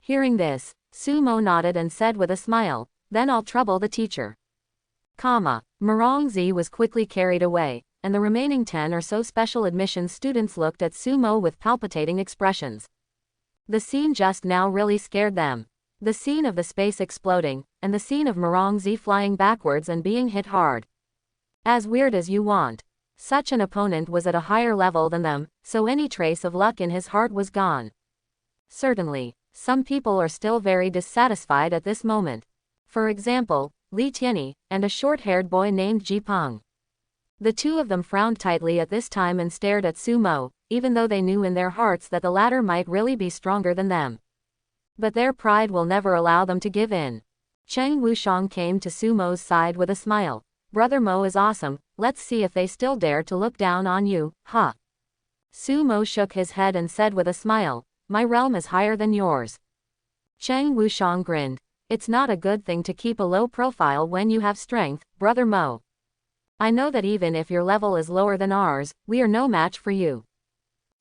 Hearing this, Sumo nodded and said with a smile, then I'll trouble the teacher. Merongzi was quickly carried away, and the remaining 10 or so special admissions students looked at Sumo with palpitating expressions. The scene just now really scared them. The scene of the space exploding, and the scene of Merongzi flying backwards and being hit hard. As weird as you want. Such an opponent was at a higher level than them, so any trace of luck in his heart was gone. Certainly, some people are still very dissatisfied at this moment. For example, Li Tianyi, and a short-haired boy named Ji Peng. The two of them frowned tightly at this time and stared at Sumo, even though they knew in their hearts that the latter might really be stronger than them. But their pride will never allow them to give in. Cheng Wushang came to Sumo's side with a smile. Brother Mo is awesome, let's see if they still dare to look down on you, huh? Sumo shook his head and said with a smile, my realm is higher than yours. Cheng Wushang grinned. It's not a good thing to keep a low profile when you have strength, Brother Mo. I know that even if your level is lower than ours, we are no match for you.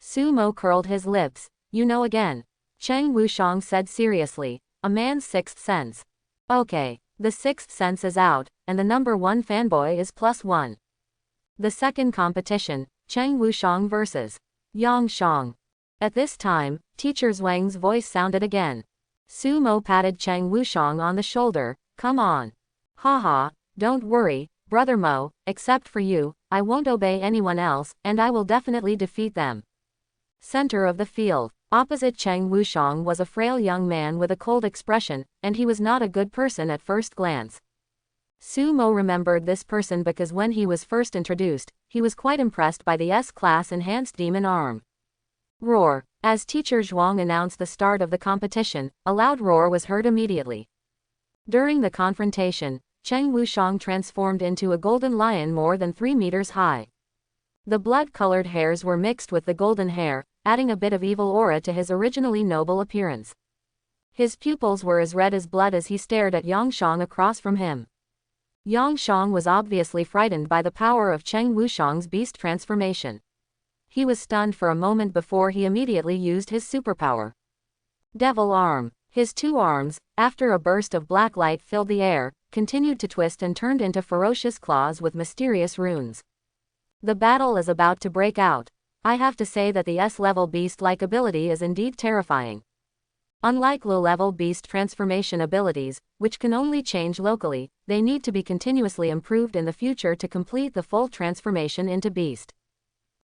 Sumo curled his lips. You know again. Cheng Wushang said seriously, a man's sixth sense. Okay, the sixth sense is out, and the number 1 fanboy is +1. The second competition, Cheng Wushang vs. Yang Shang. At this time, Teacher Zhuang's voice sounded again. Sumo patted Cheng Wushang on the shoulder, come on. Haha, don't worry, Brother Mo, except for you, I won't obey anyone else, and I will definitely defeat them. Center of the field. Opposite Cheng Wushang was a frail young man with a cold expression, and he was not a good person at first glance. Sumo remembered this person because when he was first introduced, he was quite impressed by the S-class enhanced demon arm. Roar. As Teacher Zhuang announced the start of the competition, a loud roar was heard immediately. During the confrontation, Cheng Wushang transformed into a golden lion more than 3 meters high. The blood-colored hairs were mixed with the golden hair, adding a bit of evil aura to his originally noble appearance. His pupils were as red as blood as he stared at Yang Shang across from him. Yang Shang was obviously frightened by the power of Cheng Wushang's beast transformation. He was stunned for a moment before he immediately used his superpower. Devil Arm. His 2 arms, after a burst of black light filled the air, continued to twist and turned into ferocious claws with mysterious runes. The battle is about to break out. I have to say that the S-level beast-like ability is indeed terrifying. Unlike low-level beast transformation abilities, which can only change locally, they need to be continuously improved in the future to complete the full transformation into beast.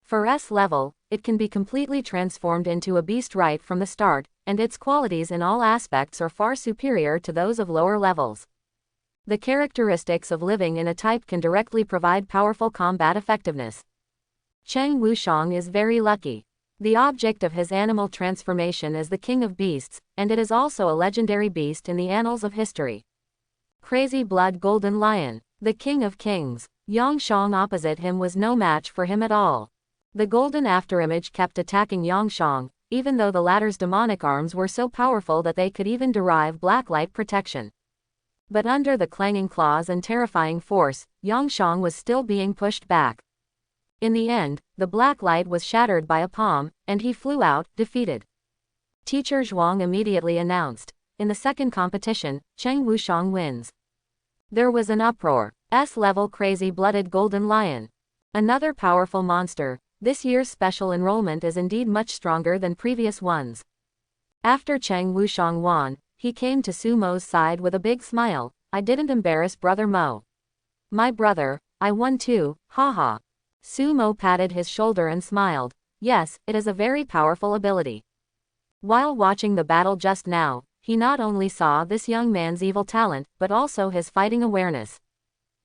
For S-level, it can be completely transformed into a beast right from the start, and its qualities in all aspects are far superior to those of lower levels. The characteristics of living in a type can directly provide powerful combat effectiveness. Cheng Wushang is very lucky. The object of his animal transformation is the king of beasts, and it is also a legendary beast in the annals of history. Crazy Blood Golden Lion, the king of kings. Yang Shang opposite him was no match for him at all. The golden afterimage kept attacking Yang Shang, even though the latter's demonic arms were so powerful that they could even derive black light protection. But under the clanging claws and terrifying force, Yang Shang was still being pushed back. In the end, the black light was shattered by a palm, and he flew out, defeated. Teacher Zhuang immediately announced, in the second competition, Cheng Wushang wins. There was an uproar. S-level crazy-blooded golden lion. Another powerful monster. This year's special enrollment is indeed much stronger than previous ones. After Cheng Wushang won, he came to Sumo's side with a big smile. I didn't embarrass Brother Mo. My brother, I won too, haha. Sumo patted his shoulder and smiled. Yes, it is a very powerful ability. While watching the battle just now, he not only saw this young man's evil talent, but also his fighting awareness.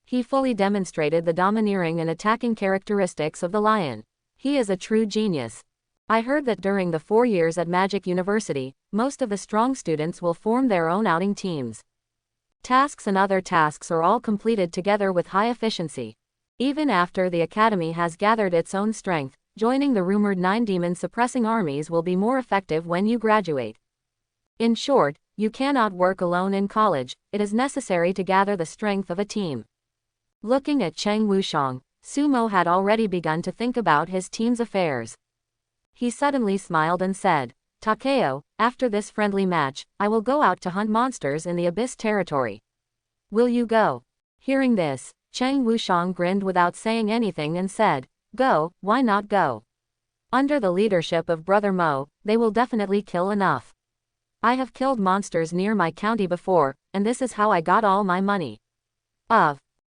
He fully demonstrated the domineering and attacking characteristics of the lion. He is a true genius. I heard that during the 4 years at Magic University, most of the strong students will form their own outing teams. Tasks and other tasks are all completed together with high efficiency. Even after the academy has gathered its own strength, joining the rumored 9 demon-suppressing armies will be more effective when you graduate. In short, you cannot work alone in college, it is necessary to gather the strength of a team. Looking at Cheng Wushang, Sumo had already begun to think about his team's affairs. He suddenly smiled and said, "Takeo, after this friendly match, I will go out to hunt monsters in the Abyss territory. Will you go?" Hearing this, Cheng Wushang grinned without saying anything and said, "Go, why not go? Under the leadership of Brother Mo, they will definitely kill enough. I have killed monsters near my county before, and this is how I got all my money."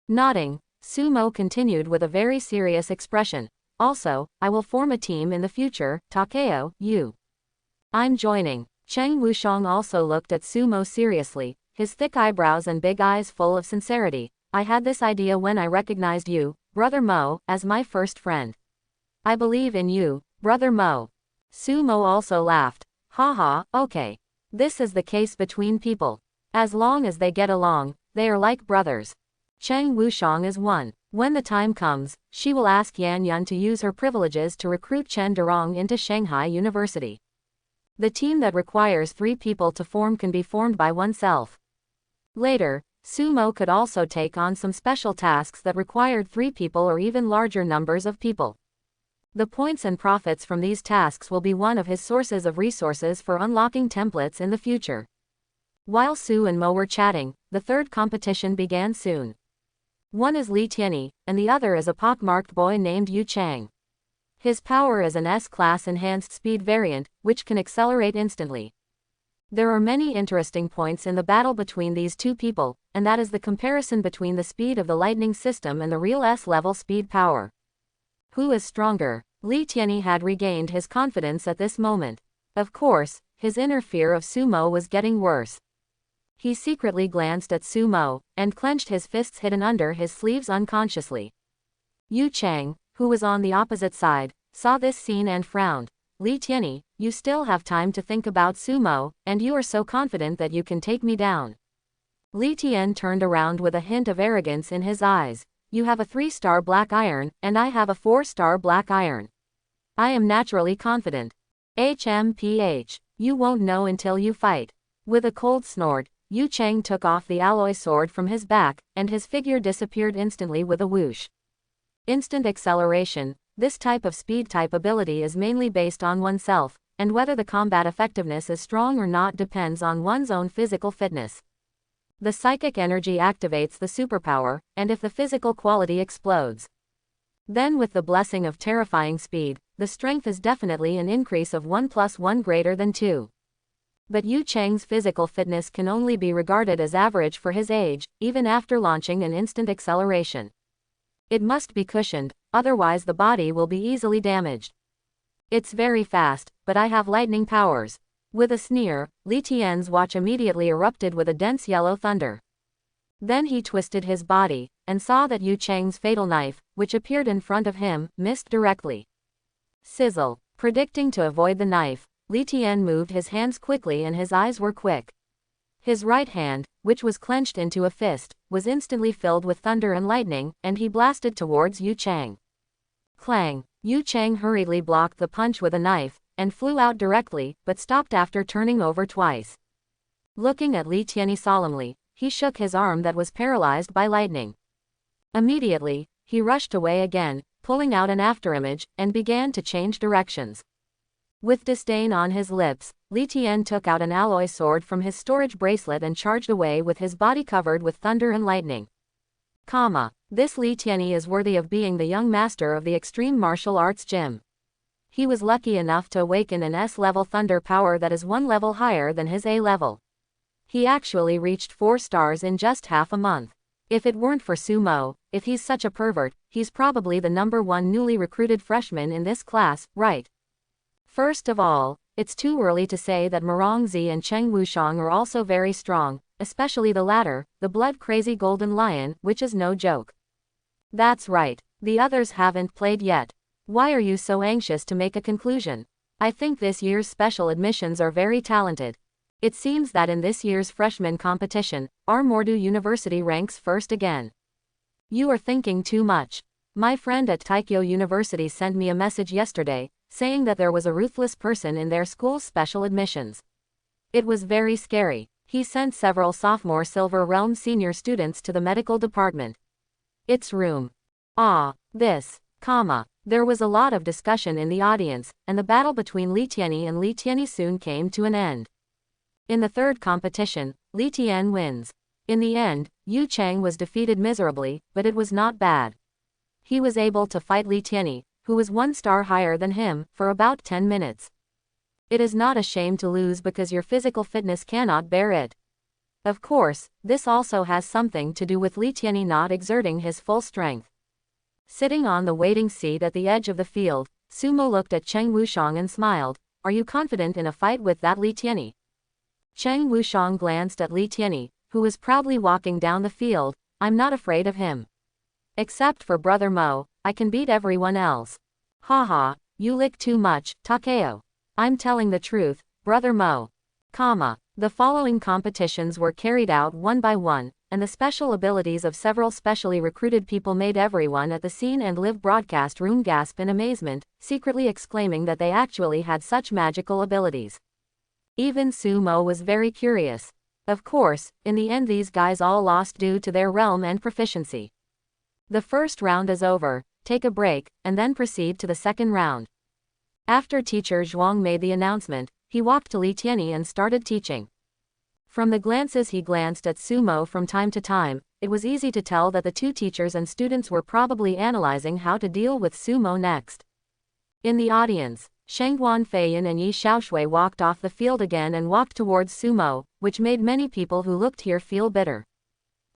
Nodding, Sumo continued with a very serious expression. "Also, I will form a team in the future, Takeo, you." "I'm joining." Cheng Wushang also looked at Sumo seriously, his thick eyebrows and big eyes full of sincerity. "I had this idea when I recognized you, Brother Mo, as my first friend. I believe in you, Brother Mo." Sumo also laughed. "Haha, okay. This is the case between people. As long as they get along, they are like brothers. Cheng Wushang is one. When the time comes, she will ask Yan Yun to use her privileges to recruit Chen Durong into Shanghai University. The team that requires 3 people to form can be formed by oneself. Later, Sumo could also take on some special tasks that required 3 people or even larger numbers of people. The points and profits from these tasks will be one of his sources of resources for unlocking templates in the future. While Su and Mo were chatting, the third competition began soon. One is Li Tianyi, and the other is a pockmarked boy named Yu Chang. His power is an S-class enhanced speed variant, which can accelerate instantly. There are many interesting points in the battle between these two people, and that is the comparison between the speed of the lightning system and the real S-level speed power. Who is stronger? Li Tianyi had regained his confidence at this moment. Of course, his inner fear of Sumo was getting worse. He secretly glanced at Sumo, and clenched his fists hidden under his sleeves unconsciously. Yu Chang, who was on the opposite side, saw this scene and frowned. "Li Tianyi, you still have time to think about Sumo, and you are so confident that you can take me down." Li Tian turned around with a hint of arrogance in his eyes. "You have a 3-star black iron, and I have a 4-star black iron. I am naturally confident. HMPH, you won't know until you fight." With a cold snort, Yu Chang took off the alloy sword from his back, and his figure disappeared instantly with a whoosh. Instant acceleration. This type of speed-type ability is mainly based on oneself, and whether the combat effectiveness is strong or not depends on one's own physical fitness. The psychic energy activates the superpower, and if the physical quality explodes, then with the blessing of terrifying speed, the strength is definitely an increase of 1 + 1 greater than 2. But Yu Chang's physical fitness can only be regarded as average for his age, even after launching an instant acceleration. It must be cushioned, otherwise the body will be easily damaged. "It's very fast, but I have lightning powers." With a sneer, Li Tian's watch immediately erupted with a dense yellow thunder. Then he twisted his body, and saw that Yu Chang's fatal knife, which appeared in front of him, missed directly. Sizzle. Predicting to avoid the knife, Li Tian moved his hands quickly and his eyes were quick. His right hand, which was clenched into a fist, was instantly filled with thunder and lightning, and he blasted towards Yu Chang. Clang! Yu Chang hurriedly blocked the punch with a knife, and flew out directly, but stopped after turning over twice. Looking at Li Tianyi solemnly, he shook his arm that was paralyzed by lightning. Immediately, he rushed away again, pulling out an afterimage, and began to change directions. With disdain on his lips, Li Tian took out an alloy sword from his storage bracelet and charged away with his body covered with thunder and lightning. This Li Tianyi is worthy of being the young master of the extreme martial arts gym. He was lucky enough to awaken an S-level thunder power that is 1 level higher than his A level. He actually reached 4 stars in just half a month. If it weren't for Sumo, if he's such a pervert, he's probably the #1 newly recruited freshman in this class, right? First of all, it's too early to say that Morongzi and Cheng Wushang are also very strong, especially the latter, the blood-crazy Golden Lion, which is no joke. That's right, the others haven't played yet. Why are you so anxious to make a conclusion? I think this year's special admissions are very talented. It seems that in this year's freshman competition, our Modu University ranks first again. You are thinking too much. My friend at Taikyo University sent me a message yesterday, saying that there was a ruthless person in their school's special admissions. It was very scary. He sent several sophomore Silver Realm senior students to the medical department. It's room. There was a lot of discussion in the audience, and the battle between Li Tianyi and Li Tianyi soon came to an end. In the third competition, Li Tian wins. In the end, Yu Cheng was defeated miserably, but it was not bad. He was able to fight Li Tianyi, who was 1 star higher than him, for about 10 minutes. It is not a shame to lose because your physical fitness cannot bear it. Of course, this also has something to do with Li Tianyi not exerting his full strength. Sitting on the waiting seat at the edge of the field, Sumo looked at Cheng Wushang and smiled. Are you confident in a fight with that Li Tianyi? Cheng Wushang glanced at Li Tianyi, who was proudly walking down the field. I'm not afraid of him. Except for Brother Mo, I can beat everyone else. Haha, you lick too much, Takeo. I'm telling the truth, Brother Mo. The following competitions were carried out one by one, and the special abilities of several specially recruited people made everyone at the scene and live broadcast room gasp in amazement, secretly exclaiming that they actually had such magical abilities. Even Sumo was very curious. Of course, in the end these guys all lost due to their realm and proficiency. The first round is over, take a break, and then proceed to the second round. After teacher Zhuang made the announcement, he walked to Li Tianyi and started teaching. From the glances he glanced at Sumo from time to time, it was easy to tell that the two teachers and students were probably analyzing how to deal with Sumo next. In the audience, Shengguan Feiyan and Yi Xiaoshui walked off the field again and walked towards Sumo, which made many people who looked here feel bitter.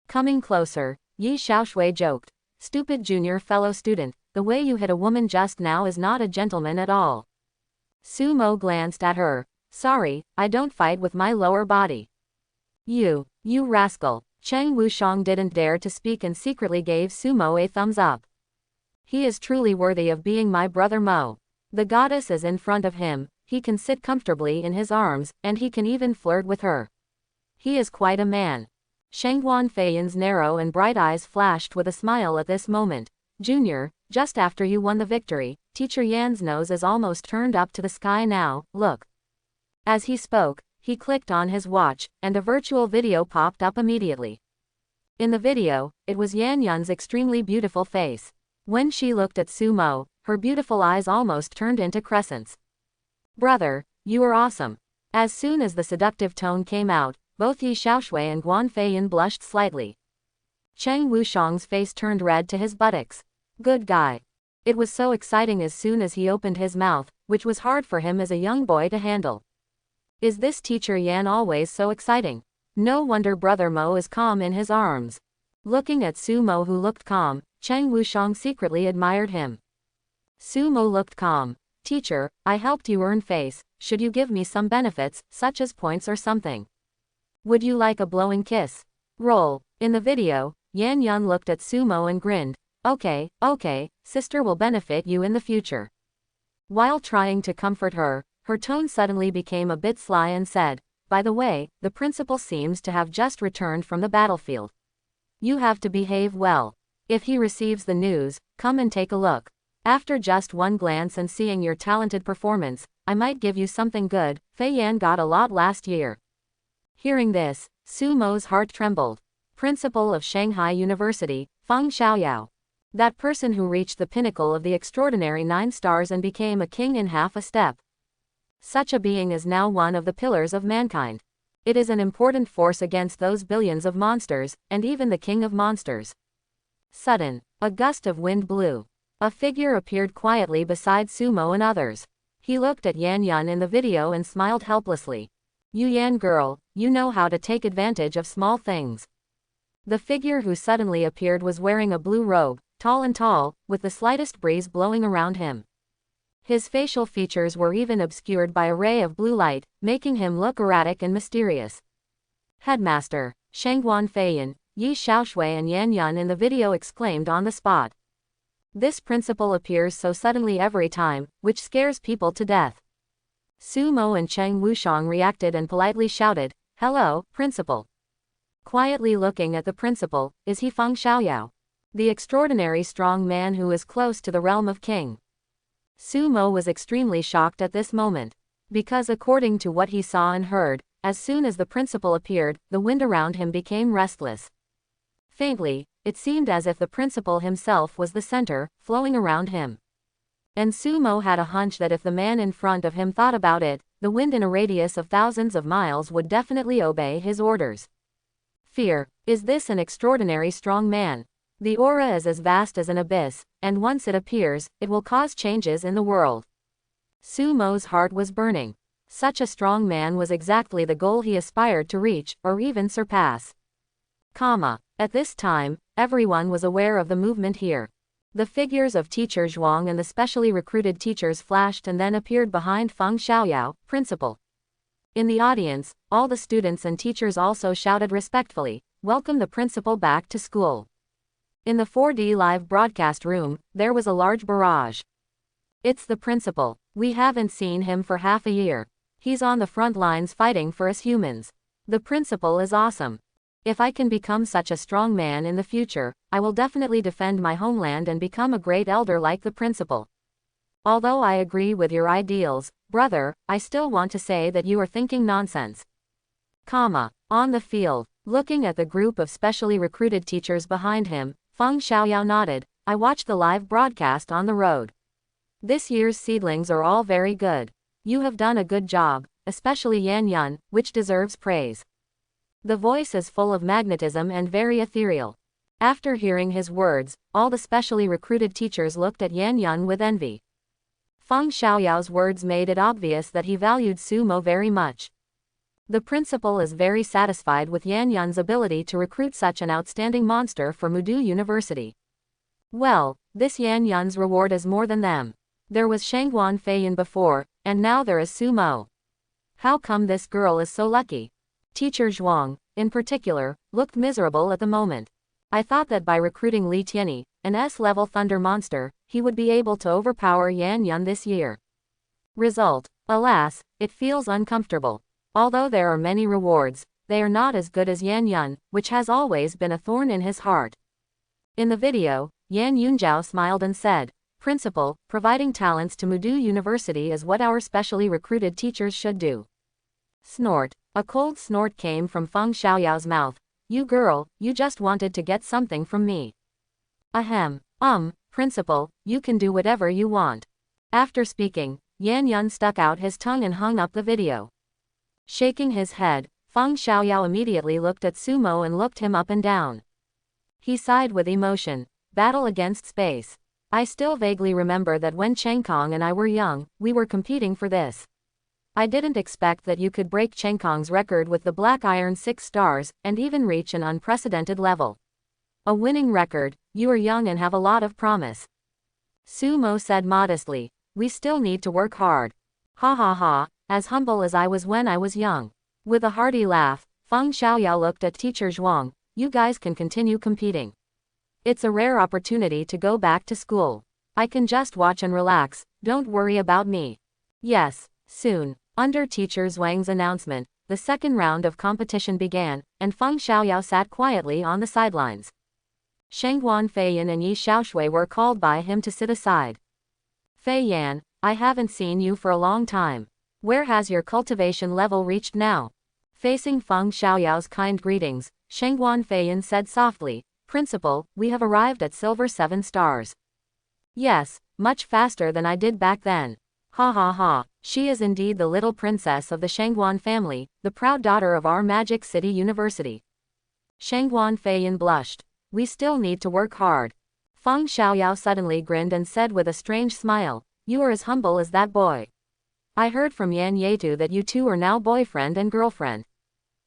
Coming closer, Yi Xiaoshui joked, "Stupid junior fellow student, the way you hit a woman just now is not a gentleman at all." Sumo glanced at her. "Sorry, I don't fight with my lower body." You rascal." Cheng Wushang didn't dare to speak and secretly gave Sumo a thumbs up. "He is truly worthy of being my brother Mo. The goddess is in front of him, he can sit comfortably in his arms, and he can even flirt with her. He is quite a man." Shengguan Feiyan's narrow and bright eyes flashed with a smile at this moment. "Junior, just after you won the victory, Teacher Yan's nose is almost turned up to the sky now, look." As he spoke, he clicked on his watch, and a virtual video popped up immediately. In the video, it was Yan Yun's extremely beautiful face. When she looked at Sumo, her beautiful eyes almost turned into crescents. "Brother, you are awesome." As soon as the seductive tone came out, both Yi Xiaoshui and Guan Feiyan blushed slightly. Cheng Wushang's face turned red to his buttocks. Good guy. It was so exciting as soon as he opened his mouth, which was hard for him as a young boy to handle. Is this teacher Yan always so exciting? No wonder Brother Mo is calm in his arms. Looking at Sumo who looked calm, Cheng Wushang secretly admired him. Sumo looked calm. "Teacher, I helped you earn face, should you give me some benefits, such as points or something? Would you like a blowing kiss?" Roll. In the video, Yan Yun looked at Sumo and grinned. Okay, sister will benefit you in the future." While trying to comfort her, her tone suddenly became a bit sly and said, "By the way, the principal seems to have just returned from the battlefield. You have to behave well. If he receives the news, come and take a look. After just one glance and seeing your talented performance, I might give you something good. Fei Yan got a lot last year." Hearing this, Sumo's heart trembled. Principal of Shanghai University, Feng Xiaoyao. That person who reached the pinnacle of the extraordinary 9 stars and became a king in half a step. Such a being is now one of the pillars of mankind. It is an important force against those billions of monsters, and even the king of monsters. Sudden, a gust of wind blew. A figure appeared quietly beside Sumo and others. He looked at Yan Yun in the video and smiled helplessly. "You Yan girl, you know how to take advantage of small things." The figure who suddenly appeared was wearing a blue robe, tall, with the slightest breeze blowing around him. His facial features were even obscured by a ray of blue light, making him look erratic and mysterious. "Headmaster," Shengguan Feiyan, Yi Xiaoshui and Yan Yun in the video exclaimed on the spot. This principal appears so suddenly every time, which scares people to death. Sumo and Cheng Wushang reacted and politely shouted, "Hello, principal." Quietly looking at the principal, is he Feng Xiaoyao? The extraordinary strong man who is close to the realm of king. Sumo was extremely shocked at this moment. Because according to what he saw and heard, as soon as the principal appeared, the wind around him became restless. Faintly, it seemed as if the principal himself was the center, flowing around him. And Sumo had a hunch that if the man in front of him thought about it, the wind in a radius of thousands of miles would definitely obey his orders. Fear. Is this an extraordinary strong man? The aura is as vast as an abyss, and once it appears, it will cause changes in the world. Sumo's heart was burning. Such a strong man was exactly the goal he aspired to reach, or even surpass. At this time, everyone was aware of the movement here. The figures of Teacher Zhuang and the specially recruited teachers flashed and then appeared behind Feng Xiaoyao, principal. In the audience, all the students and teachers also shouted respectfully, "Welcome the principal back to school." In the 4D live broadcast room, there was a large barrage. "It's the principal. We haven't seen him for half a year. He's on the front lines fighting for us humans. The principal is awesome. If I can become such a strong man in the future, I will definitely defend my homeland and become a great elder like the principal. Although I agree with your ideals, brother, I still want to say that you are thinking nonsense." On the field, looking at the group of specially recruited teachers behind him, Feng Xiaoyao nodded, "I watched the live broadcast on the road. This year's seedlings are all very good. You have done a good job, especially Yan Yun, which deserves praise." The voice is full of magnetism and very ethereal. After hearing his words, all the specially recruited teachers looked at Yan Yun with envy. Feng Xiaoyao's words made it obvious that he valued Sumo very much. The principal is very satisfied with Yan Yun's ability to recruit such an outstanding monster for Modu University. Well, this Yan Yun's reward is more than them. There was Shangguan Feiyan before, and now there is Sumo. How come this girl is so lucky? Teacher Zhuang, in particular, looked miserable at the moment. I thought that by recruiting Li Tianyi, an S-level thunder monster, he would be able to overpower Yan Yun this year. Result. Alas, it feels uncomfortable. Although there are many rewards, they are not as good as Yan Yun, which has always been a thorn in his heart. In the video, Yan Yunjiao smiled and said, "Principal, providing talents to Modu University is what our specially recruited teachers should do." Snort. A cold snort came from Feng Xiaoyao's mouth. "You girl, you just wanted to get something from me." Ahem. Principal, you can do whatever you want." After speaking, Yan Yun stuck out his tongue and hung up the video. Shaking his head, Feng Xiaoyao immediately looked at Sumo and looked him up and down. He sighed with emotion. Battle against space. I still vaguely remember that when Chengkong and I were young, we were competing for this. I didn't expect that you could break Chengkong's record with the Black Iron 6 stars, and even reach an unprecedented level. A winning record. You are young and have a lot of promise. Sumo said modestly, "We still need to work hard." Ha ha ha, as humble as I was when I was young. With a hearty laugh, Feng Xiaoyao looked at Teacher Zhuang. "You guys can continue competing. It's a rare opportunity to go back to school. I can just watch and relax, don't worry about me." Yes, soon. Under Teacher Zhuang's announcement, the second round of competition began, and Feng Xiaoyao sat quietly on the sidelines. Shangguan Feiyan and Yi Xiaoshui were called by him to sit aside. "Feiyan, I haven't seen you for a long time. Where has your cultivation level reached now?" Facing Feng Xiaoyao's kind greetings, Shangguan Feiyan said softly, "Principal, we have arrived at Silver 7 stars." "Yes, much faster than I did back then." Ha ha ha, she is indeed the little princess of the Shangguan family, the proud daughter of our Magic City University. Shangguan Feiyan blushed. "We still need to work hard." Feng Xiaoyao suddenly grinned and said with a strange smile, "You are as humble as that boy. I heard from Yan Yetu that you two are now boyfriend and girlfriend."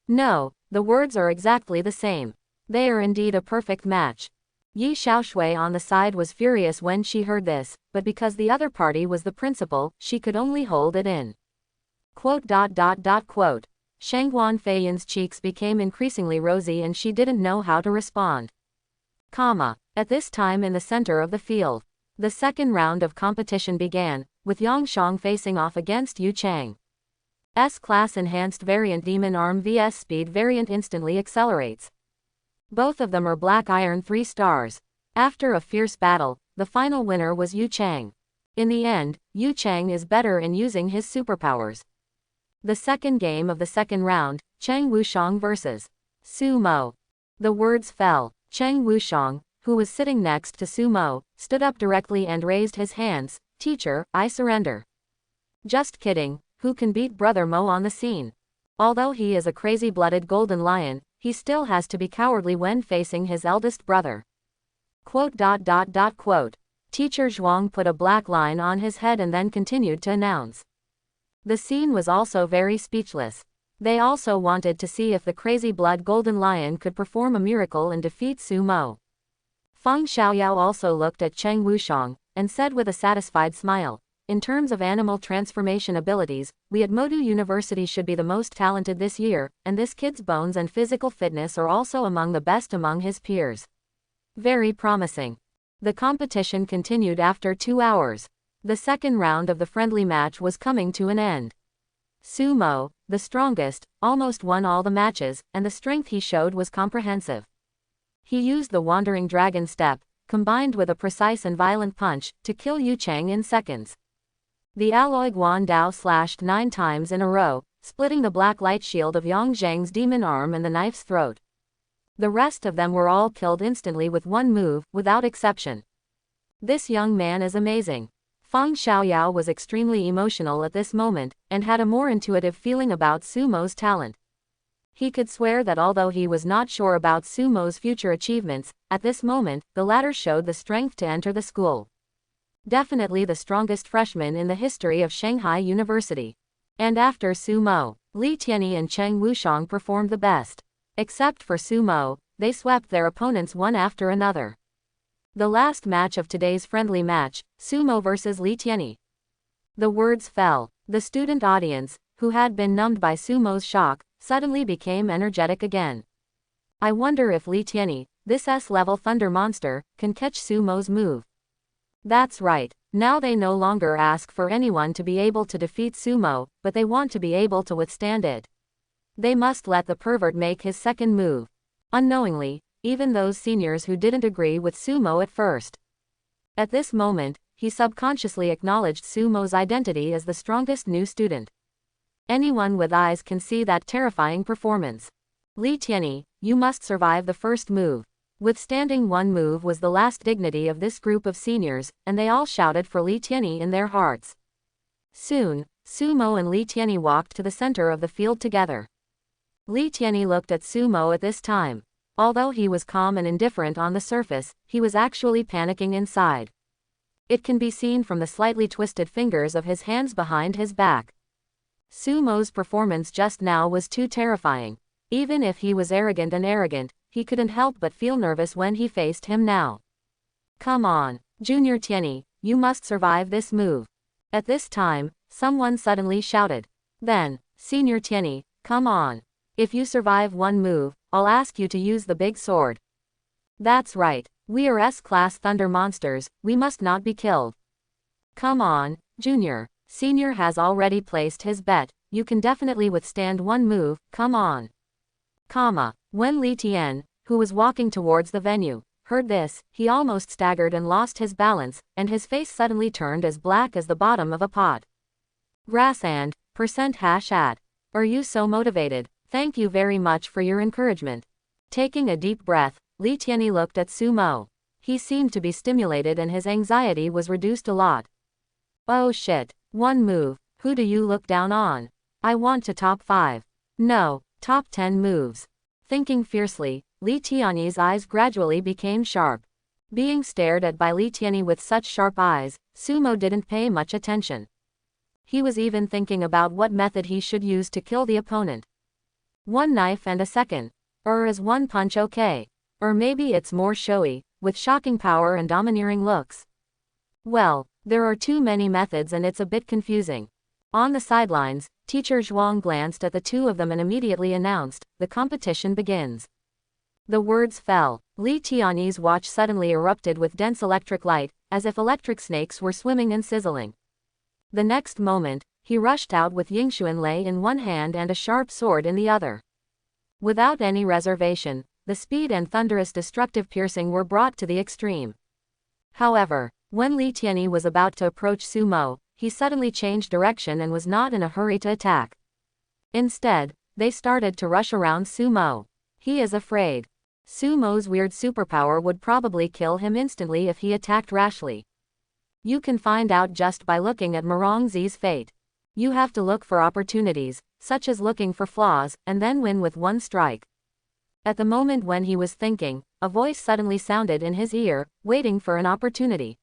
"No, the words are exactly the same. They are indeed a perfect match." Yi Xiaoshui on the side was furious when she heard this, but because the other party was the principal, she could only hold it in. Shangguan Feiyan's cheeks became increasingly rosy and she didn't know how to respond. At this time in the center of the field, the second round of competition began, with Yang Shang facing off against Yu Chang. S-Class Enhanced Variant Demon Arm vs Speed Variant instantly accelerates. Both of them are Black Iron 3 stars. After a fierce battle, the final winner was Yu Chang. In the end, Yu Chang is better in using his superpowers. The second game of the second round, Cheng Wushang vs. Sumo. The words fell. Cheng Wushang, who was sitting next to Sumo, stood up directly and raised his hands. Teacher, I surrender. Just kidding, who can beat Brother Mo on the scene? Although he is a crazy-blooded golden lion, he still has to be cowardly when facing his eldest brother. Quote. Teacher Zhuang put a black line on his head and then continued to announce. The scene was also very speechless. They also wanted to see if the crazy blood golden lion could perform a miracle and defeat Sumo. Feng Xiaoyao also looked at Cheng Wushang, and said with a satisfied smile, in terms of animal transformation abilities, we at Modu University should be the most talented this year, and this kid's bones and physical fitness are also among the best among his peers. Very promising. The competition continued after 2 hours. The second round of the friendly match was coming to an end. Sumo, the strongest, almost won all the matches, and the strength he showed was comprehensive. He used the Wandering Dragon Step, combined with a precise and violent punch, to kill Yu Chang in seconds. The Alloy Guan Dao slashed 9 times in a row, splitting the black light shield of Yang Zhang's demon arm and the knife's throat. The rest of them were all killed instantly with one move, without exception. This young man is amazing. Feng Xiaoyao was extremely emotional at this moment, and had a more intuitive feeling about Sumo's talent. He could swear that although he was not sure about Sumo's future achievements, at this moment, the latter showed the strength to enter the school. Definitely the strongest freshman in the history of Shanghai University. And after Sumo, Li Tianyi and Cheng Wushang performed the best. Except for Sumo, they swept their opponents one after another. The last match of today's friendly match, Sumo vs Li Tianyi. The words fell. The student audience, who had been numbed by Sumo's shock, suddenly became energetic again. I wonder if Li Tianyi, this S-level thunder monster, can catch Sumo's move. That's right, now they no longer ask for anyone to be able to defeat Sumo, but they want to be able to withstand it. They must let the pervert make his second move. Unknowingly, even those seniors who didn't agree with Sumo at first. At this moment, he subconsciously acknowledged Sumo's identity as the strongest new student. Anyone with eyes can see that terrifying performance. Li Tianyi, you must survive the first move. Withstanding one move was the last dignity of this group of seniors, and they all shouted for Li Tianyi in their hearts. Soon, Sumo and Li Tianyi walked to the center of the field together. Li Tianyi looked at Sumo at this time. Although he was calm and indifferent on the surface, he was actually panicking inside. It can be seen from the slightly twisted fingers of his hands behind his back. Sumo's performance just now was too terrifying. Even if he was arrogant, he couldn't help but feel nervous when he faced him now. Come on, Junior Tianyi, you must survive this move. At this time, someone suddenly shouted. Then, Senior Tianyi, come on. If you survive one move, I'll ask you to use the big sword. That's right, we are S-class thunder monsters, we must not be killed. Come on, Junior. Senior has already placed his bet, you can definitely withstand one move, come on. When Li Tian, who was walking towards the venue, heard this, he almost staggered and lost his balance, and his face suddenly turned as black as the bottom of a pot. Grass and %@. Are you so motivated? Thank you very much for your encouragement. Taking a deep breath, Li Tianyi looked at Sumo. He seemed to be stimulated and his anxiety was reduced a lot. Oh shit, one move, who do you look down on? I want to top 5. No, top 10 moves. Thinking fiercely, Li Tianyi's eyes gradually became sharp. Being stared at by Li Tianyi with such sharp eyes, Sumo didn't pay much attention. He was even thinking about what method he should use to kill the opponent. One knife and a second. Or is one punch okay? Or maybe it's more showy, with shocking power and domineering looks. Well, there are too many methods and it's a bit confusing. On the sidelines, Teacher Zhuang glanced at the two of them and immediately announced, the competition begins. The words fell. Li Tianyi's watch suddenly erupted with dense electric light, as if electric snakes were swimming and sizzling. The next moment, He rushed out with Yingxuan Lei in one hand and a sharp sword in the other. Without any reservation, the speed and thunderous destructive piercing were brought to the extreme. However, when Li Tianyi was about to approach Sumo, he suddenly changed direction and was not in a hurry to attack. Instead, they started to rush around Sumo. He is afraid. Sumo's weird superpower would probably kill him instantly if he attacked rashly. You can find out just by looking at Merongzi's fate. You have to look for opportunities, such as looking for flaws, and then win with one strike. At the moment when he was thinking, a voice suddenly sounded in his ear, waiting for an opportunity.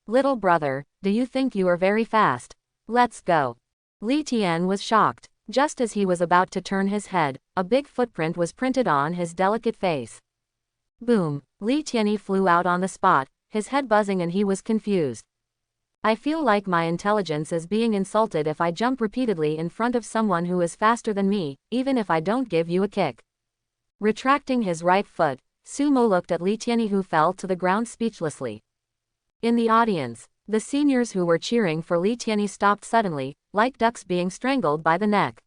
Little brother, do you think you are very fast? Let's go. Li Tian was shocked. Just as he was about to turn his head, a big footprint was printed on his delicate face. Boom! Li Tianyi flew out on the spot, his head buzzing, and he was confused. I feel like my intelligence is being insulted if I jump repeatedly in front of someone who is faster than me, even if I don't give you a kick. Retracting his right foot, Sumo looked at Li Tianyi, who fell to the ground speechlessly. In the audience, the seniors who were cheering for Li Tianyi stopped suddenly, like ducks being strangled by the neck.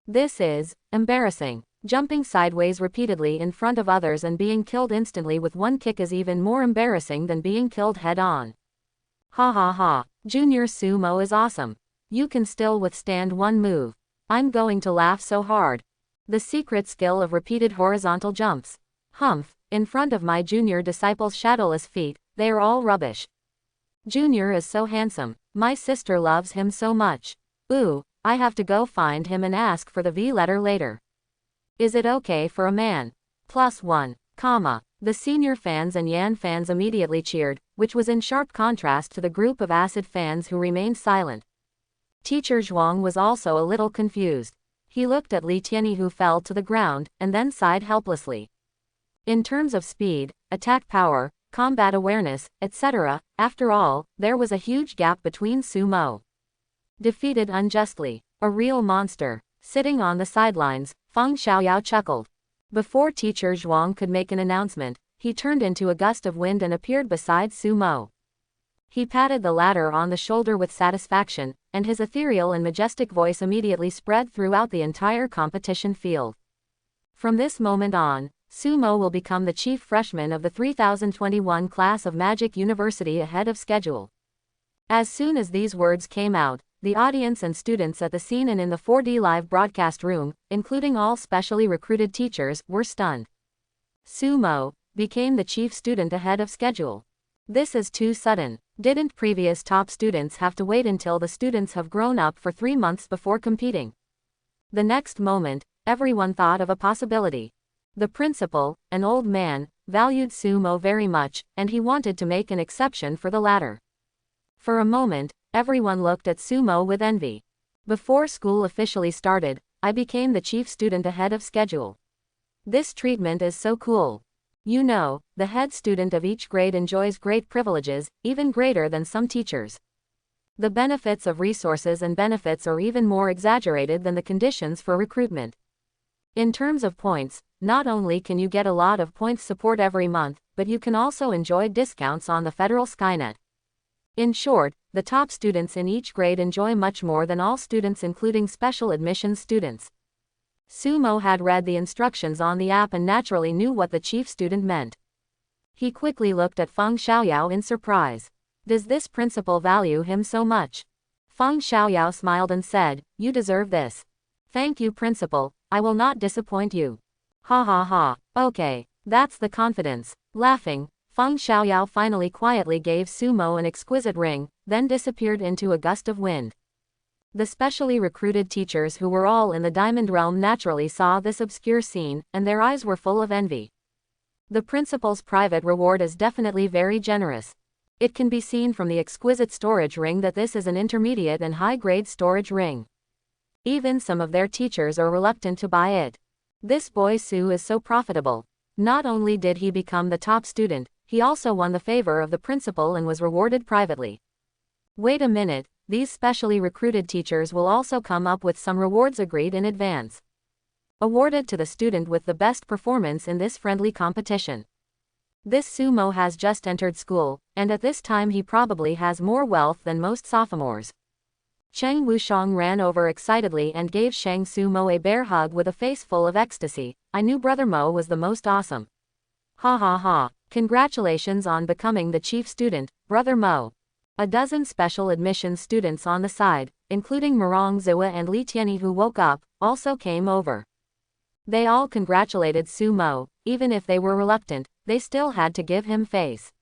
This is embarrassing. Jumping sideways repeatedly in front of others and being killed instantly with one kick is even more embarrassing than being killed head-on. Ha ha ha, Junior Sumo is awesome. You can still withstand one move. I'm going to laugh so hard. The secret skill of repeated horizontal jumps. Humph, in front of my junior disciple's shadowless feet, they are all rubbish. Junior is so handsome, my sister loves him so much. Ooh, I have to go find him and ask for the V letter later. Is it okay for a man? +1, comma. The senior fans and Yan fans immediately cheered, which was in sharp contrast to the group of acid fans who remained silent. Teacher Zhuang was also a little confused. He looked at Li Tianyi, who fell to the ground, and then sighed helplessly. In terms of speed, attack power, combat awareness, etc., after all, there was a huge gap between Sumo. Defeated unjustly. A real monster. Sitting on the sidelines, Feng Xiaoyao chuckled. Before Teacher Zhuang could make an announcement, he turned into a gust of wind and appeared beside Sumo. He patted the latter on the shoulder with satisfaction, and his ethereal and majestic voice immediately spread throughout the entire competition field. From this moment on, Sumo will become the chief freshman of the 3021 class of Magic University ahead of schedule. As soon as these words came out, the audience and students at the scene and in the 4D live broadcast room, including all specially recruited teachers, were stunned. Sumo became the chief student ahead of schedule. This is too sudden. Didn't previous top students have to wait until the students have grown up for 3 months before competing? The next moment, everyone thought of a possibility. The principal, an old man, valued Sumo very much, and he wanted to make an exception for the latter. For a moment, everyone looked at Sumo with envy. Before school officially started, I became the chief student ahead of schedule. This treatment is so cool. You know, the head student of each grade enjoys great privileges, even greater than some teachers. The benefits of resources and benefits are even more exaggerated than the conditions for recruitment. In terms of points, not only can you get a lot of points support every month, but you can also enjoy discounts on the federal Skynet. In short, the top students in each grade enjoy much more than all students, including special admissions students. Sumo had read the instructions on the app and naturally knew what the chief student meant. He quickly looked at Feng Xiaoyao in surprise. Does this principal value him so much? Feng Xiaoyao smiled and said, "You deserve this." "Thank you, principal, I will not disappoint you." Ha ha ha, okay, that's the confidence. Laughing, Feng Xiaoyao finally quietly gave Sumo an exquisite ring, then disappeared into a gust of wind. The specially recruited teachers who were all in the Diamond Realm naturally saw this obscure scene, and their eyes were full of envy. The principal's private reward is definitely very generous. It can be seen from the exquisite storage ring that this is an intermediate and high-grade storage ring. Even some of their teachers are reluctant to buy it. This boy Su is so profitable. Not only did he become the top student, he also won the favor of the principal and was rewarded privately. Wait a minute, these specially recruited teachers will also come up with some rewards agreed in advance. Awarded to the student with the best performance in this friendly competition. This Sumo has just entered school, and at this time he probably has more wealth than most sophomores. Cheng Wushang ran over excitedly and gave Shang Su Mo a bear hug with a face full of ecstasy. I knew Brother Mo was the most awesome. Ha ha ha. Congratulations on becoming the chief student, Brother Mo. A dozen special admissions students on the side, including Murong Zua and Li Tianyi who woke up, also came over. They all congratulated Su Mo. Even if they were reluctant, they still had to give him face.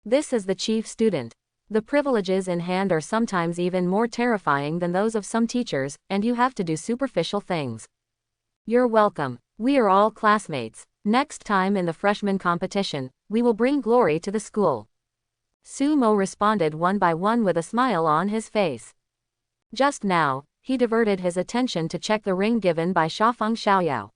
This is the chief student. The privileges in hand are sometimes even more terrifying than those of some teachers, and you have to do superficial things. You're welcome. We are all classmates. Next time in the freshman competition, we will bring glory to the school. Su Mo responded one by one with a smile on his face. Just now, he diverted his attention to check the ring given by Shafeng Xiaoyao.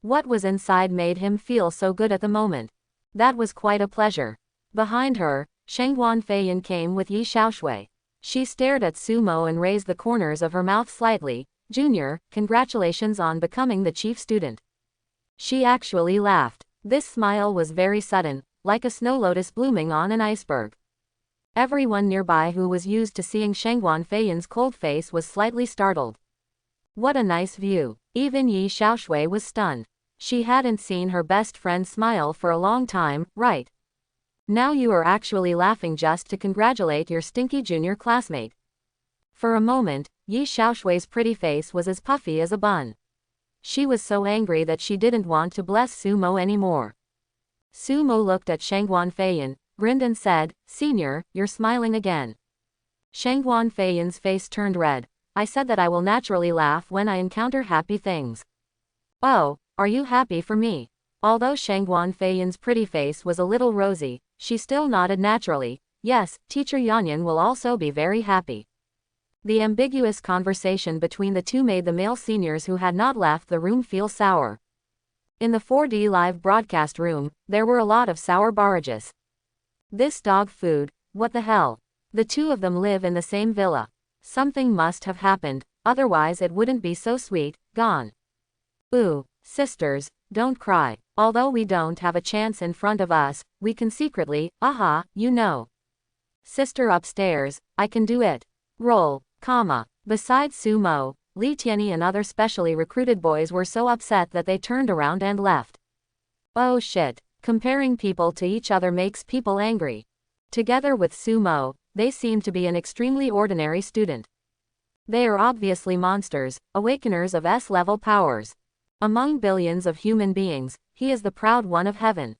What was inside made him feel so good at the moment. That was quite a pleasure. Behind her, Shangguan Feiyan came with Yi Xiaoshui. She stared at Su Mo and raised the corners of her mouth slightly. Junior, congratulations on becoming the chief student. She actually laughed. This smile was very sudden, like a snow lotus blooming on an iceberg. Everyone nearby who was used to seeing Shangguan Feiyan's cold face was slightly startled. What a nice view. Even Yi Xiaoshui was stunned. She hadn't seen her best friend smile for a long time, right? Now you are actually laughing just to congratulate your stinky junior classmate. For a moment, Yi Xiaoshui's pretty face was as puffy as a bun. She was so angry that she didn't want to bless Su Mo anymore. Su Mo looked at Shangguan Feiyan, grinned and said, "Senior, you're smiling again." Shangguan Feiyan's face turned red. I said that I will naturally laugh when I encounter happy things. Oh, are you happy for me? Although Shangguan Feiyan's pretty face was a little rosy, she still nodded naturally. Yes, Teacher Yanyan will also be very happy. The ambiguous conversation between the two made the male seniors who had not left the room feel sour. In the 4D live broadcast room, there were a lot of sour barrages. This dog food, what the hell? The two of them live in the same villa. Something must have happened, otherwise it wouldn't be so sweet. Gone. Ooh, sisters, don't cry. Although we don't have a chance in front of us, we can secretly, aha, you know. Sister upstairs, I can do it. Roll, comma. Besides Su Mo, Li Tianyi and other specially recruited boys were so upset that they turned around and left. Oh shit, comparing people to each other makes people angry. Together with Su Mo, they seem to be an extremely ordinary student. They are obviously monsters, awakeners of S-level powers. Among billions of human beings, he is the proud one of heaven.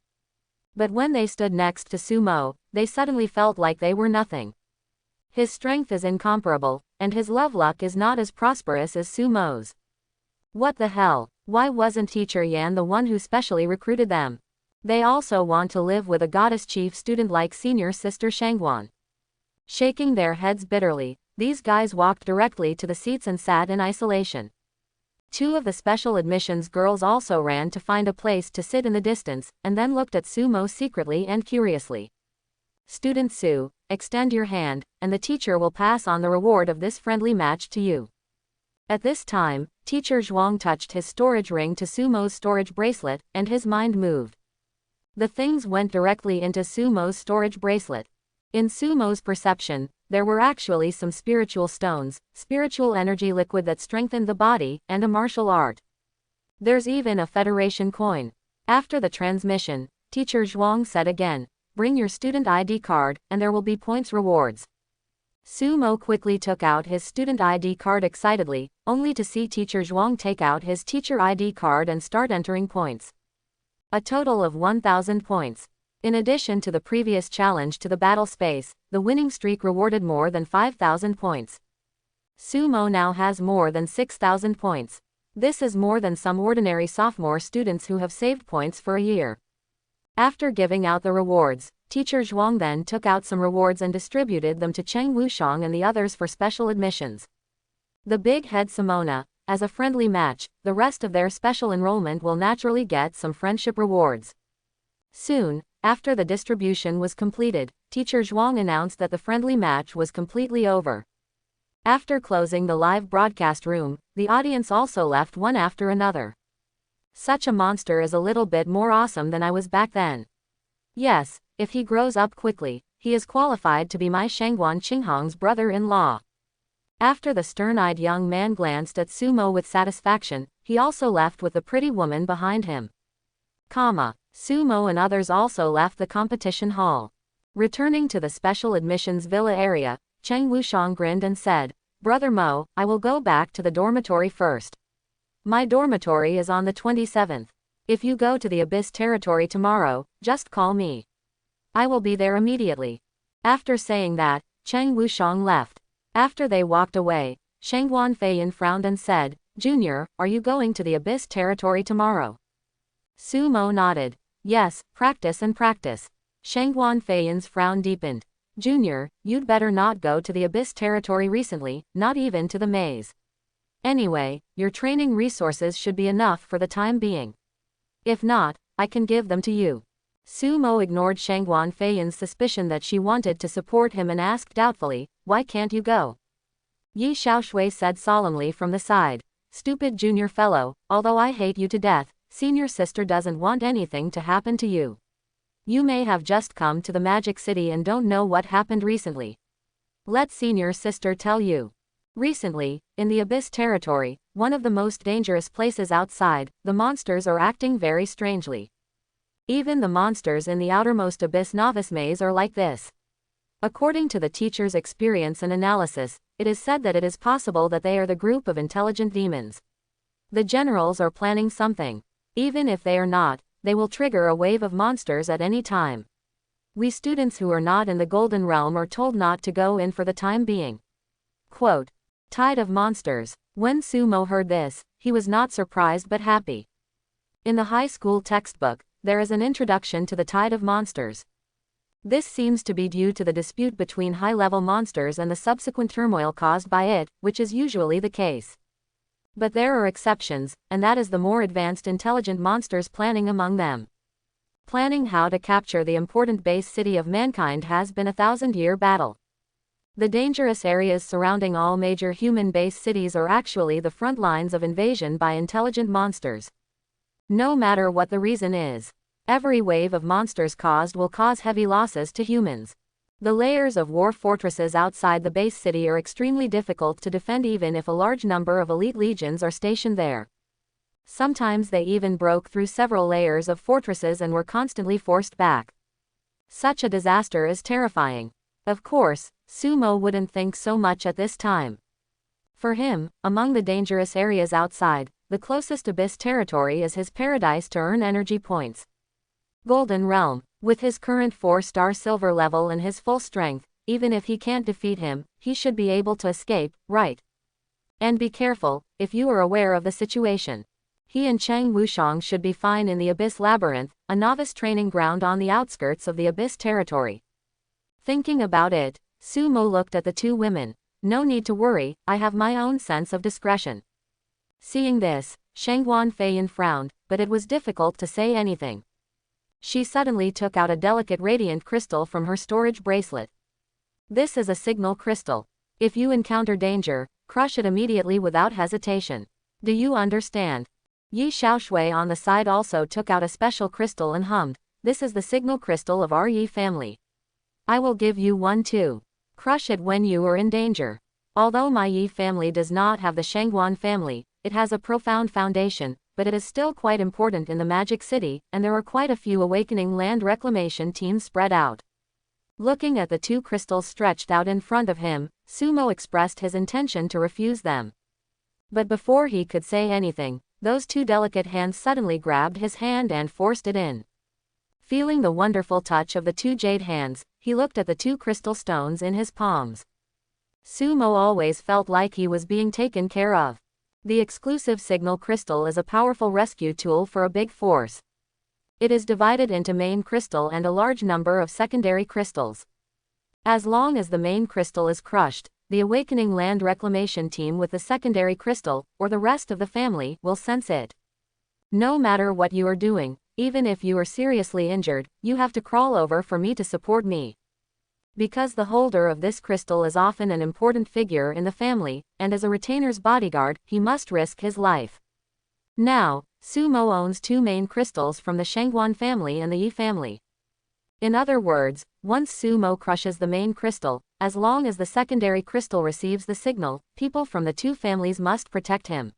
But when they stood next to Su Mo, they suddenly felt like they were nothing. His strength is incomparable, and his love luck is not as prosperous as Su Mo's. What the hell? Why wasn't Teacher Yan the one who specially recruited them? They also want to live with a goddess chief student like senior sister Shangguan. Shaking their heads bitterly, these guys walked directly to the seats and sat in isolation. Two of the special admissions girls also ran to find a place to sit in the distance, and then looked at Su Mo secretly and curiously. Student Su, extend your hand, and the teacher will pass on the reward of this friendly match to you. At this time, Teacher Zhuang touched his storage ring to Su Mo's storage bracelet, and his mind moved. The things went directly into Su Mo's storage bracelet. In Su Mo's perception, there were actually some spiritual stones, spiritual energy liquid that strengthened the body, and a martial art. There's even a Federation coin. After the transmission, Teacher Zhuang said again, bring your student ID card, and there will be points rewards. Su Mo quickly took out his student ID card excitedly, only to see Teacher Zhuang take out his teacher ID card and start entering points. A total of 1,000 points. In addition to the previous challenge to the battle space, the winning streak rewarded more than 5,000 points. Su Mo now has more than 6,000 points. This is more than some ordinary sophomore students who have saved points for a year. After giving out the rewards, Teacher Zhuang then took out some rewards and distributed them to Cheng Wushang and the others for special admissions. The big head Simona, as a friendly match, the rest of their special enrollment will naturally get some friendship rewards. Soon, after the distribution was completed, Teacher Zhuang announced that the friendly match was completely over. After closing the live broadcast room, the audience also left one after another. Such a monster is a little bit more awesome than I was back then. Yes, if he grows up quickly, he is qualified to be my Shangguan Qinghong's brother-in-law. After the stern-eyed young man glanced at Sumo with satisfaction, he also left with the pretty woman behind him. Sumo and others also left the competition hall. Returning to the special admissions villa area, Cheng Wushang grinned and said, "Brother Mo, I will go back to the dormitory first. My dormitory is on the 27th. If you go to the Abyss territory tomorrow, just call me. I will be there immediately." After saying that, Cheng Wushang left. After they walked away, Shangguan Feiyan frowned and said, "Junior, are you going to the Abyss territory tomorrow?" Sumo nodded. "Yes, practice and practice." Shangguan Feiyan's frown deepened. "Junior, you'd better not go to the Abyss territory recently, not even to the maze. Anyway, your training resources should be enough for the time being. If not, I can give them to you." Sumo ignored Shangguan Feiyan's suspicion that she wanted to support him and asked doubtfully, "Why can't you go?" Yi Xiaoshui said solemnly from the side, "Stupid junior fellow, although I hate you to death, senior sister doesn't want anything to happen to you. You may have just come to the Magic City and don't know what happened recently. Let senior sister tell you. Recently, in the Abyss territory, one of the most dangerous places outside, the monsters are acting very strangely. Even the monsters in the outermost Abyss novice maze are like this. According to the teacher's experience and analysis, it is said that it is possible that they are the group of intelligent demons. The generals are planning something. Even if they are not, they will trigger a wave of monsters at any time. We students who are not in the Golden Realm are told not to go in for the time being." Quote, "Tide of monsters." When Sumo heard this, he was not surprised but happy. In the high school textbook, there is an introduction to the tide of monsters. This seems to be due to the dispute between high-level monsters and the subsequent turmoil caused by it, which is usually the case. But there are exceptions, and that is the more advanced intelligent monsters planning among them. Planning how to capture the important base city of mankind has been a 1,000-year battle. The dangerous areas surrounding all major human base cities are actually the front lines of invasion by intelligent monsters. No matter what the reason is, every wave of monsters caused will cause heavy losses to humans. The layers of war fortresses outside the base city are extremely difficult to defend even if a large number of elite legions are stationed there. Sometimes they even broke through several layers of fortresses and were constantly forced back. Such a disaster is terrifying. Of course, Sumo wouldn't think so much at this time. For him, among the dangerous areas outside, the closest Abyss territory is his paradise to earn energy points. Golden Realm. With his current 4-star silver level and his full strength, even if he can't defeat him, he should be able to escape, right? And be careful, if you are aware of the situation. He and Cheng Wushang should be fine in the Abyss Labyrinth, a novice training ground on the outskirts of the Abyss territory. Thinking about it, Sumo looked at the two women. "No need to worry, I have my own sense of discretion." Seeing this, Shangguan Feiyan frowned, but it was difficult to say anything. She suddenly took out a delicate radiant crystal from her storage bracelet. "This is a signal crystal. If you encounter danger, crush it immediately without hesitation. Do you understand?" Yi Xiaoshui on the side also took out a special crystal and hummed, "This is the signal crystal of our Yi family. I will give you one too. Crush it when you are in danger." Although my Yi family does not have the Shangguan family, it has a profound foundation, but it is still quite important in the Magic City, and there are quite a few awakening land reclamation teams spread out. Looking at the two crystals stretched out in front of him, Sumo expressed his intention to refuse them. But before he could say anything, those two delicate hands suddenly grabbed his hand and forced it in. Feeling the wonderful touch of the two jade hands, he looked at the two crystal stones in his palms. Sumo always felt like he was being taken care of. The exclusive signal crystal is a powerful rescue tool for a big force. It is divided into main crystal and a large number of secondary crystals. As long as the main crystal is crushed, the awakening land reclamation team with the secondary crystal, or the rest of the family, will sense it. No matter what you are doing, even if you are seriously injured, you have to crawl over for me to support me. Because the holder of this crystal is often an important figure in the family, and as a retainer's bodyguard, he must risk his life. Now, Sumo owns two main crystals from the Shangguan family and the Yi family. In other words, once Sumo crushes the main crystal, as long as the secondary crystal receives the signal, people from the two families must protect him.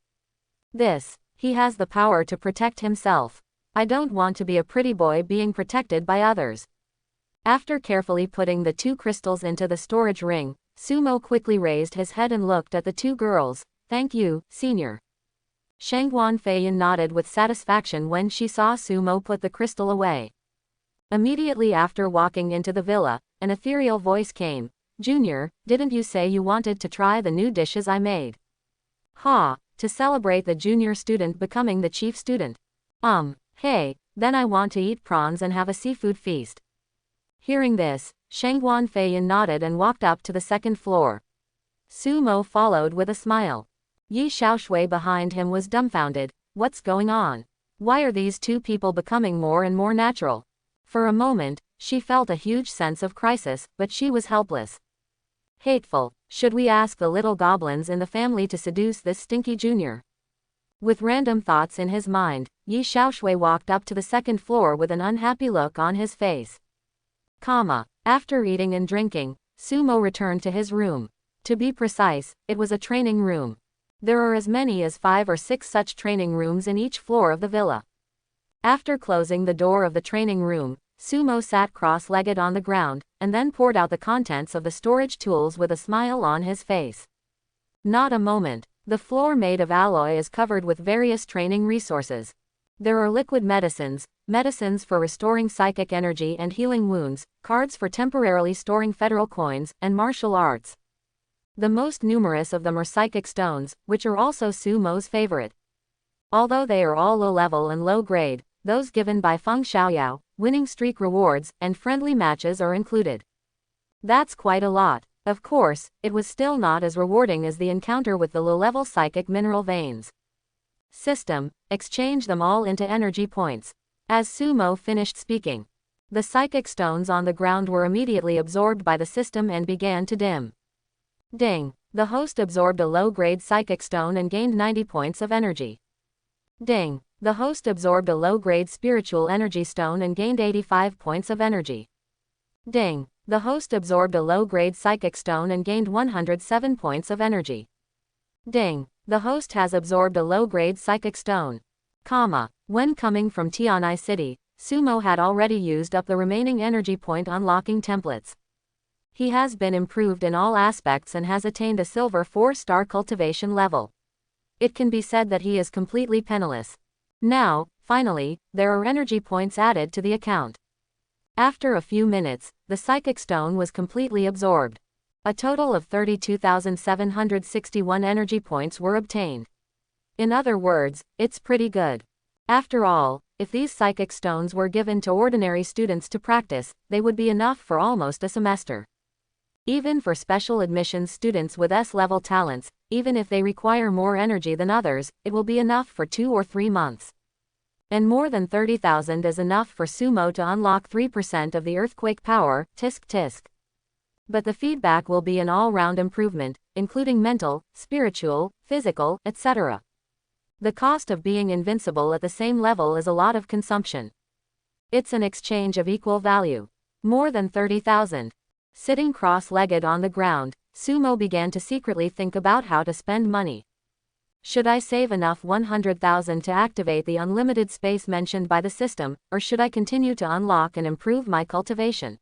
He has the power to protect himself. I don't want to be a pretty boy being protected by others. After carefully putting the two crystals into the storage ring, Sumo quickly raised his head and looked at the two girls. Thank you, senior. Shangguan Feiyan nodded with satisfaction when she saw Sumo put the crystal away. Immediately after walking into the villa, an ethereal voice came. Junior, didn't you say you wanted to try the new dishes I made? To celebrate the junior student becoming the chief student. Hey, then I want to eat prawns and have a seafood feast. Hearing this, Shangguan Feiyan nodded and walked up to the second floor. Sumo followed with a smile. Yi Xiaoshui behind him was dumbfounded. What's going on? Why are these two people becoming more and more natural? For a moment, she felt a huge sense of crisis, but she was helpless. Hateful, should we ask the little goblins in the family to seduce this stinky junior? With random thoughts in his mind, Yi Xiaoshui walked up to the second floor with an unhappy look on his face. After eating and drinking, Sumo returned to his room. To be precise, it was a training room. There are as many as 5 or 6 such training rooms in each floor of the villa. After closing the door of the training room, Sumo sat cross-legged on the ground, and then poured out the contents of the storage tools with a smile on his face. Not a moment. The floor made of alloy is covered with various training resources. There are liquid medicines, medicines for restoring psychic energy and healing wounds, cards for temporarily storing federal coins, and martial arts. The most numerous of them are psychic stones, which are also Sumo's favorite. Although they are all low-level and low-grade, those given by Feng Xiaoyao, winning streak rewards, and friendly matches are included. That's quite a lot. Of course, it was still not as rewarding as the encounter with the low-level psychic mineral veins. System, exchange them all into energy points. As Sumo finished speaking, the psychic stones on the ground were immediately absorbed by the system and began to dim. Ding! The host absorbed a low-grade psychic stone and gained 90 points of energy. Ding! The host absorbed a low-grade spiritual energy stone and gained 85 points of energy. Ding! The host absorbed a low-grade psychic stone and gained 107 points of energy. Ding! The host has absorbed a low-grade psychic stone. When coming from Tianai City, Sumo had already used up the remaining energy point unlocking templates. He has been improved in all aspects and has attained a silver 4-star cultivation level. It can be said that he is completely penniless. Now, finally, there are energy points added to the account. After a few minutes, the psychic stone was completely absorbed. A total of 32,761 energy points were obtained. In other words, it's pretty good. After all, if these psychic stones were given to ordinary students to practice, they would be enough for almost a semester. Even for special admissions students with S-level talents, even if they require more energy than others, it will be enough for 2 or 3 months. And more than 30,000 is enough for Sumo to unlock 3% of the earthquake power, tisk tisk. But the feedback will be an all-round improvement, including mental, spiritual, physical, etc. The cost of being invincible at the same level is a lot of consumption. It's an exchange of equal value. More than 30,000. Sitting cross-legged on the ground, Sumo began to secretly think about how to spend money. Should I save enough 100,000 to activate the unlimited space mentioned by the system, or should I continue to unlock and improve my cultivation?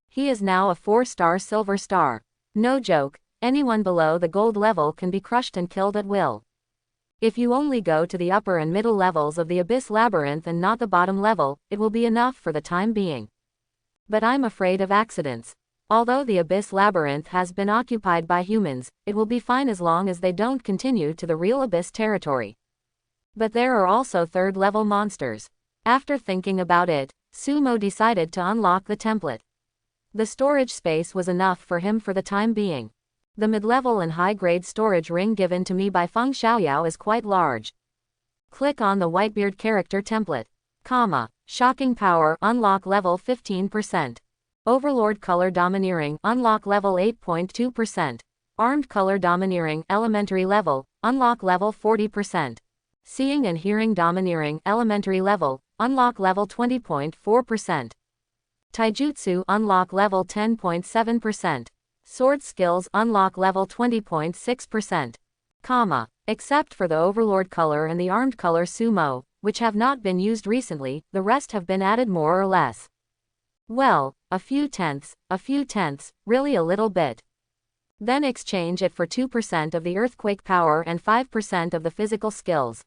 He is now a 4-star silver star. No joke, anyone below the gold level can be crushed and killed at will. If you only go to the upper and middle levels of the Abyss Labyrinth and not the bottom level, it will be enough for the time being. But I'm afraid of accidents. Although the Abyss Labyrinth has been occupied by humans, it will be fine as long as they don't continue to the real Abyss territory. But there are also third-level monsters. After thinking about it, Sumo decided to unlock the template. The storage space was enough for him for the time being. The mid-level and high-grade storage ring given to me by Feng Xiaoyao is quite large. Click on the Whitebeard character template. Shocking power, unlock level 15%. Overlord color domineering, unlock level 8.2%. Armed color domineering, elementary level, unlock level 40%. Seeing and hearing domineering, elementary level, unlock level 20.4%. Taijutsu unlock level 10.7%. Sword skills unlock level 20.6%. Comma. Except for the Overlord color and the armed color Sumo, which have not been used recently, the rest have been added more or less. Well, a few tenths, really a little bit. Then exchange it for 2% of the earthquake power and 5% of the physical skills.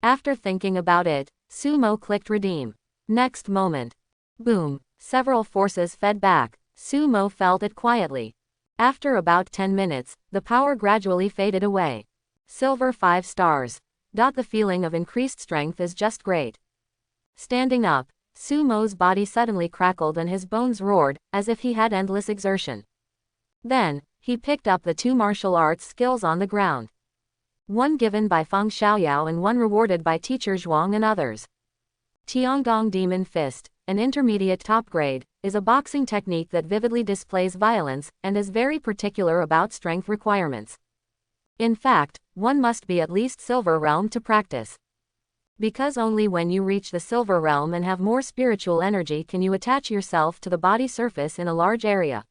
After thinking about it, Sumo clicked redeem. Next moment. Boom. Several forces fed back. Sumo felt it quietly. After about 10 minutes, the power gradually faded away. Silver 5 stars. The feeling of increased strength is just great. Standing up, Sumo's body suddenly crackled and his bones roared, as if he had endless exertion. Then, he picked up the 2 martial arts skills on the ground. One given by Feng Xiaoyao and one rewarded by teacher Zhuang and others. Tiangong Demon Fist, an intermediate top grade, is a boxing technique that vividly displays violence and is very particular about strength requirements. In fact, one must be at least Silver Realm to practice. Because only when you reach the Silver Realm and have more spiritual energy can you attach yourself to the body surface in a large area.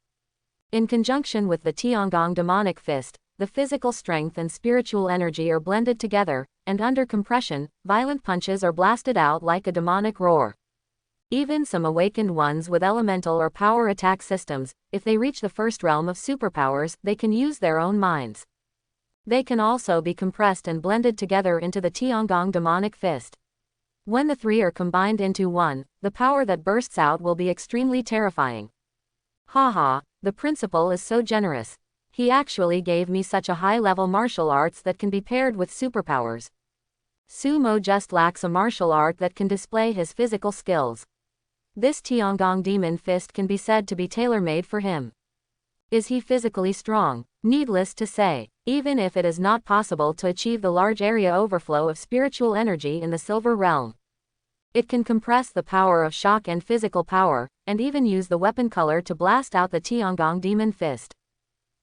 In conjunction with the Tiangong Demonic Fist, the physical strength and spiritual energy are blended together, and under compression, violent punches are blasted out like a demonic roar. Even some awakened ones with elemental or power attack systems, if they reach the first realm of superpowers, they can use their own minds. They can also be compressed and blended together into the Tiangong Demonic Fist. When the 3 are combined into one, the power that bursts out will be extremely terrifying. Haha, the principal is so generous. He actually gave me such a high-level martial arts that can be paired with superpowers. Sumo just lacks a martial art that can display his physical skills. This Tiangong Demon Fist can be said to be tailor-made for him. Is he physically strong? Needless to say, even if it is not possible to achieve the large area overflow of spiritual energy in the Silver Realm, it can compress the power of shock and physical power, and even use the weapon color to blast out the Tiangong Demon Fist.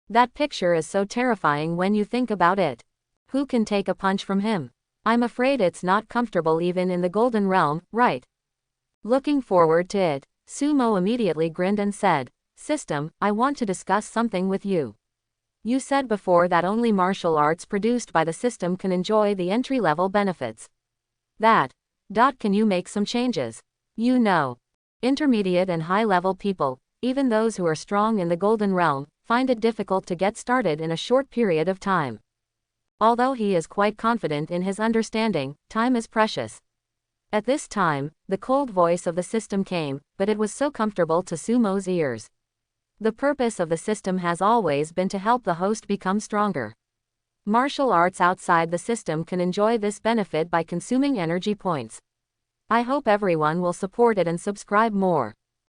That picture is so terrifying when you think about it. Who can take a punch from him? I'm afraid it's not comfortable even in the Golden Realm, right? Looking forward to it, Sumo immediately grinned and said, "System, I want to discuss something with you. You said before that only martial arts produced by the system can enjoy the entry-level benefits. Can you make some changes? You know, intermediate and high-level people, even those who are strong in the Golden Realm, find it difficult to get started in a short period of time." Although he is quite confident in his understanding, time is precious. At this time, the cold voice of the system came, but it was so comfortable to Sumo's ears. The purpose of the system has always been to help the host become stronger. Martial arts outside the system can enjoy this benefit by consuming energy points. I hope everyone will support it and subscribe more.